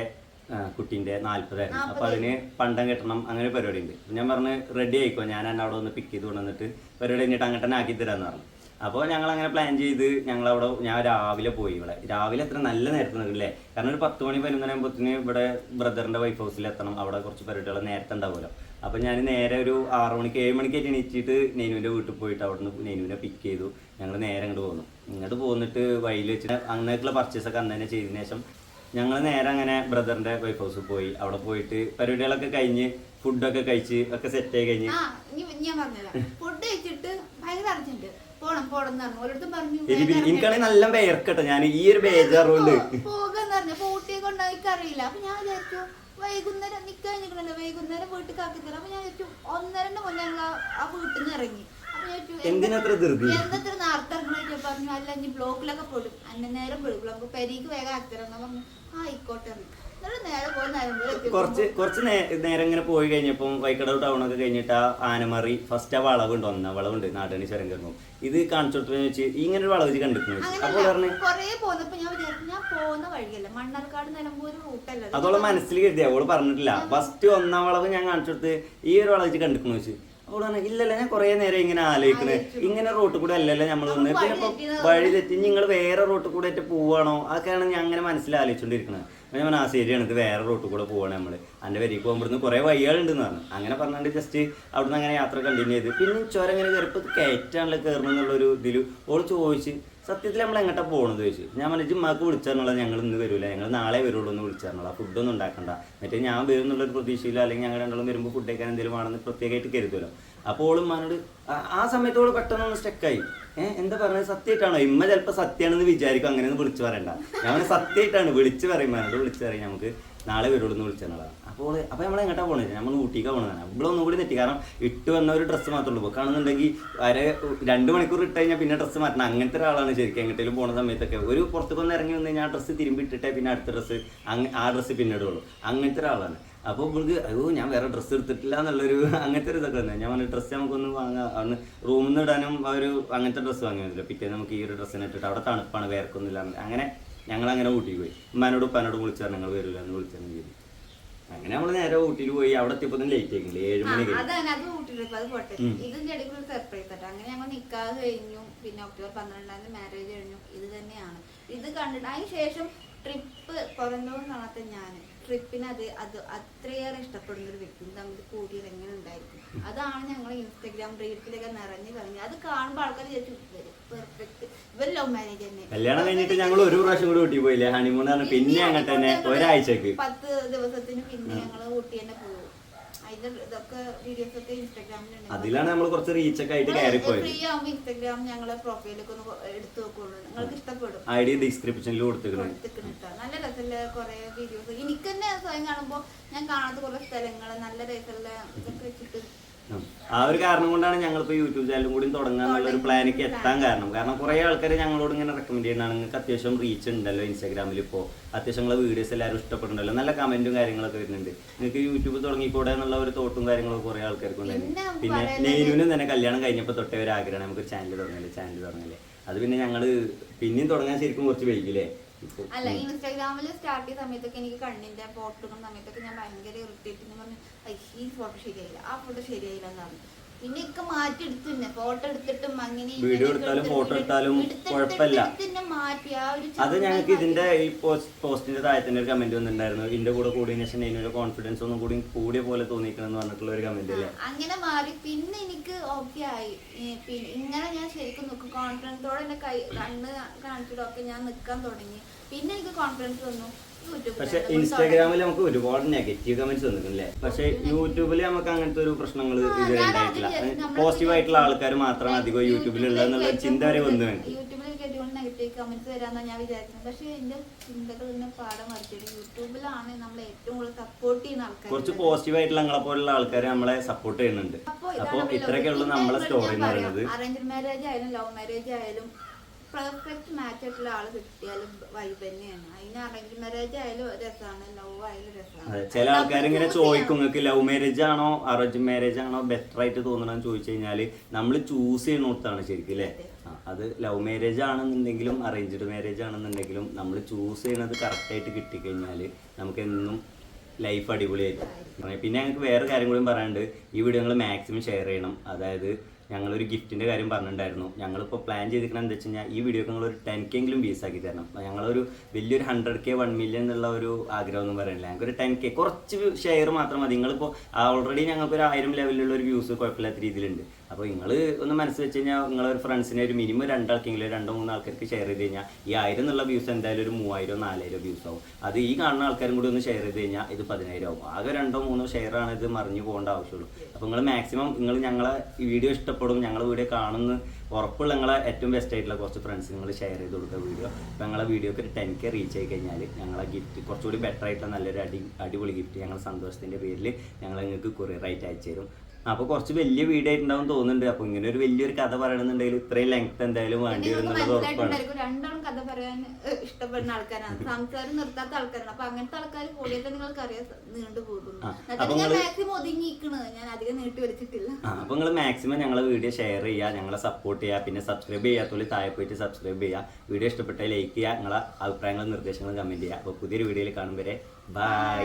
കുട്ടീൻ്റെ 40,000 അപ്പോൾ അതിന് പണ്ടം കെട്ടണം അങ്ങനെ പരിപാടി ഉണ്ട്. ഞാൻ പറഞ്ഞ് റെഡി ആയിക്കോ, ഞാൻ എന്നെ അവിടെ ഒന്ന് പിക്ക് ചെയ്ത് കൊണ്ടുവന്നിട്ട് പരിപാടി കഴിഞ്ഞിട്ട് അങ്ങനെ തന്നെ ആക്കി തരാമെന്ന് പറഞ്ഞു. അപ്പോൾ ഞങ്ങൾ അങ്ങനെ പ്ലാൻ ചെയ്ത് ഞങ്ങളവിടെ ഞാൻ രാവിലെ പോയി. ഇവിടെ രാവിലെ എത്ര നല്ല നേരത്തെ നിൽക്കില്ലേ, കാരണം ഒരു 10 മണി 11 ആകുമ്പോഴത്തേന് ഇവിടെ ബ്രദറിൻ്റെ വൈഫ് ഹൗസിൽ എത്തണം. അവിടെ കുറച്ച് പരിപാടികൾ നേരത്തെ ഉണ്ടാവുമല്ലോ. അപ്പോൾ ഞാൻ നേരെ ഒരു 6 മണിക്ക് 7 മണിക്കായിട്ട് എണീച്ചിട്ട് നെയ്നുവിൻ്റെ വീട്ടിൽ പോയിട്ട് അവിടെ നിന്ന് നെയ്നുവിനെ പിക്ക് ചെയ്തു. ഞങ്ങൾ നേരെ ഇങ്ങോട്ട് പോന്നു. ഇങ്ങോട്ട് പോന്നിട്ട് വഴിയിൽ വെച്ചിട്ട് അങ്ങനെയൊക്കെയുള്ള പർച്ചേസൊക്കെ അന്ന് തന്നെ ചെയ്തതിന് ശേഷം ഞങ്ങൾ നേരെ അങ്ങനെ ബ്രദറിൻ്റെ വൈഫ് ഹൗസിൽ പോയി. അവിടെ പോയിട്ട് പരിപാടികളൊക്കെ കഴിഞ്ഞ് ഫുഡൊക്കെ കഴിച്ച് ഒക്കെ സെറ്റായി കഴിഞ്ഞ് ഞാൻ പറഞ്ഞത് ഫുഡ് കഴിച്ചിട്ട് ഭയങ്കര അർജന്റ് എനിക്കാണെങ്കിൽ നല്ല വേർക്കട്ടെ. ഞാൻ ഈ ഒരു ബേജാറുണ്ട് പോകാന്ന് പറഞ്ഞു. ഊട്ടിയെ കൊണ്ടാക്കി അറിയില്ല. അപ്പൊ ഞാൻ വിചാരിച്ചു വൈകുന്നേരം നിക്കാൻ നിൽക്കണല്ലോ, വൈകുന്നേരം വീട്ടിൽ കാക്കി തരാം. അപ്പൊ ഞാൻ വിചാരിച്ചു 1:30 മുന്നേ ഞങ്ങൾ ആ വീട്ടിൽ നിന്ന് ഇറങ്ങി. എന്തിനത്ര എന്തത്ര നേരത്തെ ഇറങ്ങി പറഞ്ഞു. അല്ല ഇനി ബ്ലോക്കിലൊക്കെ പെടും, നേരം പെടും, നമുക്ക് പെരീക്ക് വേഗം ആക്കിത്തരാന്ന് പറഞ്ഞു. ആയിക്കോട്ടെ. കുറച്ച് നേരം ഇങ്ങനെ പോയി കഴിഞ്ഞപ്പോൾ വൈക്കടവ് ടൗണൊക്കെ കഴിഞ്ഞിട്ട് ആ ആനമറി ഫസ്റ്റ് ആ വളവുണ്ട്, വളവുണ്ട് നാടണി ചുരം കയറുമ്പോൾ ഇത് കാണിച്ചു കൊടുത്തെന്ന് വെച്ച് ഇങ്ങനെ ഒരു വളവ് കണ്ടിട്ടുണ്ട്. അപ്പോൾ പറഞ്ഞു അതോളം മനസ്സിൽ കരുതിയ അവള് പറഞ്ഞിട്ടില്ല. ഫസ്റ്റ് 1-ാം വളവ് ഞാൻ കാണിച്ചു കൊടുത്ത് ഈ ഒരു വളവ് കണ്ടിക്കുന്നു വെച്ച് അവള് പറഞ്ഞു ഇല്ലല്ല ഞാൻ കുറെ നേരം ഇങ്ങനെ ആലോചിക്കണേ, ഇങ്ങനെ റോട്ടിൽ കൂടെ അല്ലല്ലോ നമ്മൾ വന്ന്, പിന്നെ ഇപ്പൊ വഴി തെറ്റി നിങ്ങൾ വേറെ റോട്ടിൽ കൂടെ ആയിട്ട് പോവാണോ, അതൊക്കെയാണ് ഞാൻ അങ്ങനെ മനസ്സിൽ ആലോചിച്ചോണ്ടിരിക്കണത്. ഞാൻ ആ ശരിയാണ്, ഇത് വേറെ റോട്ടിൽ കൂടെ പോവാണ് നമ്മൾ, എൻ്റെ വരിക്ക് പോകുമ്പോഴന്ന് കുറേ വഴികളുണ്ടെന്ന് പറഞ്ഞു. അങ്ങനെ പറഞ്ഞാണ്ട് ജസ്റ്റ് അവിടുന്ന് അങ്ങനെ യാത്ര കണ്ടിന്യൂ ചെയ്ത് പിന്നെ ചുരം ഇങ്ങനെ കയറിപ്പോൾ കയറ്റാണല്ലോ കയറണം എന്നുള്ളൊരു ഇതിൽ ഓള് ചോദിച്ച് സത്യത്തിൽ നമ്മൾ എങ്ങോട്ടാ പോകണമെന്ന് ചോദിച്ചു. ഞാൻ പറഞ്ഞു ഉമ്മാക്ക് വിളിച്ചാറുള്ളത് ഞങ്ങൾ ഇന്ന് വരില്ല, ഞങ്ങൾ നാളെ വരുള്ളൂ എന്ന് വിളിച്ചാറുള്ള ഫുഡൊന്നും ഉണ്ടാക്കണ്ട, മറ്റേ ഞാൻ വരും എന്നുള്ളൊരു പ്രതീക്ഷയില്ല, അല്ലെങ്കിൽ ഞങ്ങൾ രണ്ടാളും വരുമ്പോൾ ഫുഡ് കഴിക്കാൻ എന്തെങ്കിലും ആണെന്ന് പ്രത്യേകമായിട്ട് കരുതുമല്ലോ. അപ്പോൾ ഓളും ഉമ്മാനോട് ആ സമയത്തോട് പെട്ടെന്നൊന്ന് സ്റ്റക്കായി. എന്താ പറയുന്നത്, സത്യമായിട്ടാണോ? ഇമ്മ ചിലപ്പോൾ സത്യമാണെന്ന് വിചാരിക്കും, അങ്ങനെയൊന്നും വിളിച്ചു പറയണ്ട. ഞാൻ സത്യമായിട്ടാണ് വിളിച്ച് പറയും, മനോട് വിളിച്ച് പറയും നമുക്ക് നാളെ വരുള്ളൂ എന്ന് വിളിച്ചതാണ്. അപ്പോൾ നമ്മൾ എങ്ങോട്ടാണ് പോകണത്, നമ്മൾ ഊട്ടിക്കാണ് പോകണതാണ്. ഇവിടെ ഒന്നും കൂടി നെറ്റി, കാരണം ഇട്ട് വന്ന ഒരു ഡ്രസ്സ് മാത്രമേ ഉള്ളൂ. കാണുന്നുണ്ടെങ്കിൽ 2 മണിക്കൂർ ഇട്ട് കഴിഞ്ഞാൽ പിന്നെ ഡ്രസ്സ് മാറ്റണം. അങ്ങനത്തെ ഒരാളാണ് ശരിക്കും. എങ്ങോട്ടെങ്കിലും പോകുന്ന സമയത്തൊക്കെ ഒരു പുറത്തേക്കൊന്ന് ഇറങ്ങി വന്നു കഴിഞ്ഞാൽ ആ ഡ്രസ്സ് തിരുമ്പി ഇട്ടിട്ടേ പിന്നെ അടുത്ത ഡ്രസ്സ് ആ ഡ്രസ്സ് പിന്നീട് ഉള്ളൂ. അങ്ങനത്തെ ഒരാളാണ്. അപ്പോൾ ഇവൾക്ക് ഞാൻ വേറെ ഡ്രസ്സ് എടുത്തിട്ടില്ല എന്നുള്ളൊരു അങ്ങനത്തെ ഒരു ഇതൊക്കെ തന്നെ. ഞാൻ പറഞ്ഞ ഡ്രസ്സ് നമുക്കൊന്ന് വാങ്ങാം, അന്ന് റൂമിൽ നിന്ന് ഇടാനും ഒരു അങ്ങനത്തെ ഡ്രസ്സ് വാങ്ങി വന്നില്ല. പിറ്റേന്ന് നമുക്ക് ഈ ഒരു ഡ്രസ്സിനെ ഇട്ടിട്ട് അവിടെ തണുപ്പാണ്, വേർക്കൊന്നുമില്ല. അങ്ങനെ ഞങ്ങളങ്ങനെ ഊട്ടിയിൽ പോയി. ഉമ്മാനോടും ഉപ്പാനോടും വിളിച്ചാൽ ഞങ്ങൾ വരില്ല എന്ന് വിളിച്ചാൽ ചെയ്തു. അങ്ങനെ നമ്മള് നേരെ ഊട്ടിയിൽ പോയി. അവിടെ എത്തിയപ്പോ ലേറ്റ് ആയില്ലേ, 7 മണി. അങ്ങനെ ഞങ്ങൾ നിക്കാഹ് കഴിഞ്ഞു. പിന്നെ ഒക്ടോബർ 12 മാരേജ് കഴിഞ്ഞു. ഇത് തന്നെയാണ്. ഇത് കണ്ടിട്ട് അതിന് ശേഷം ട്രിപ്പ് പുറന്തോന്ന് കാണാത്ത ഞാൻ ട്രിപ്പിന് അത് അത്രയേറെ ഇഷ്ടപ്പെടുന്ന ഒരു വ്യക്തി തമ്മിൽ കൂടിയത് എങ്ങനെ ഉണ്ടായിരിക്കും. അതാണ് ഞങ്ങൾ ഇൻസ്റ്റാഗ്രാം റീൽസിലൊക്കെ നിറഞ്ഞു അത് കാണുമ്പോൾ ആൾക്കാർ വിചാരിച്ചു പെർഫെക്റ്റ്, ഇവർ ലവ് മാരേജ് തന്നെ. കല്യാണം കഴിഞ്ഞിട്ട് ഞങ്ങൾ ഒരു പ്രാവശ്യം കൂടി ഊട്ടി പോയില്ലേ, ഹണിമൂണാണ്. പിന്നെ അങ്ങനെ തന്നെ ഒരാഴ്ചക്ക് 10 ദിവസത്തിന് പിന്നെ ഞങ്ങൾ ഊട്ടി തന്നെ പോകും. അതിലാണ് നമ്മൾ കുറച്ച് റീച്ചൊക്കെ ആയിട്ട് കയറിപ്പോയത്. ഇൻസ്റ്റാഗ്രാം ഞങ്ങളെ പ്രൊഫൈലൊക്കെ ഒന്ന് എടുത്തു നോക്കുള്ളൂ, നിങ്ങൾക്ക് ഇഷ്ടപ്പെടും. ഐഡി ഡിസ്ക്രിപ്ഷനിൽ കൊടുത്തിട്ടുണ്ട്. നല്ല രസമുള്ള കുറെ വീഡിയോസ് എനിക്ക് തന്നെ സ്വയം കാണുമ്പോ ഞാൻ കാണാത്ത കുറെ സ്ഥലങ്ങള് നല്ല രസമുള്ള ഇതൊക്കെ വെച്ചിട്ട് ആ ഒരു കാരണം കൊണ്ടാണ് ഞങ്ങളിപ്പോൾ യൂട്യൂബ് ചാനലും കൂടി തുടങ്ങാന്നുള്ള ഒരു പ്ലാനിക്ക് എത്താൻ കാരണം കുറേ ആൾക്കാർ ഞങ്ങളോട് ഇങ്ങനെ റെക്കമെൻഡ് ചെയ്യുന്നതാണ്. നിങ്ങൾക്ക് അത്യാവശ്യം റീച്ച് ഉണ്ടല്ലോ ഇൻസ്റ്റാഗ്രാമിൽ, ഇപ്പോൾ അത്യാവശ്യം നിങ്ങളെ വീഡിയോസ് എല്ലാവരും ഇഷ്ടപ്പെടുന്നുണ്ടല്ലോ, നല്ല കമന്റും കാര്യങ്ങളൊക്കെ വരുന്നുണ്ട്, നിങ്ങൾക്ക് യൂട്യൂബ് തുടങ്ങിക്കൂടെ എന്നുള്ള ഒരു തോട്ടും കാര്യങ്ങളൊക്കെ കുറേ ആൾക്കാർക്ക് ഉണ്ടായിരുന്നു. പിന്നെ നെയ്നുവിനും തന്നെ കല്യാണം കഴിഞ്ഞപ്പോൾ തൊട്ടേ ഒരു ആഗ്രഹമാണ് നമുക്ക് ചാനൽ തുടങ്ങല്ലേ. അത് പിന്നെ ഞങ്ങൾ പിന്നെയും തുടങ്ങാൻ ശരിക്കും കുറച്ച് വൈകില്ലേ. അല്ല, ഇൻസ്റ്റാഗ്രാമിൽ സ്റ്റാർട്ട് ചെയ്ത സമയത്തൊക്കെ എനിക്ക് കണ്ണിന്റെ ഫോട്ടോ എടുക്കുന്ന സമയത്തൊക്കെ ഞാൻ ഭയങ്കര ഇറിറ്റേറ്റ് പറഞ്ഞു, ഈ ഫോട്ടോ ശരിയായില്ല, ആ ഫോട്ടോ ശരിയായില്ല എന്നാണ്. പിന്നെ ഒക്കെ മാറ്റി എടുത്തിന്നെ ഫോട്ടോ എടുത്തിട്ടും അങ്ങനെ വീഡിയോ എടുത്താലും ഫോട്ടോ എടുത്താലും കുഴപ്പമില്ല. അത് ഞങ്ങൾക്ക് ഇതിന്റെ ഈ പോസ്റ്റിന്റെ താഴത്തിന്റെ ഒരു കമന്റ് വന്നിട്ടുണ്ടായിരുന്നു, ഇതിന്റെ കൂടെ കോർഡിനേഷൻ അതിനൊരു കോൺഫിഡൻസ് ഒന്നും കൂടി കൂടിയ പോലെ തോന്നിക്കണമെന്ന് പറഞ്ഞിട്ടുള്ള ഒരു കമന്റ് അല്ലേ. അങ്ങനെ മാറി പിന്നെ എനിക്ക് ഓക്കെ ആയി. പിന്നെ ഇങ്ങനെ ഞാൻ ശരിക്കും നോക്കും, കോൺഫിഡൻസോടെ എന്നെ കണ്ണ് കാണിച്ചിട്ടൊക്കെ ഞാൻ നിൽക്കാൻ തുടങ്ങി. പിന്നെ എനിക്ക് കോൺഫിഡൻസ് വന്നു. പക്ഷെ ഇൻസ്റ്റാഗ്രാമിൽ നമുക്ക് ഒരുപാട് നെഗറ്റീവ് കമന്റ്സ് വന്നിട്ടില്ലേ. പക്ഷെ യൂട്യൂബിൽ നമുക്ക് അങ്ങനത്തെ ഒരു പ്രശ്നങ്ങൾ ഇതുവരെ ഉണ്ടായിട്ടില്ല. പോസിറ്റീവ് ആയിട്ടുള്ള ആൾക്കാർ മാത്രമാണ് അധികം യൂട്യൂബിലുള്ളതെന്നുള്ള ചിന്ത വരെ വന്നു. യൂട്യൂബിൽ നെഗറ്റീവ് കമന്റ്സ് വരാന്നാണ് ഞാൻ വിചാരിക്കുന്നത്. പക്ഷെ എന്റെ ചിന്തകൾ തന്നെ പാഠം മറിച്ചിട്ട് യൂട്യൂബിലാണ് നമ്മളെ ഏറ്റവും കൂടുതൽ സപ്പോർട്ട് ചെയ്യുന്ന ആൾക്കാർ. കുറച്ച് പോസിറ്റീവ് ആയിട്ടുള്ള ഞങ്ങളെ പോലുള്ള ആൾക്കാർ നമ്മളെ സപ്പോർട്ട് ചെയ്യുന്നുണ്ട്. അപ്പോൾ ഇത്രയൊക്കെ ഉള്ളൂ നമ്മളെ സ്റ്റോറി എന്ന് പറയുന്നത്. അറേഞ്ച് മാരേജ് ആയാലും ലവ് മാരേജ് ആയാലും പെർഫെക്റ്റ് മാച്ച് ആയിട്ടുള്ള ആള് കിട്ടിയാലും വൈബ് തന്നെയാണ്. അതിന് അറേഞ്ച് മാരേജ് ആയാലും രസമാണ്, ലവ് ആയാലും രസമാണ്. ചില ആൾക്കാർ ഇങ്ങനെ ചോദിക്കും നിങ്ങൾക്ക് ലവ് മാരേജ് ആണോ അറേഞ്ച് മാരേജ് ആണോ ബെറ്റർ ആയിട്ട് തോന്നണമെന്ന് ചോദിച്ചു കഴിഞ്ഞാൽ നമ്മൾ ചൂസ് ചെയ്യുന്നിടത്താണ് ശരിക്കും അല്ലേ. അത് ലവ് മാരേജ് ആണെന്നുണ്ടെങ്കിലും അറേഞ്ച്ഡ് മാരേജ് ആണെന്നുണ്ടെങ്കിലും നമ്മൾ ചൂസ് ചെയ്യണത് കറക്റ്റായിട്ട് കിട്ടിക്കഴിഞ്ഞാൽ നമുക്ക് എന്നും ലൈഫ് അടിപൊളിയായിരിക്കും. പിന്നെ ഞങ്ങൾക്ക് വേറെ കാര്യം കൂടി പറയാനുണ്ട്. ഈ വീഡിയോ നിങ്ങൾ മാക്സിമം ഷെയർ ചെയ്യണം. അതായത് ഞങ്ങളൊരു ഗിഫ്റ്റിൻ്റെ കാര്യം പറഞ്ഞിട്ടുണ്ടായിരുന്നു. ഞങ്ങളിപ്പോൾ പ്ലാൻ ചെയ്തിരിക്കണം എന്താ വെച്ച് കഴിഞ്ഞാൽ ഈ വീഡിയോക്ക് നിങ്ങളൊരു 10K എങ്കിലും വ്യൂസ് ആക്കി തരണം. ഞങ്ങളൊരു വലിയൊരു 100K 1 million എന്നുള്ള ഒരു ആഗ്രഹമൊന്നും പറയുന്നില്ല. ഞങ്ങൾക്കൊരു 10K കുറച്ച് ഷെയർ മാത്രം മതി. നിങ്ങളിപ്പോൾ ഓൾറെഡി ഞങ്ങൾക്കൊരു 1000 ലെവലിലുള്ള ഒരു വ്യൂസ് കുഴപ്പമില്ലാത്ത രീതിയിലുണ്ട്. അപ്പോൾ നിങ്ങൾ ഒന്ന് മനസ്സ് വെച്ച് കഴിഞ്ഞാൽ നിങ്ങളൊരു ഫ്രണ്ട്സിനെ ഒരു മിനിമം 2 ആൾക്കെങ്കിലും 2-3 ആൾക്കാർക്ക് ഷെയർ ചെയ്ത് കഴിഞ്ഞാൽ ഈ 1000 എന്നുള്ള വ്യൂസ് എന്തായാലും ഒരു 3000-4000 വ്യൂസ് ആവും. അത് ഈ കാണുന്ന ആൾക്കാരും കൂടി ഒന്ന് ഷെയർ ചെയ്ത് കഴിഞ്ഞാൽ ഇത് 10000 ആവും. ആകെ 2-3 ഷെയർ ആണ് ഇത് മറിഞ്ഞു പോകേണ്ട ആവശ്യമുള്ളൂ. അപ്പോൾ നിങ്ങൾ മാക്സിമം നിങ്ങൾ ഞങ്ങളെ വീഡിയോ ഇഷ്ടപ്പെടും, ഞങ്ങളെ വീഡിയോ കാണുന്ന ഉറപ്പുള്ള നിങ്ങളെ ഏറ്റവും ബെസ്റ്റ് ആയിട്ടുള്ള കുറച്ച് ഫ്രണ്ട്സ് നിങ്ങൾ ഷെയർ ചെയ്ത് കൊടുക്കുക വീഡിയോ. അപ്പോൾ ഞങ്ങളെ വീഡിയോക്ക് ഒരു 10K റീച്ച് ആയി കഴിഞ്ഞാൽ ഞങ്ങളെ ഗിഫ്റ്റ് കുറച്ചുകൂടി ബെറ്റർ ആയിട്ടുള്ള നല്ലൊരു അടിപൊളി ഗിഫ്റ്റ് ഞങ്ങൾ സന്തോഷത്തിൻ്റെ പേരിൽ ഞങ്ങൾ നിങ്ങൾക്ക് കൊറിയറായിട്ട് അയച്ചു തരും. അപ്പോൾ കുറച്ച് വലിയ വീഡിയോ ആയിട്ടുണ്ടാവും തോന്നുന്നുണ്ട്. അപ്പോൾ ഇങ്ങനെ ഒരു വലിയൊരു കഥ പറയണമെന്നുണ്ടെങ്കിൽ ഇത്രയും ലെങ്ത് എന്തായാലും വേണ്ടി വരും എന്നുള്ളത് ഉറപ്പാണ്. രണ്ടാളും കഥ പറയാൻ ഇഷ്ടപ്പെടുന്ന ആൾക്കാരാണ്, സംസാരം നിർത്താത്ത ആൾക്കാരാണ്. അപ്പൊ അങ്ങനത്തെ ആൾക്കാർ കൂടിയത് നിങ്ങൾക്ക് അറിയാൻ നീണ്ടു പോകുന്നു. ഞാൻ മാക്സിമം ഒതുങ്ങിയിരിക്കണത്, ഞാൻ അധികം നീട്ടി വലിച്ചിട്ടില്ല. അപ്പോൾ നിങ്ങൾ മാക്സിമം ഞങ്ങളെ വീഡിയോ ഷെയർ ചെയ്യുക, ഞങ്ങളെ സപ്പോർട്ട് ചെയ്യുക. പിന്നെ സബ്സ്ക്രൈബ് ചെയ്യാത്തോളി താഴെ പോയിട്ട് സബ്സ്ക്രൈബ് ചെയ്യുക. വീഡിയോ ഇഷ്ടപ്പെട്ടാൽ ലൈക്ക് ചെയ്യുക, നിങ്ങളെ അഭിപ്രായങ്ങളും നിർദ്ദേശങ്ങളും കമന്റ് ചെയ്യുക. അപ്പോൾ പുതിയൊരു വീഡിയോയിൽ കാണും വരെ ബൈ.